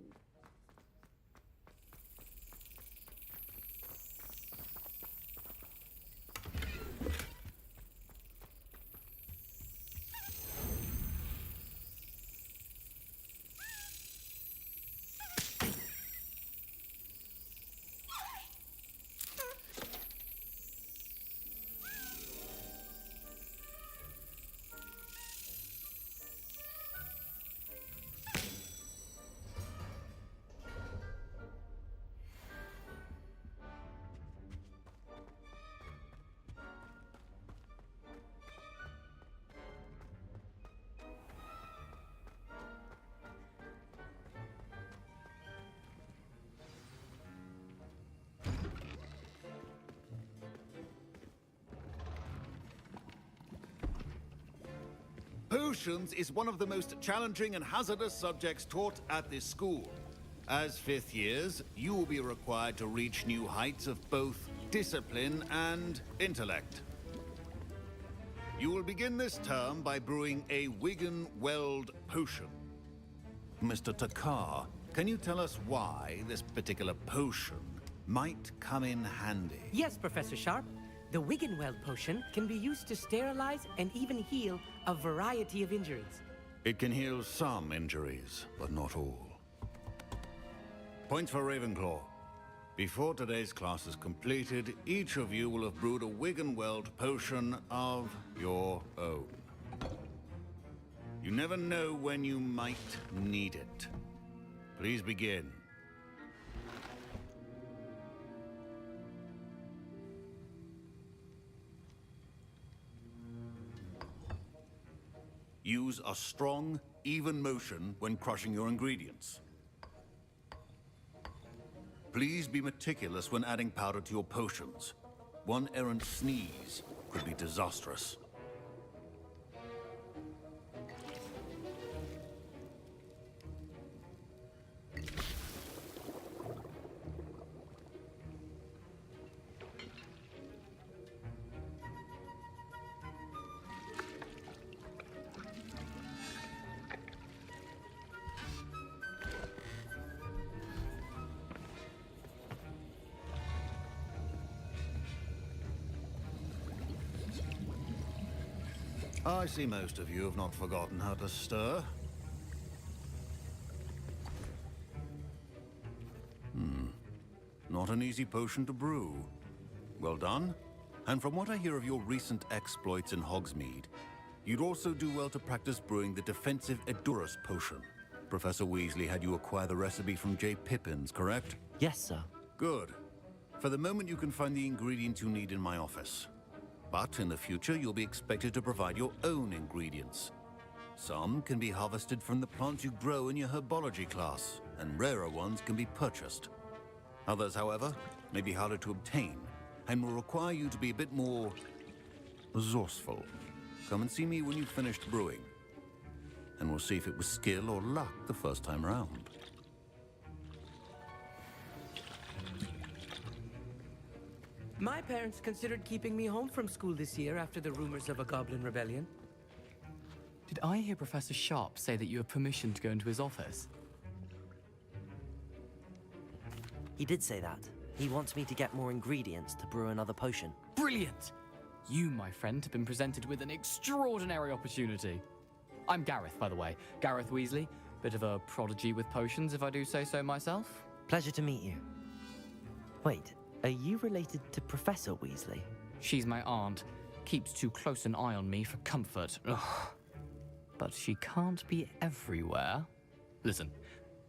Potions is one of the most challenging and hazardous subjects taught at this school. As fifth years, you will be required to reach new heights of both discipline and intellect. You will begin this term by brewing a Wigan Weld potion. Mr. Takar, can you tell us why this particular potion might come in handy? Yes, Professor Sharp. The Wiggenweld potion can be used to sterilize and even heal a variety of injuries. It can heal some injuries, but not all. Points for Ravenclaw. Before today's class is completed, each of you will have brewed a Wiggenweld potion of your own. You never know when you might need it. Please begin. Use a strong, even motion when crushing your ingredients. Please be meticulous when adding powder to your potions. One errant sneeze could be disastrous. I see most of you have not forgotten how to stir. Not an easy potion to brew. Well done. And from what I hear of your recent exploits in Hogsmeade, you'd also do well to practice brewing the defensive Edurus potion. Professor Weasley had you acquire the recipe from J. Pippins, correct? Yes, sir. Good. For the moment, you can find the ingredients you need in my office. But in the future, you'll be expected to provide your own ingredients. Some can be harvested from the plants you grow in your herbology class, and rarer ones can be purchased. Others, however, may be harder to obtain, and will require you to be a bit more resourceful. Come and see me when you've finished brewing, and we'll see if it was skill or luck the first time round. My parents considered keeping me home from school this year after the rumors of a goblin rebellion. Did I hear Professor Sharp say that you have permission to go into his office? He did say that. He wants me to get more ingredients to brew another potion. Brilliant! You, my friend, have been presented with an extraordinary opportunity. I'm Gareth, by the way. Gareth Weasley. Bit of a prodigy with potions, if I do say so myself. Pleasure to meet you. Wait, are you related to Professor Weasley? She's my aunt. Keeps too close an eye on me for comfort. Ugh. But she can't be everywhere. Listen,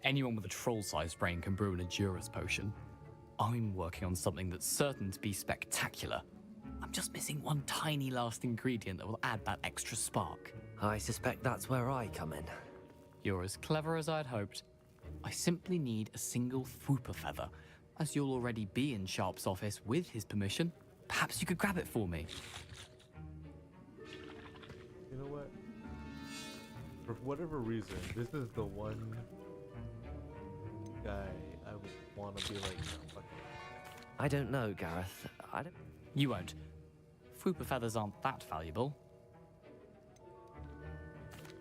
anyone with a troll-sized brain can brew an Adurus potion. I'm working on something that's certain to be spectacular. I'm just missing one tiny last ingredient that will add that extra spark. I suspect that's where I come in. You're as clever as I'd hoped. I simply need a single Fwooper feather. As you'll already be in Sharp's office with his permission, perhaps you could grab it for me. You know what? For whatever reason, this is the one guy I would want to be like, no, fuck it. I don't know, Gareth. I don't... You won't. Fwooper feathers aren't that valuable.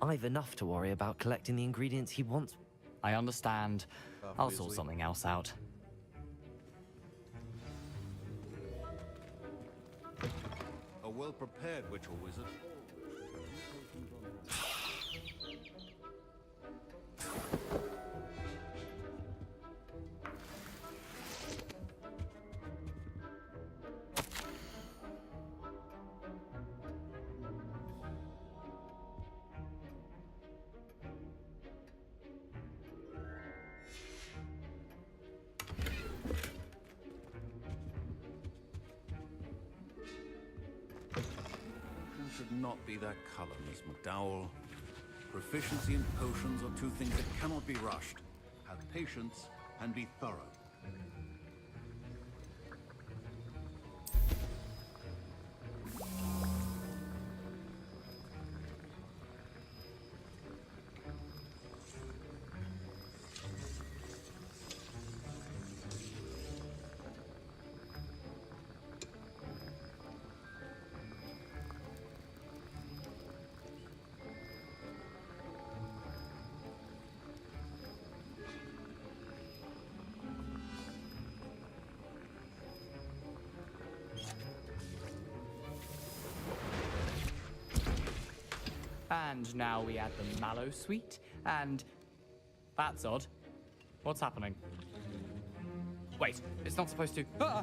I've enough to worry about collecting the ingredients he wants. I understand. I'll sort something else out. A well-prepared witch or wizard. Should not be that color, Miss McDowell. Proficiency in potions are two things that cannot be rushed. Have patience and be thorough. And now we add the mallow sweet, and... That's odd. What's happening? Wait, it's not supposed to... Ah!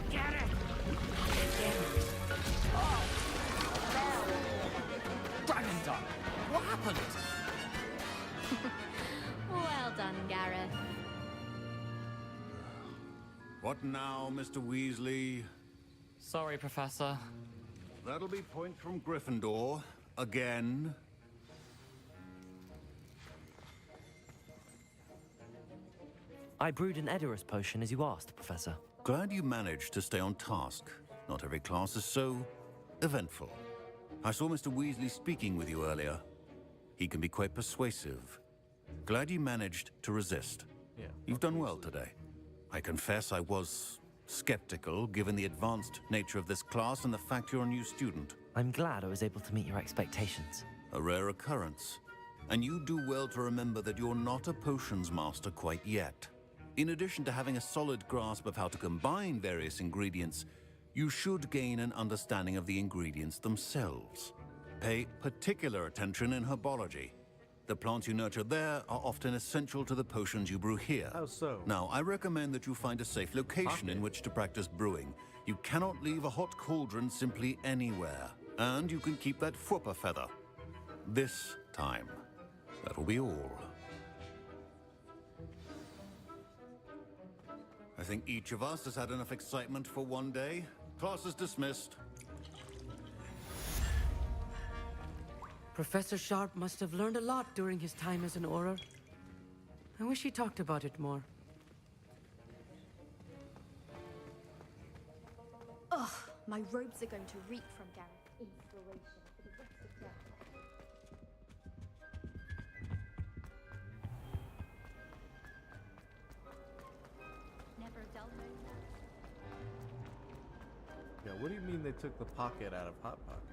Get it! Oh! Dragon Dog! What happened? Well done, Gareth. What now, Mr. Weasley? Sorry, Professor. That'll be point from Gryffindor. Again. I brewed an Edurus potion as you asked, Professor. Glad you managed to stay on task. Not every class is so eventful. I saw Mr. Weasley speaking with you earlier. He can be quite persuasive. Glad you managed to resist. Yeah. You've done well today. I confess I was skeptical, given the advanced nature of this class and the fact you're a new student. I'm glad I was able to meet your expectations. A rare occurrence. And you do well to remember that you're not a potions master quite yet. In addition to having a solid grasp of how to combine various ingredients, you should gain an understanding of the ingredients themselves. Pay particular attention in herbology. The plants you nurture there are often essential to the potions you brew here. How so? Now, I recommend that you find a safe location in which to practice brewing. You cannot leave a hot cauldron simply anywhere. And you can keep that Fwooper feather. This time. That'll be all. I think each of us has had enough excitement for one day. Class is dismissed. Professor Sharp must have learned a lot during his time as an Auror. I wish he talked about it more. Ugh, my robes are going to reek from Gareth. Inspiration for the rest of their Never a dull moment. Yeah, what do you mean they took the pocket out of Hot Pocket?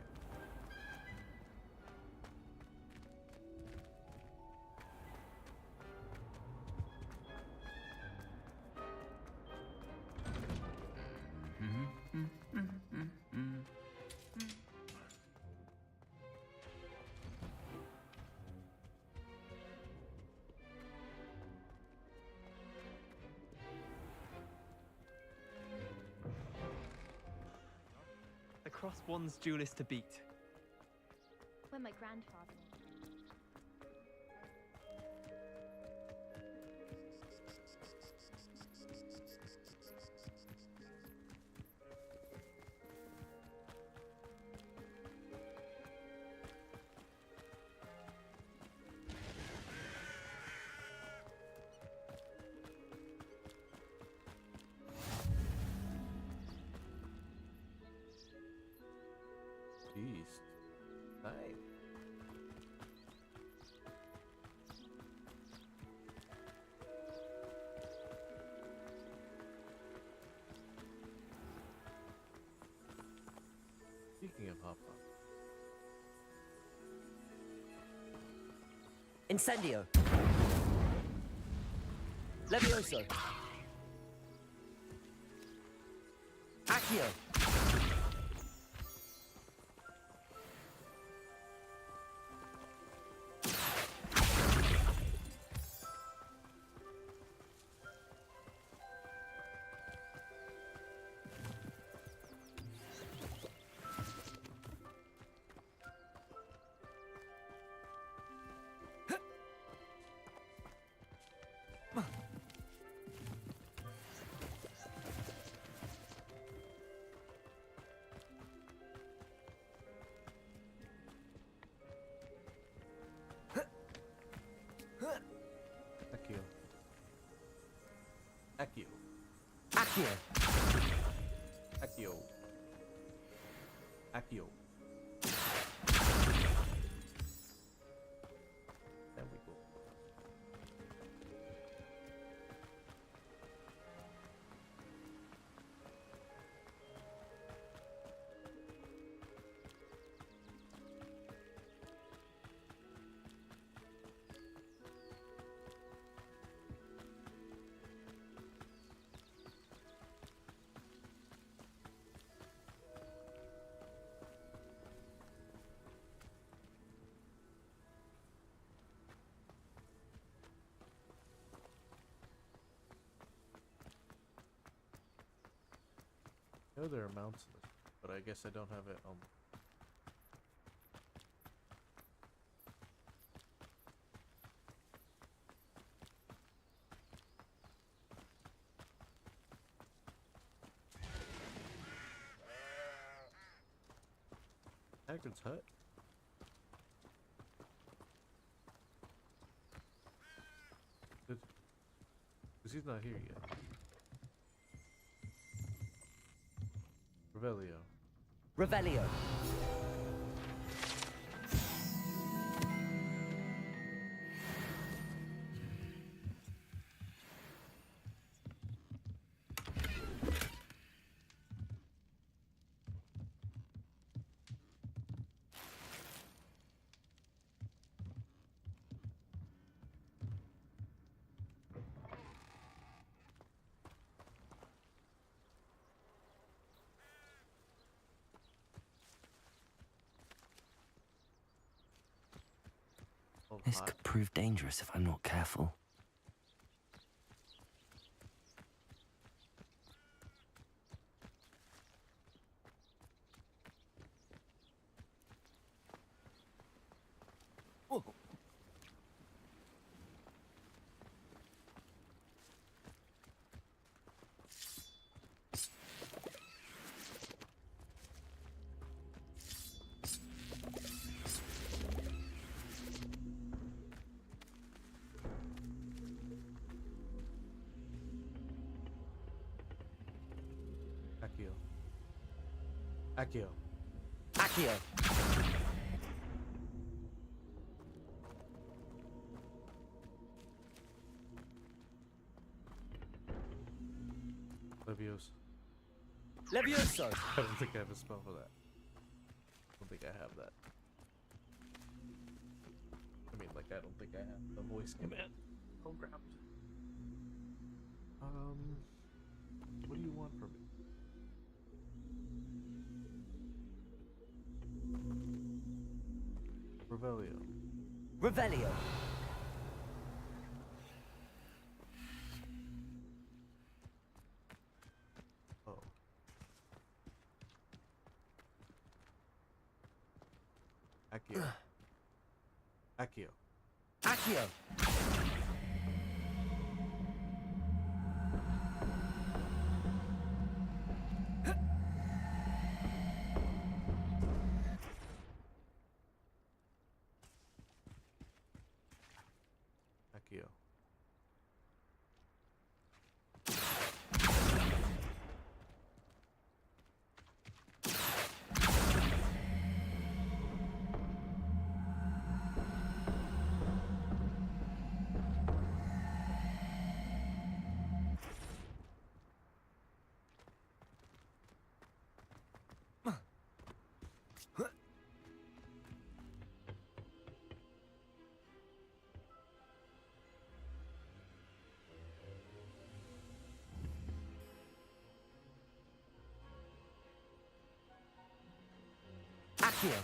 The cross one's duelist to beat. When my grandfather. Beast. Nice. Speaking of Hot Pocket. Incendio. Levioso. Accio. Accio. Accio. Accio. Accio. There we go. I know there are mounts in this, but I guess I don't have it on. Hagrid's hut? Because he's not here yet. Revelio. Revelio. This could prove dangerous if I'm not careful. Accio. Accio. Leviosa. Levioso. I don't think I have a spell for that. I don't think I have that. I mean, like, I don't think I have the voice command programmed. What do you want from me? Revelio. Revelio. Oh. Accio. Accio. Accio. Accio. Accio.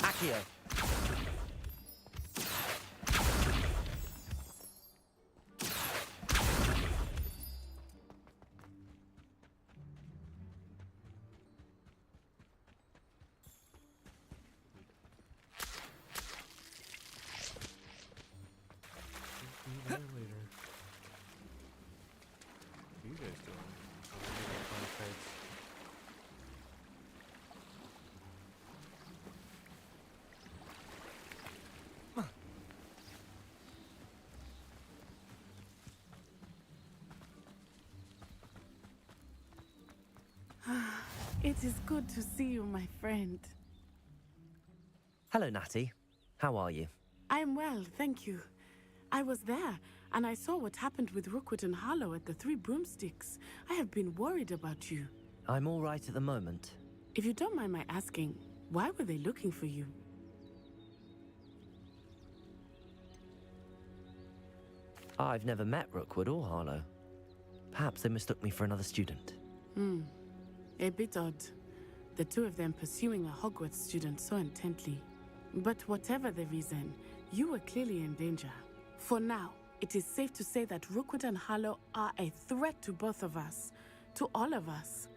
Accio. See you later. What are you guys doing? Fun fights. It is good to see you, my friend. Hello, Natty. How are you? I'm well, thank you. I was there, and I saw what happened with Rookwood and Harlow at the Three Broomsticks. I have been worried about you. I'm all right at the moment. If you don't mind my asking, why were they looking for you? I've never met Rookwood or Harlow. Perhaps they mistook me for another student. A bit odd. The two of them pursuing a Hogwarts student so intently. But whatever the reason, you were clearly in danger. For now, it is safe to say that Rookwood and Harlow are a threat to both of us, to all of us.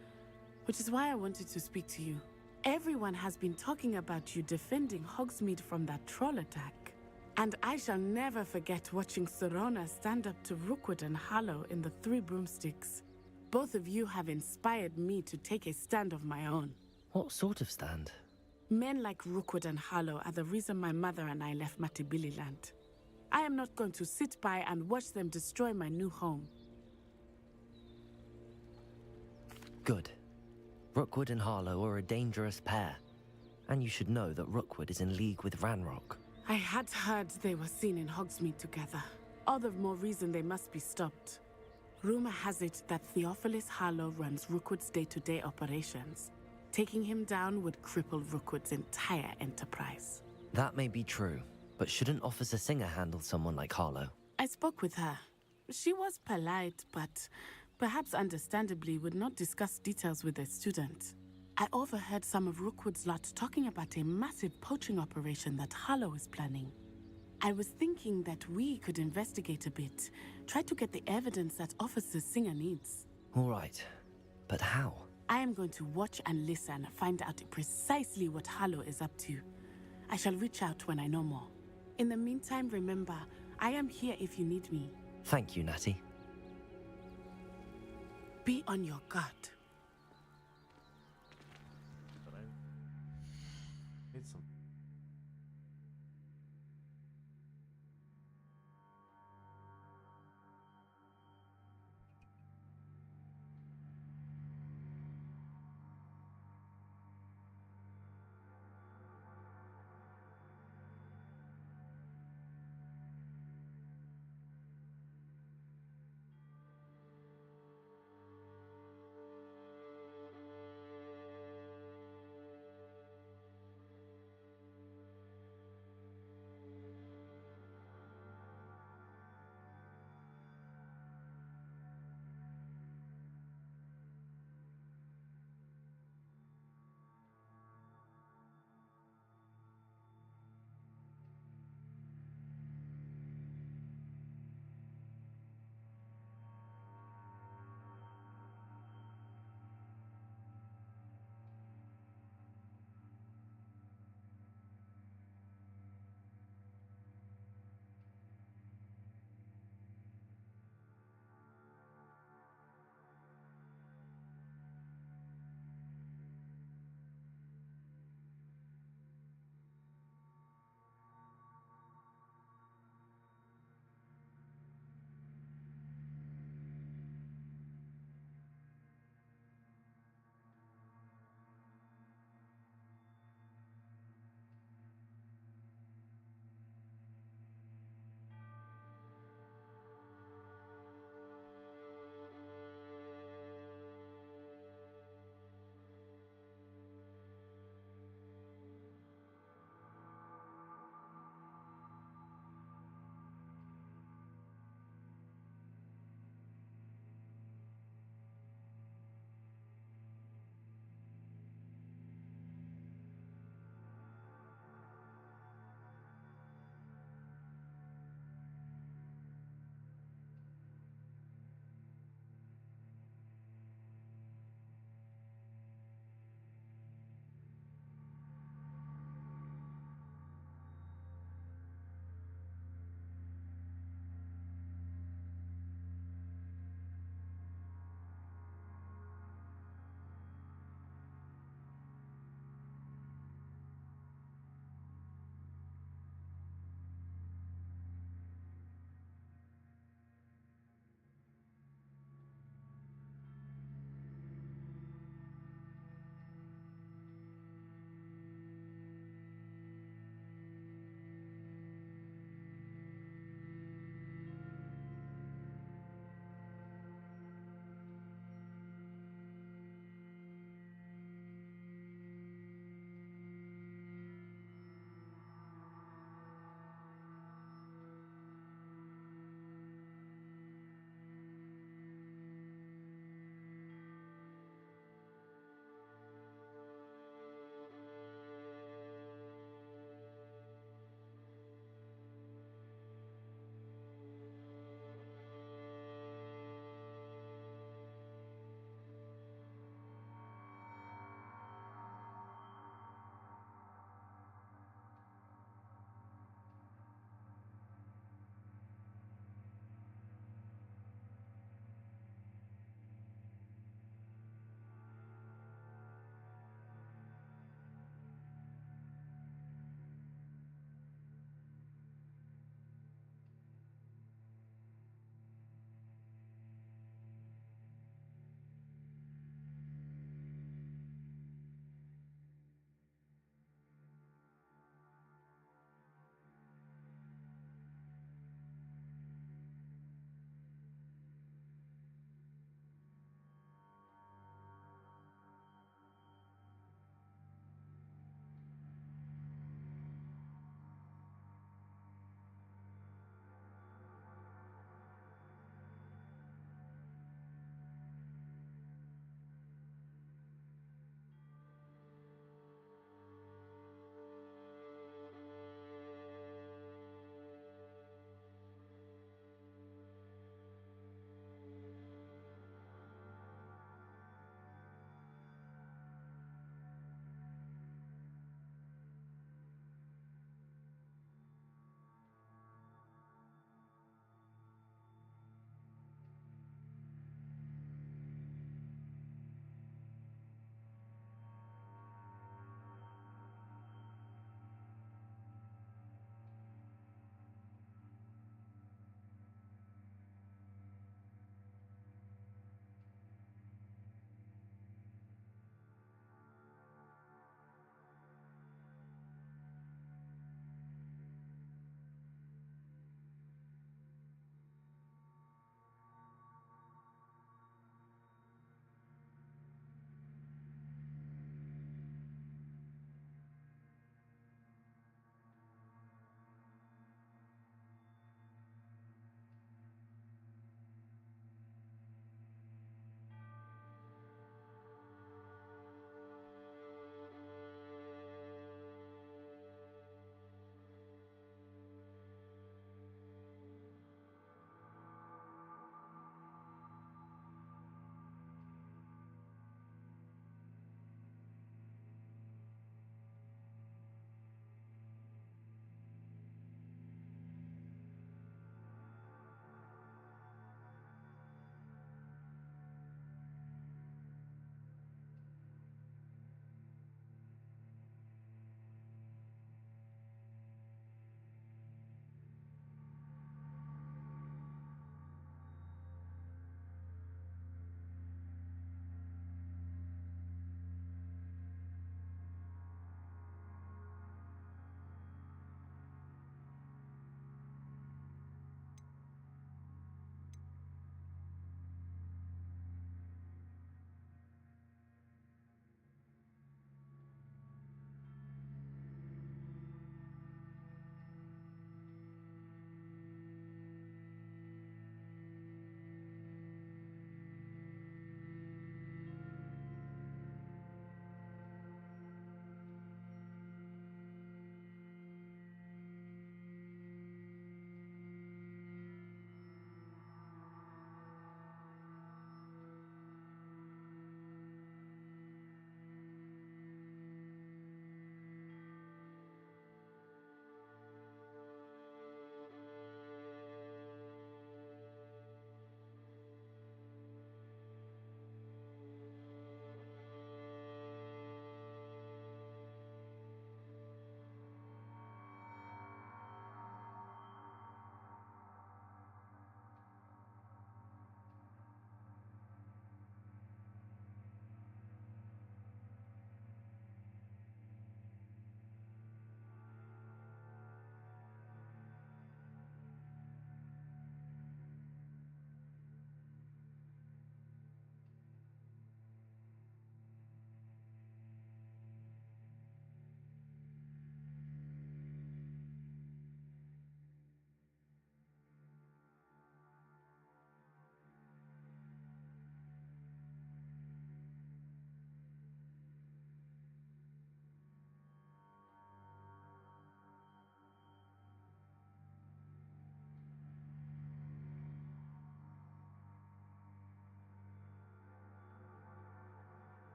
Which is why I wanted to speak to you. Everyone has been talking about you defending Hogsmeade from that troll attack. And I shall never forget watching Serona stand up to Rookwood and Harlow in the Three Broomsticks. Both of you have inspired me to take a stand of my own. What sort of stand? Men like Rookwood and Harlow are the reason my mother and I left Matibili Land. I am not going to sit by and watch them destroy my new home. Good. Rookwood and Harlow are a dangerous pair. And you should know that Rookwood is in league with Ranrock. I had heard they were seen in Hogsmeade together. All the more reason they must be stopped. Rumor has it that Theophilus Harlow runs Rookwood's day-to-day operations. Taking him down would cripple Rookwood's entire enterprise. That may be true, but shouldn't Officer Singer handle someone like Harlow? I spoke with her. She was polite, but perhaps understandably would not discuss details with a student. I overheard some of Rookwood's lot talking about a massive poaching operation that Harlow is planning. I was thinking that we could investigate a bit, try to get the evidence that Officer Singer needs. All right, but how? I am going to watch and listen, find out precisely what Harlow is up to. I shall reach out when I know more. In the meantime, remember, I am here if you need me. Thank you, Natty. Be on your guard. But I need some.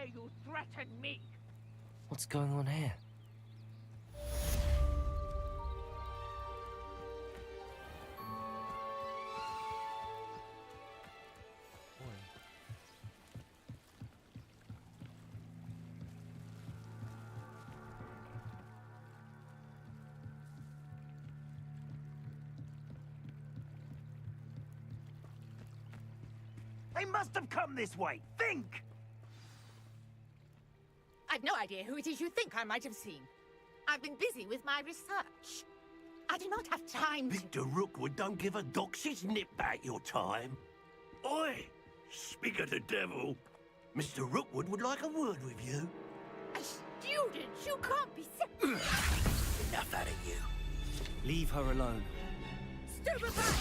dare you threaten me? What's going on here? They must have come this way. Think! I've no idea who it is you think I might have seen. I've been busy with my research. I do not have time to... Mr. Rookwood don't give a doxy's nip back your time. Oi! Speak of the devil. Mr. Rookwood would like a word with you. A student? You can't be... Enough out of you. Leave her alone. Stupefy!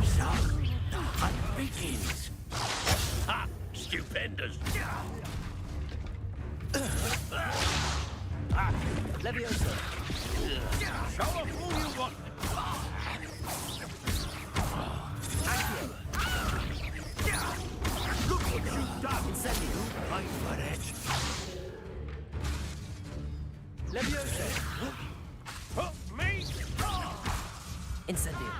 So, the hunt begins. Ha! Stupendous! Leviosa! Show off all you want! Look what you've done! Incendio! Wait for it! Leviosa! Me? Incendio!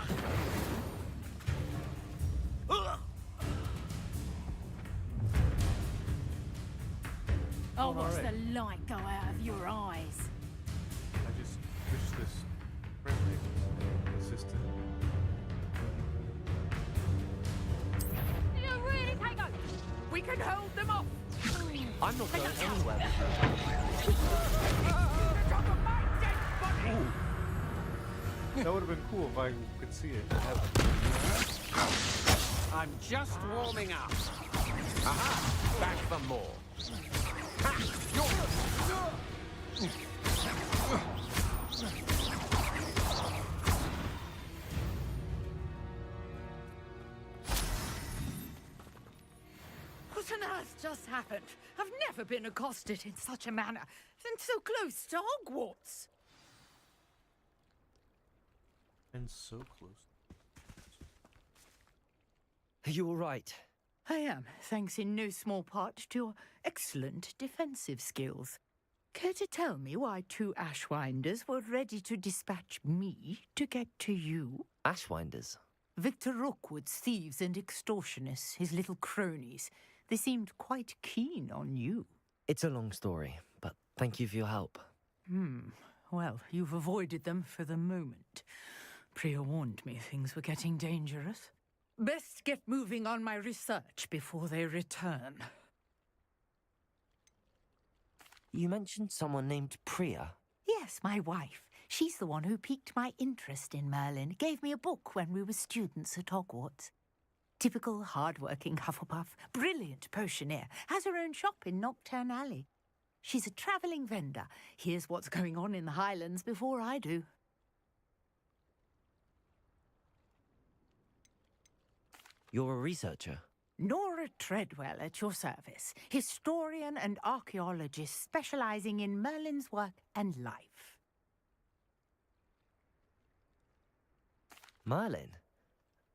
Oh, watch the light go out of your eyes. I just wish this frame rate was consistent. You really can't go. We can hold them off. I'm not going anywhere. That would have been cool if I could see it. I'm just warming up. Aha! Back for more. Ha! What on earth just happened? I've never been accosted in such a manner, and so close to Hogwarts. And so close. Are you all right? I am, thanks in no small part to your excellent defensive skills. Care to tell me why two Ashwinders were ready to dispatch me to get to you? Ashwinders? Victor Rookwood's thieves and extortionists, his little cronies. They seemed quite keen on you. It's a long story, but thank you for your help. Well, you've avoided them for the moment. Priya warned me things were getting dangerous. Best get moving on my research before they return. You mentioned someone named Priya. Yes, my wife. She's the one who piqued my interest in Merlin. Gave me a book when we were students at Hogwarts. Typical hard-working Hufflepuff, brilliant potioneer, has her own shop in Knockturn Alley. She's a travelling vendor. Hears what's going on in the Highlands before I do. You're a researcher? Nora Treadwell at your service, historian and archaeologist specialising in Merlin's work and life. Merlin?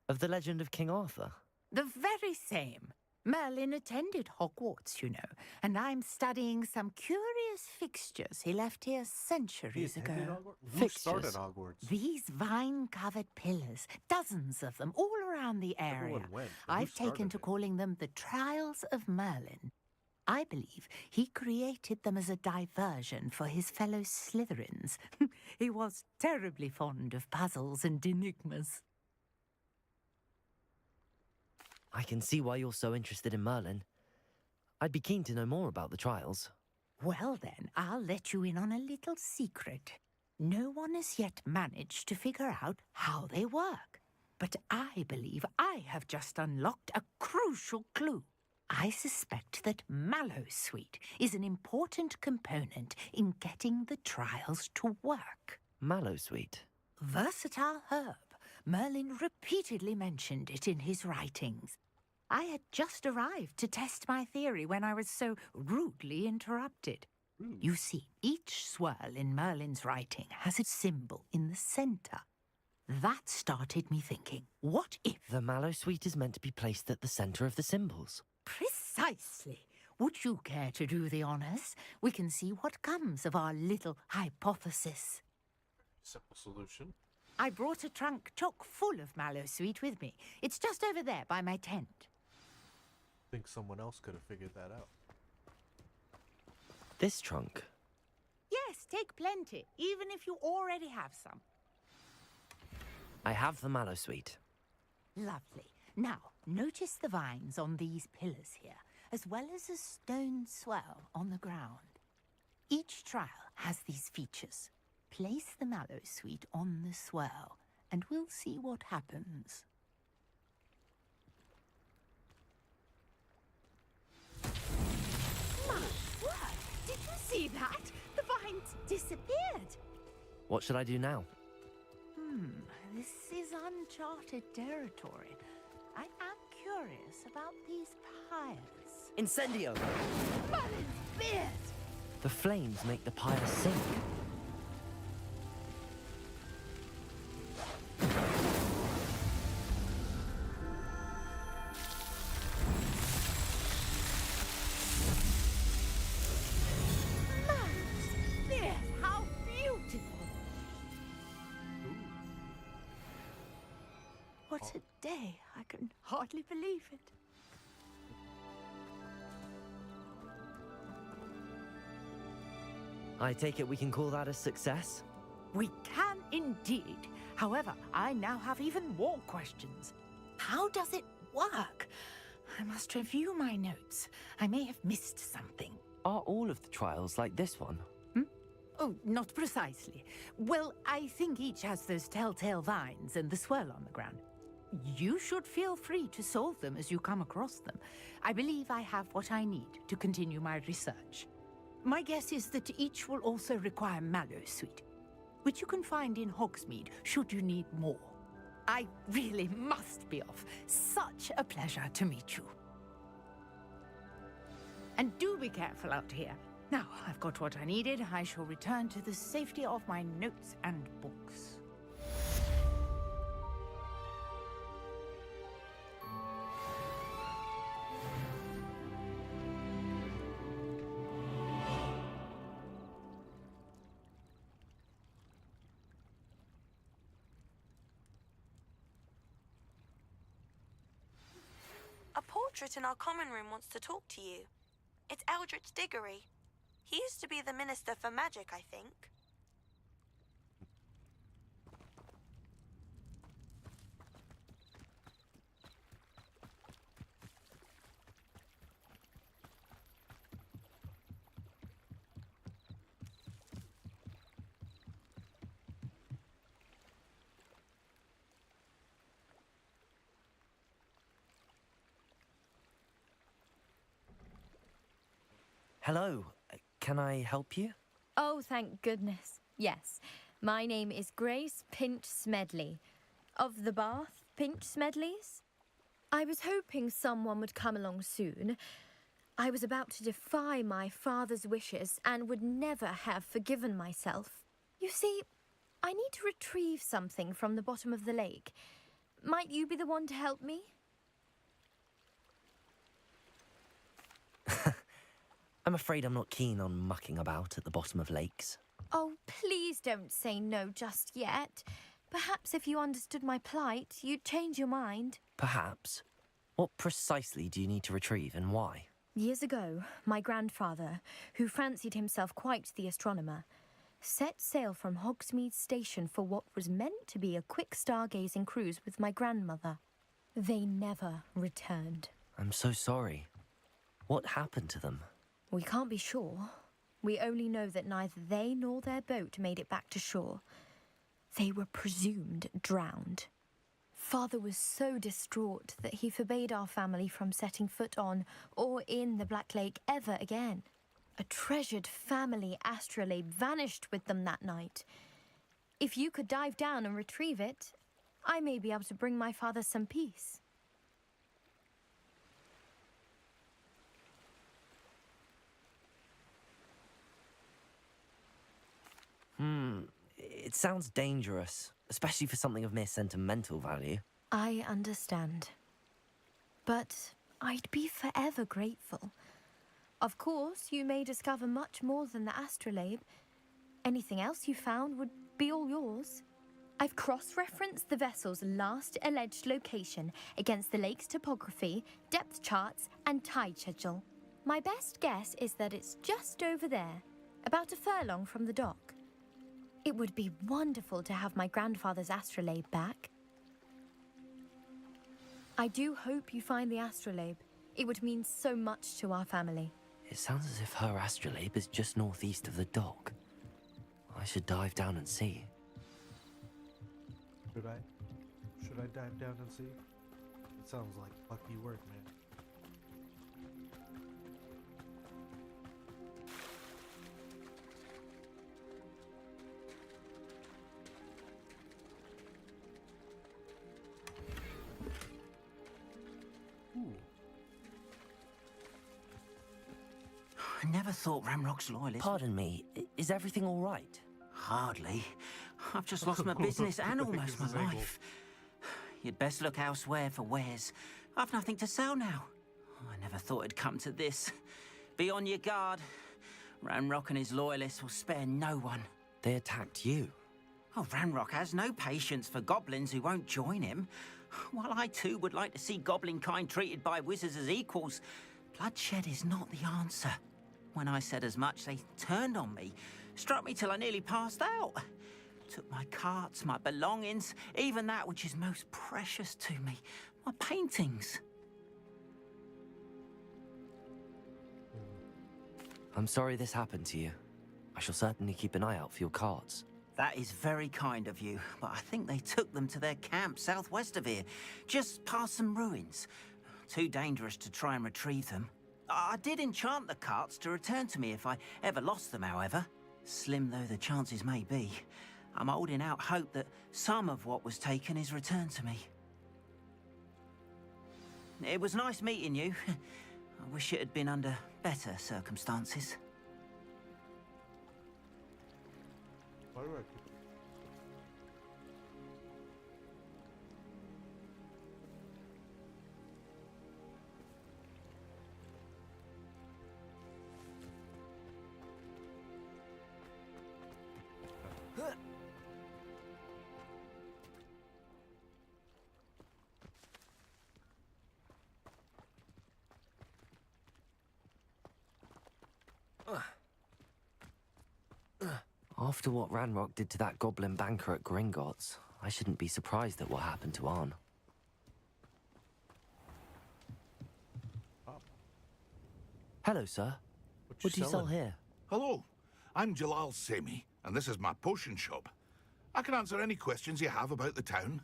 Of the legend of King Arthur? The very same. Merlin attended Hogwarts, you know, and I'm studying some curious fixtures he left here centuries ago. Who started Hogwarts? These vine-covered pillars, dozens of them, all around the area. Everyone went, but who I've taken started to it? calling them the Trials of Merlin. I believe he created them as a diversion for his fellow Slytherins. He was terribly fond of puzzles and enigmas. I can see why you're so interested in Merlin. I'd be keen to know more about the trials. Well then, I'll let you in on a little secret. No one has yet managed to figure out how they work. But I believe I have just unlocked a crucial clue. I suspect that Mallowsweet is an important component in getting the trials to work. Mallowsweet? Versatile herb. Merlin repeatedly mentioned it in his writings. I had just arrived to test my theory when I was so rudely interrupted. You see, each swirl in Merlin's writing has a symbol in the centre. That started me thinking, what if... The Mallowsweet is meant to be placed at the centre of the symbols. Precisely. Would you care to do the honors? We can see what comes of our little hypothesis. Simple solution. I brought a trunk chock full of mallow sweet with me. It's just over there by my tent. Think someone else could have figured that out. This trunk? Yes, take plenty, even if you already have some. I have the mallow sweet. Lovely. Now, notice the vines on these pillars here, as well as a stone swell on the ground. Each trial has these features. Place the mallow sweet on the swell, and we'll see what happens. My word! Did you see that? The vines disappeared. What should I do now? This is uncharted territory. I am curious about these pyres. Incendio! Merlin's beard! The flames make the pyre sink. Merlin's beard! How beautiful! What a day! I can hardly believe it. I take it we can call that a success? We can indeed. However, I now have even more questions. How does it work? I must review my notes. I may have missed something. Are all of the trials like this one? Oh, not precisely. Well, I think each has those telltale vines and the swirl on the ground. You should feel free to solve them as you come across them. I believe I have what I need to continue my research. My guess is that each will also require mallow sweet, which you can find in Hogsmeade should you need more. I really must be off. Such a pleasure to meet you. And do be careful out here. Now, I've got what I needed. I shall return to the safety of my notes and books. A portrait in our common room wants to talk to you. It's Eldritch Diggory. He used to be the Minister for Magic, I think. Hello. Can I help you? Oh, thank goodness. Yes. My name is Grace Pinch Smedley. Of the Bath Pinch Smedleys? I was hoping someone would come along soon. I was about to defy my father's wishes and would never have forgiven myself. You see, I need to retrieve something from the bottom of the lake. Might you be the one to help me? I'm afraid I'm not keen on mucking about at the bottom of lakes. Oh, please don't say no just yet. Perhaps if you understood my plight, you'd change your mind. Perhaps. What precisely do you need to retrieve and why? Years ago, my grandfather, who fancied himself quite the astronomer, set sail from Hogsmeade Station for what was meant to be a quick stargazing cruise with my grandmother. They never returned. I'm so sorry. What happened to them? We can't be sure. We only know that neither they nor their boat made it back to shore. They were presumed drowned. Father was so distraught that he forbade our family from setting foot on or in the Black Lake ever again. A treasured family astrolabe vanished with them that night. If you could dive down and retrieve it, I may be able to bring my father some peace. It sounds dangerous, especially for something of mere sentimental value. I understand. But I'd be forever grateful. Of course, you may discover much more than the astrolabe. Anything else you found would be all yours. I've cross-referenced the vessel's last alleged location against the lake's topography, depth charts, and tide schedule. My best guess is that it's just over there, about a furlong from the dock. It would be wonderful to have my grandfather's astrolabe back. I do hope you find the astrolabe. It would mean so much to our family. It sounds as if her astrolabe is just northeast of the dock. I should dive down and see. Should I dive down and see? It sounds like lucky work, man. Ooh. I never thought Ramrock's loyalists... Pardon me, is everything all right? Hardly. I've just lost my business and almost my life. You'd best look elsewhere for wares. I've nothing to sell now. I never thought it'd come to this. Be on your guard. Ranrock and his loyalists will spare no one. They attacked you? Oh, Ranrock has no patience for goblins who won't join him. While I too would like to see goblin kind treated by wizards as equals, bloodshed is not the answer. When I said as much, they turned on me, struck me till I nearly passed out. Took my carts, my belongings, even that which is most precious to me, my paintings. I'm sorry this happened to you. I shall certainly keep an eye out for your carts. That is very kind of you, but I think they took them to their camp southwest of here, just past some ruins. Too dangerous to try and retrieve them. I did enchant the carts to return to me if I ever lost them, however. Slim though the chances may be, I'm holding out hope that some of what was taken is returned to me. It was nice meeting you. I wish it had been under better circumstances. Why do I keep After what Ranrock did to that goblin banker at Gringotts, I shouldn't be surprised at what happened to Arn. Hello, sir. What do you sell here? Hello, I'm Jalal Semi, and this is my potion shop. I can answer any questions you have about the town.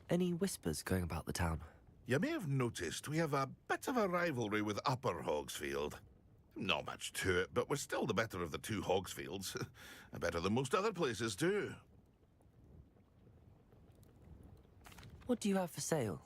Any whispers going about the town? You may have noticed we have a bit of a rivalry with Upper Hogsfield. Not much to it, but we're still the better of the two Hogsfields. Better than most other places, too. What do you have for sale?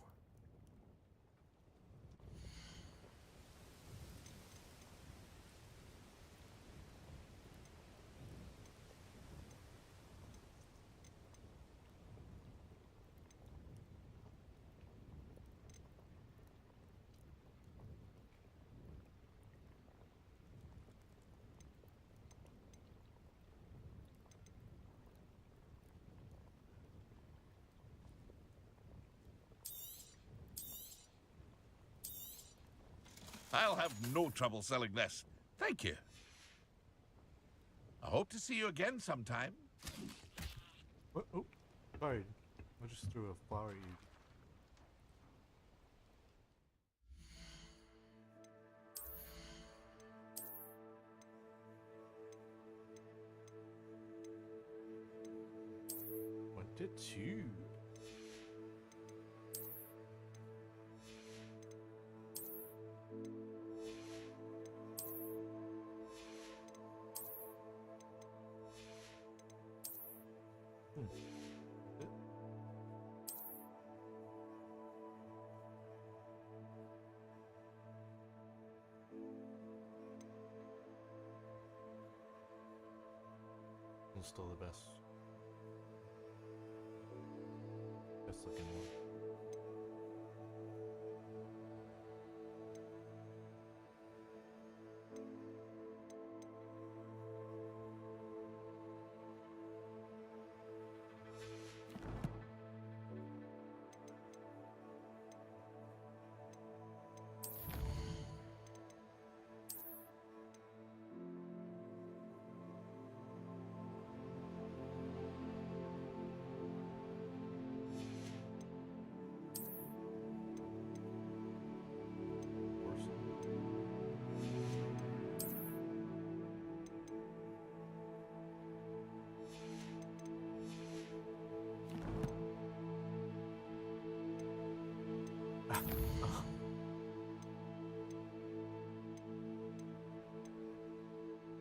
I'll have no trouble selling this. Thank you. I hope to see you again sometime. What? Oh, sorry. I just threw a flower at you. Wanted to. Still the best. looking one.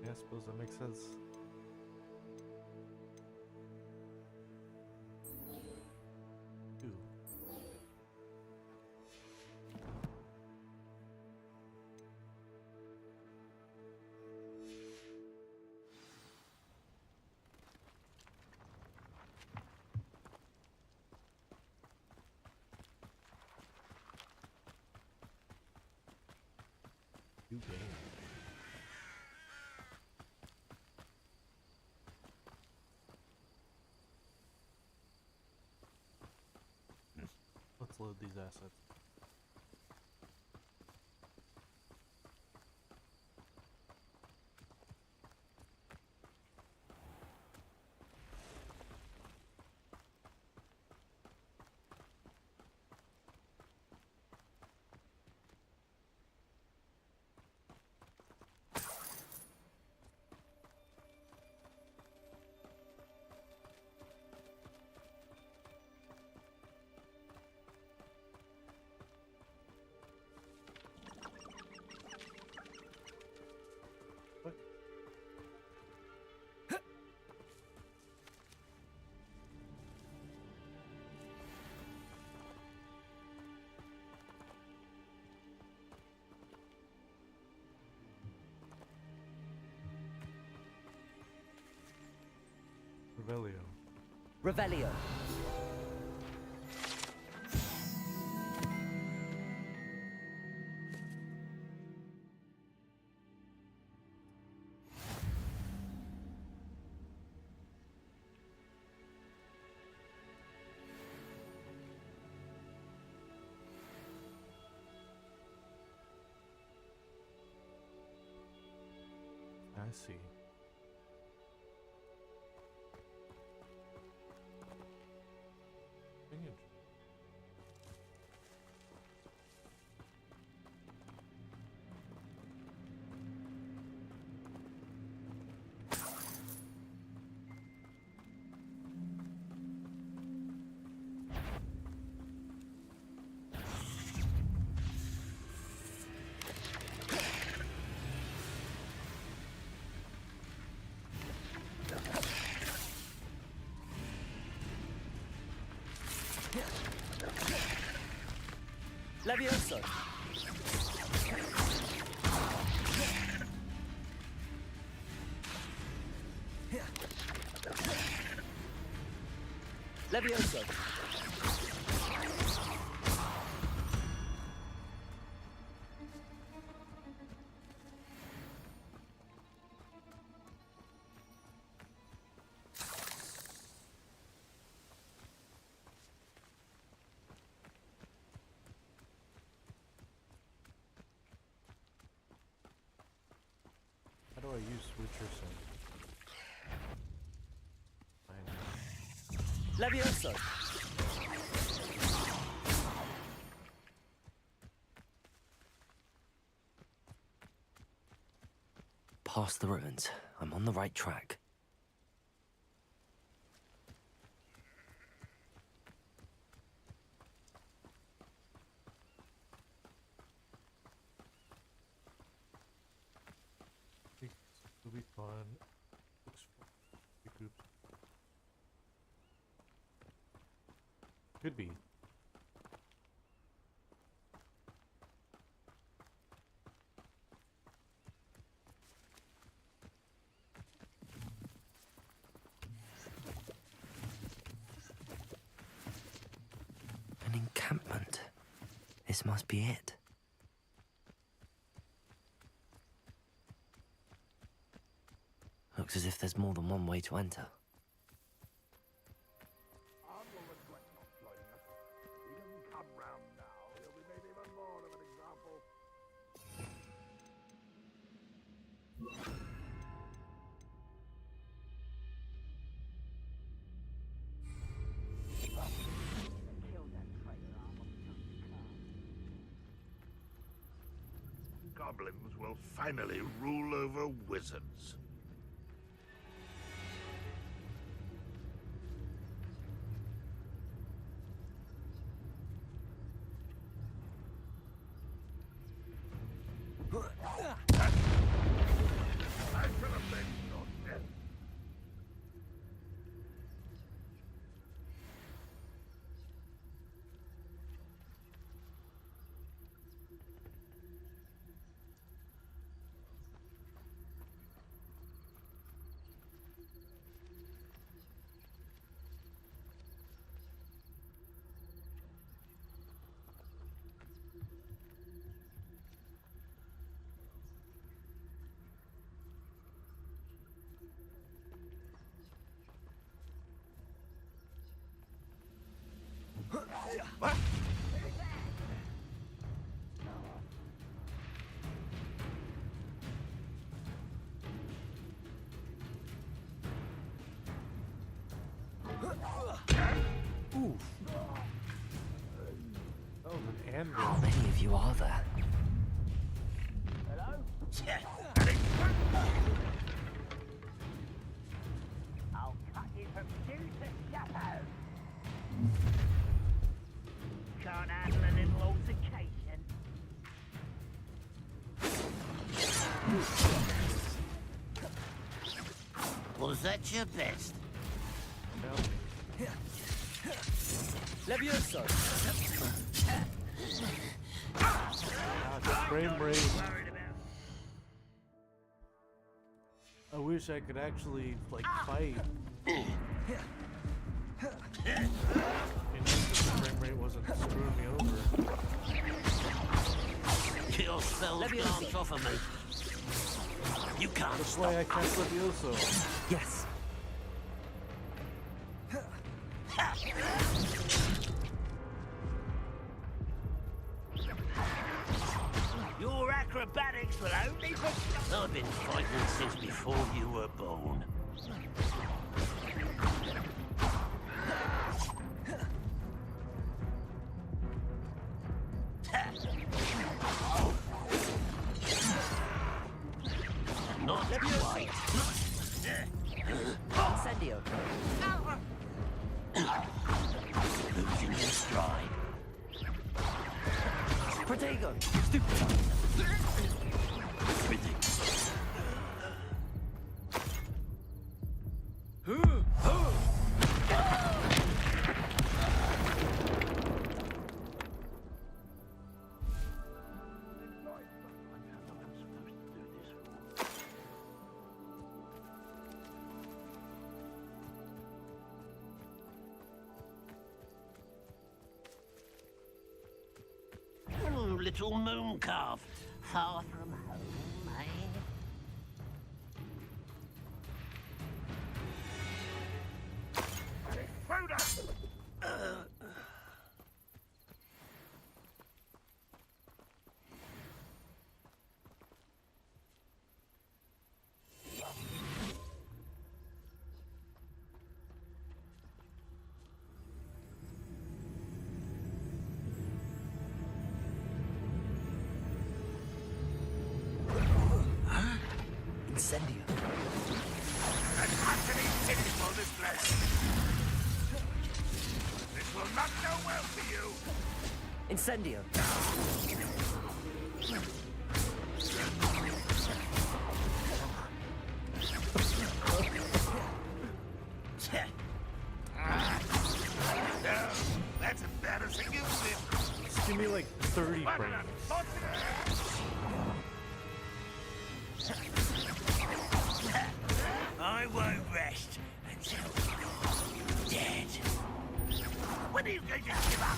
Yeah, I suppose that makes sense. Ooh. New game. Let's load these assets. Revelio. Revelio. I see. Opinion. Levioso. Levioso. How do I use Richardson? Levioso. Past the ruins. I'm on the right track. It'll be fun. Looks fun. Could be. This must be it. Looks as if there's more than one way to enter. Goblins will finally rule over wizards. I should have been your death. What? Oof. That was an anvil. How many of you are there? I'll cut you from shoe to chapeau. Can't handle a little altercation. Was that your best? Levioso! Frame rate. I wish I could actually, like, fight. And the frame rate wasn't screwing me over. Your spells can't offer me. You can't That's stop why I cast us. Levioso. Yes. Your acrobatics will only be... I've been fighting since before you were born. Not quite. Incendio. Losing your stride. Protego. Little moon calf, far from home, eh? Incendio. This will not go well for you. Incendio. No, that's embarrassing, isn't it? Just give me like 30 frames. I won't rest until you're dead. When are you going to give up?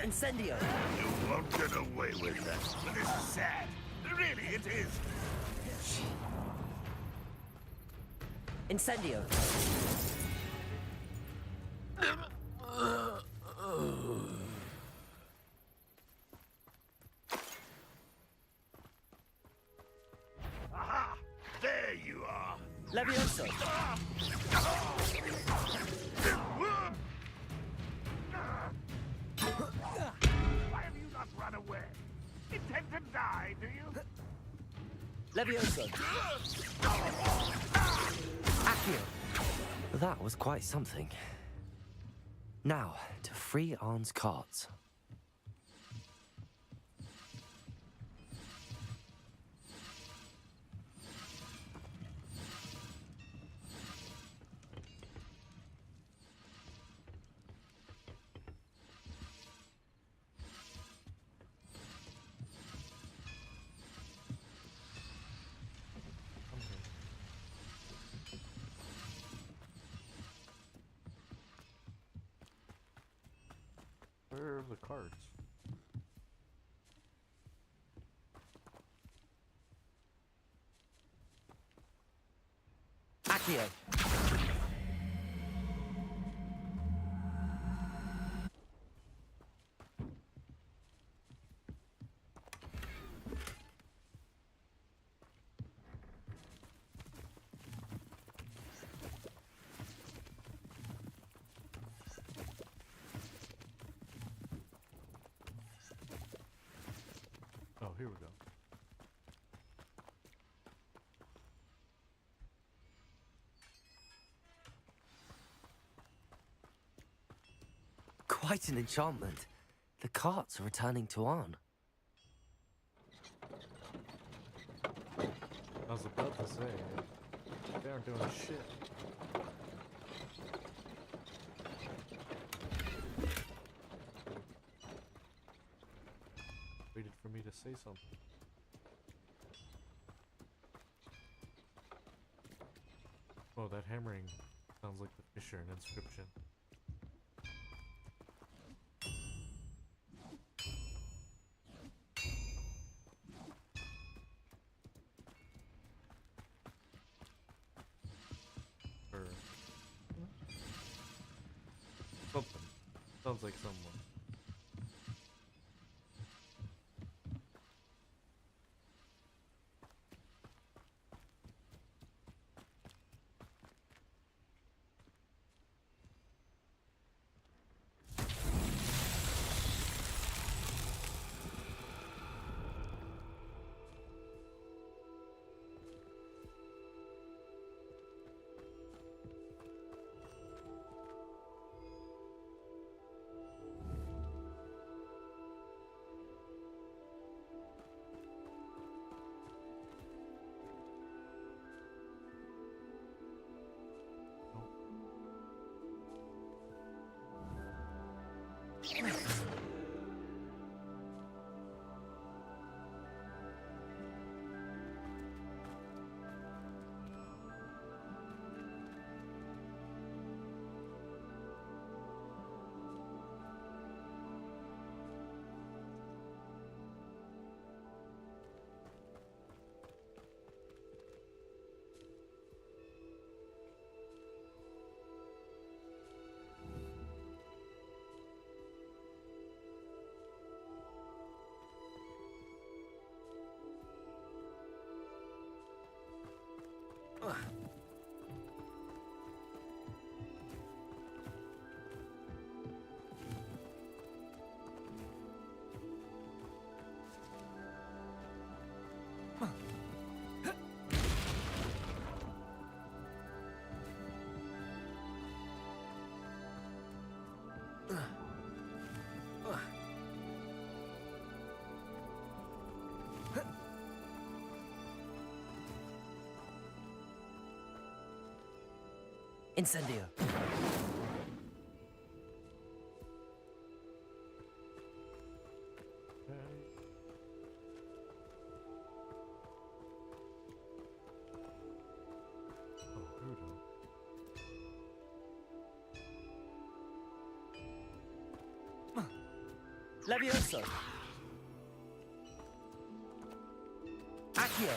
Incendio! You won't get away with that. But this is sad. Really, it is. Incendio! Aha! There you are. Levioso! Why have you not run away? Intend to die, do you? Levioso! Accio! That was quite something. Now, to free Arn's carts. Where are the cards? Accio! Oh, here we go. Quite an enchantment. The carts are returning to Arn. I was about to say, they aren't doing shit. Waited for me to say something. Oh, that hammering sounds like the Fisher inscription. Or something. Sounds like someone. Incendio! Levioso. Accio.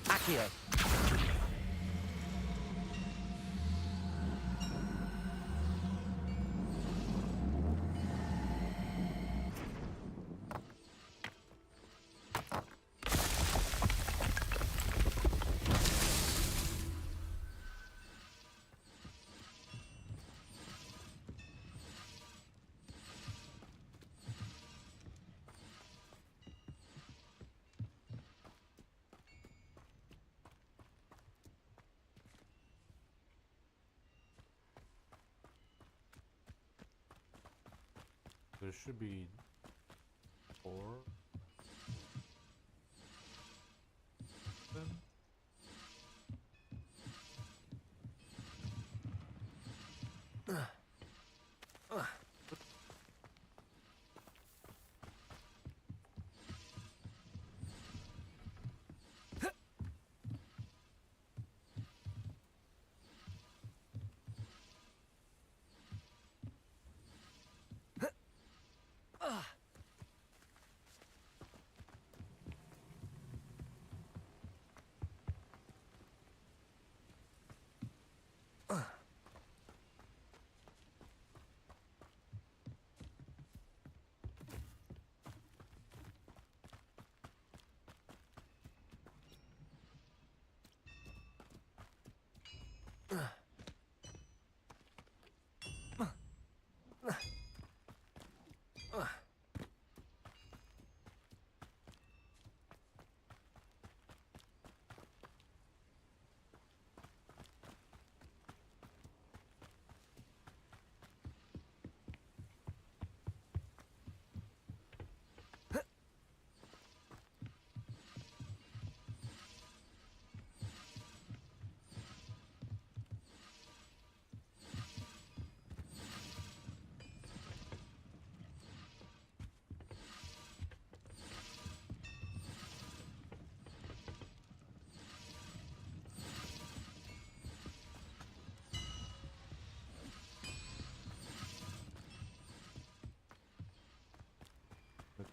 Accio. There should be 4. Then?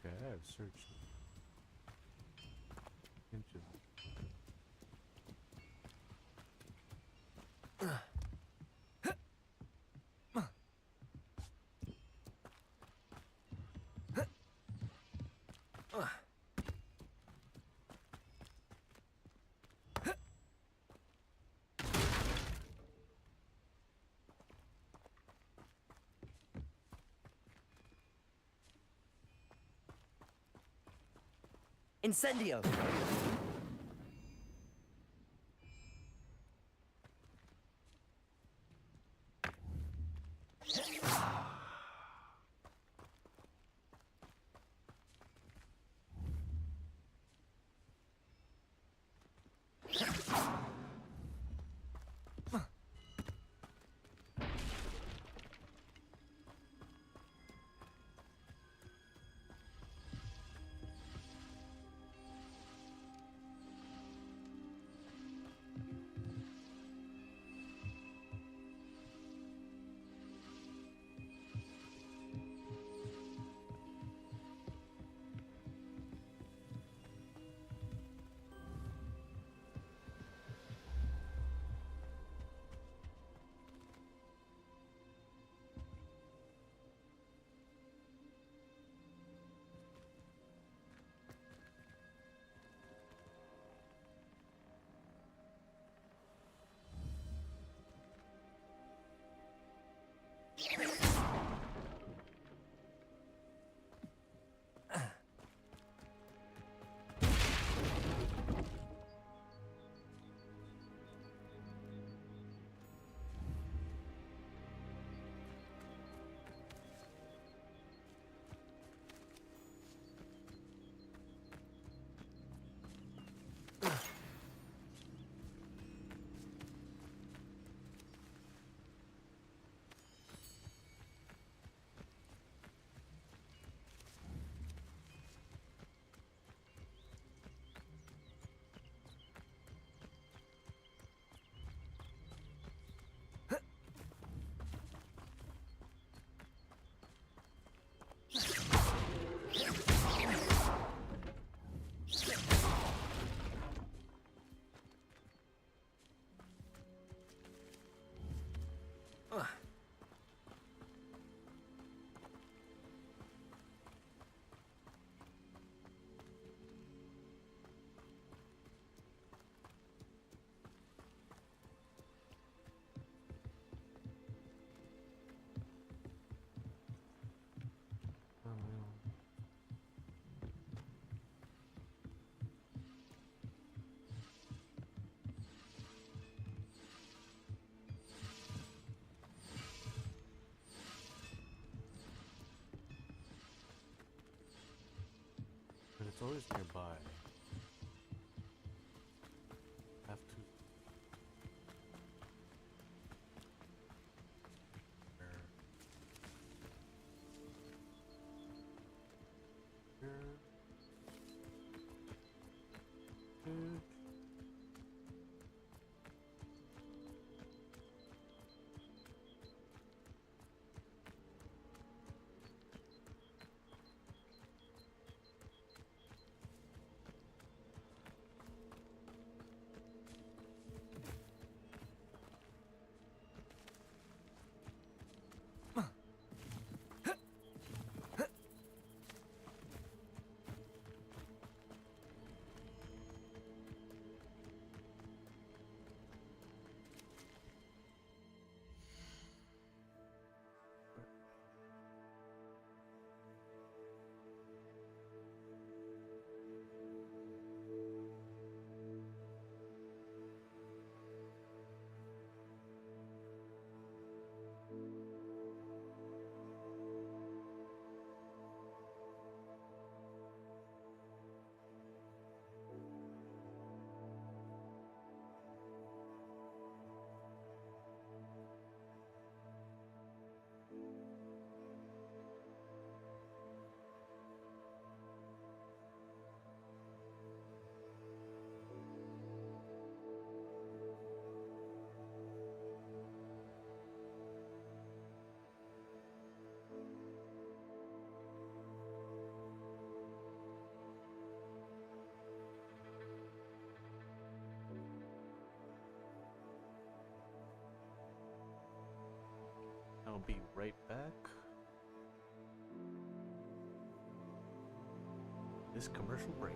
Okay, I've searched inches. Incendio. is nearby? Have to. Here. Here. I'll be right back. This commercial break.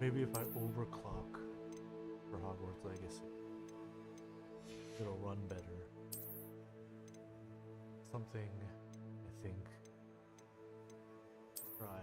Maybe if I overclock for Hogwarts Legacy, it'll run better. Something I think try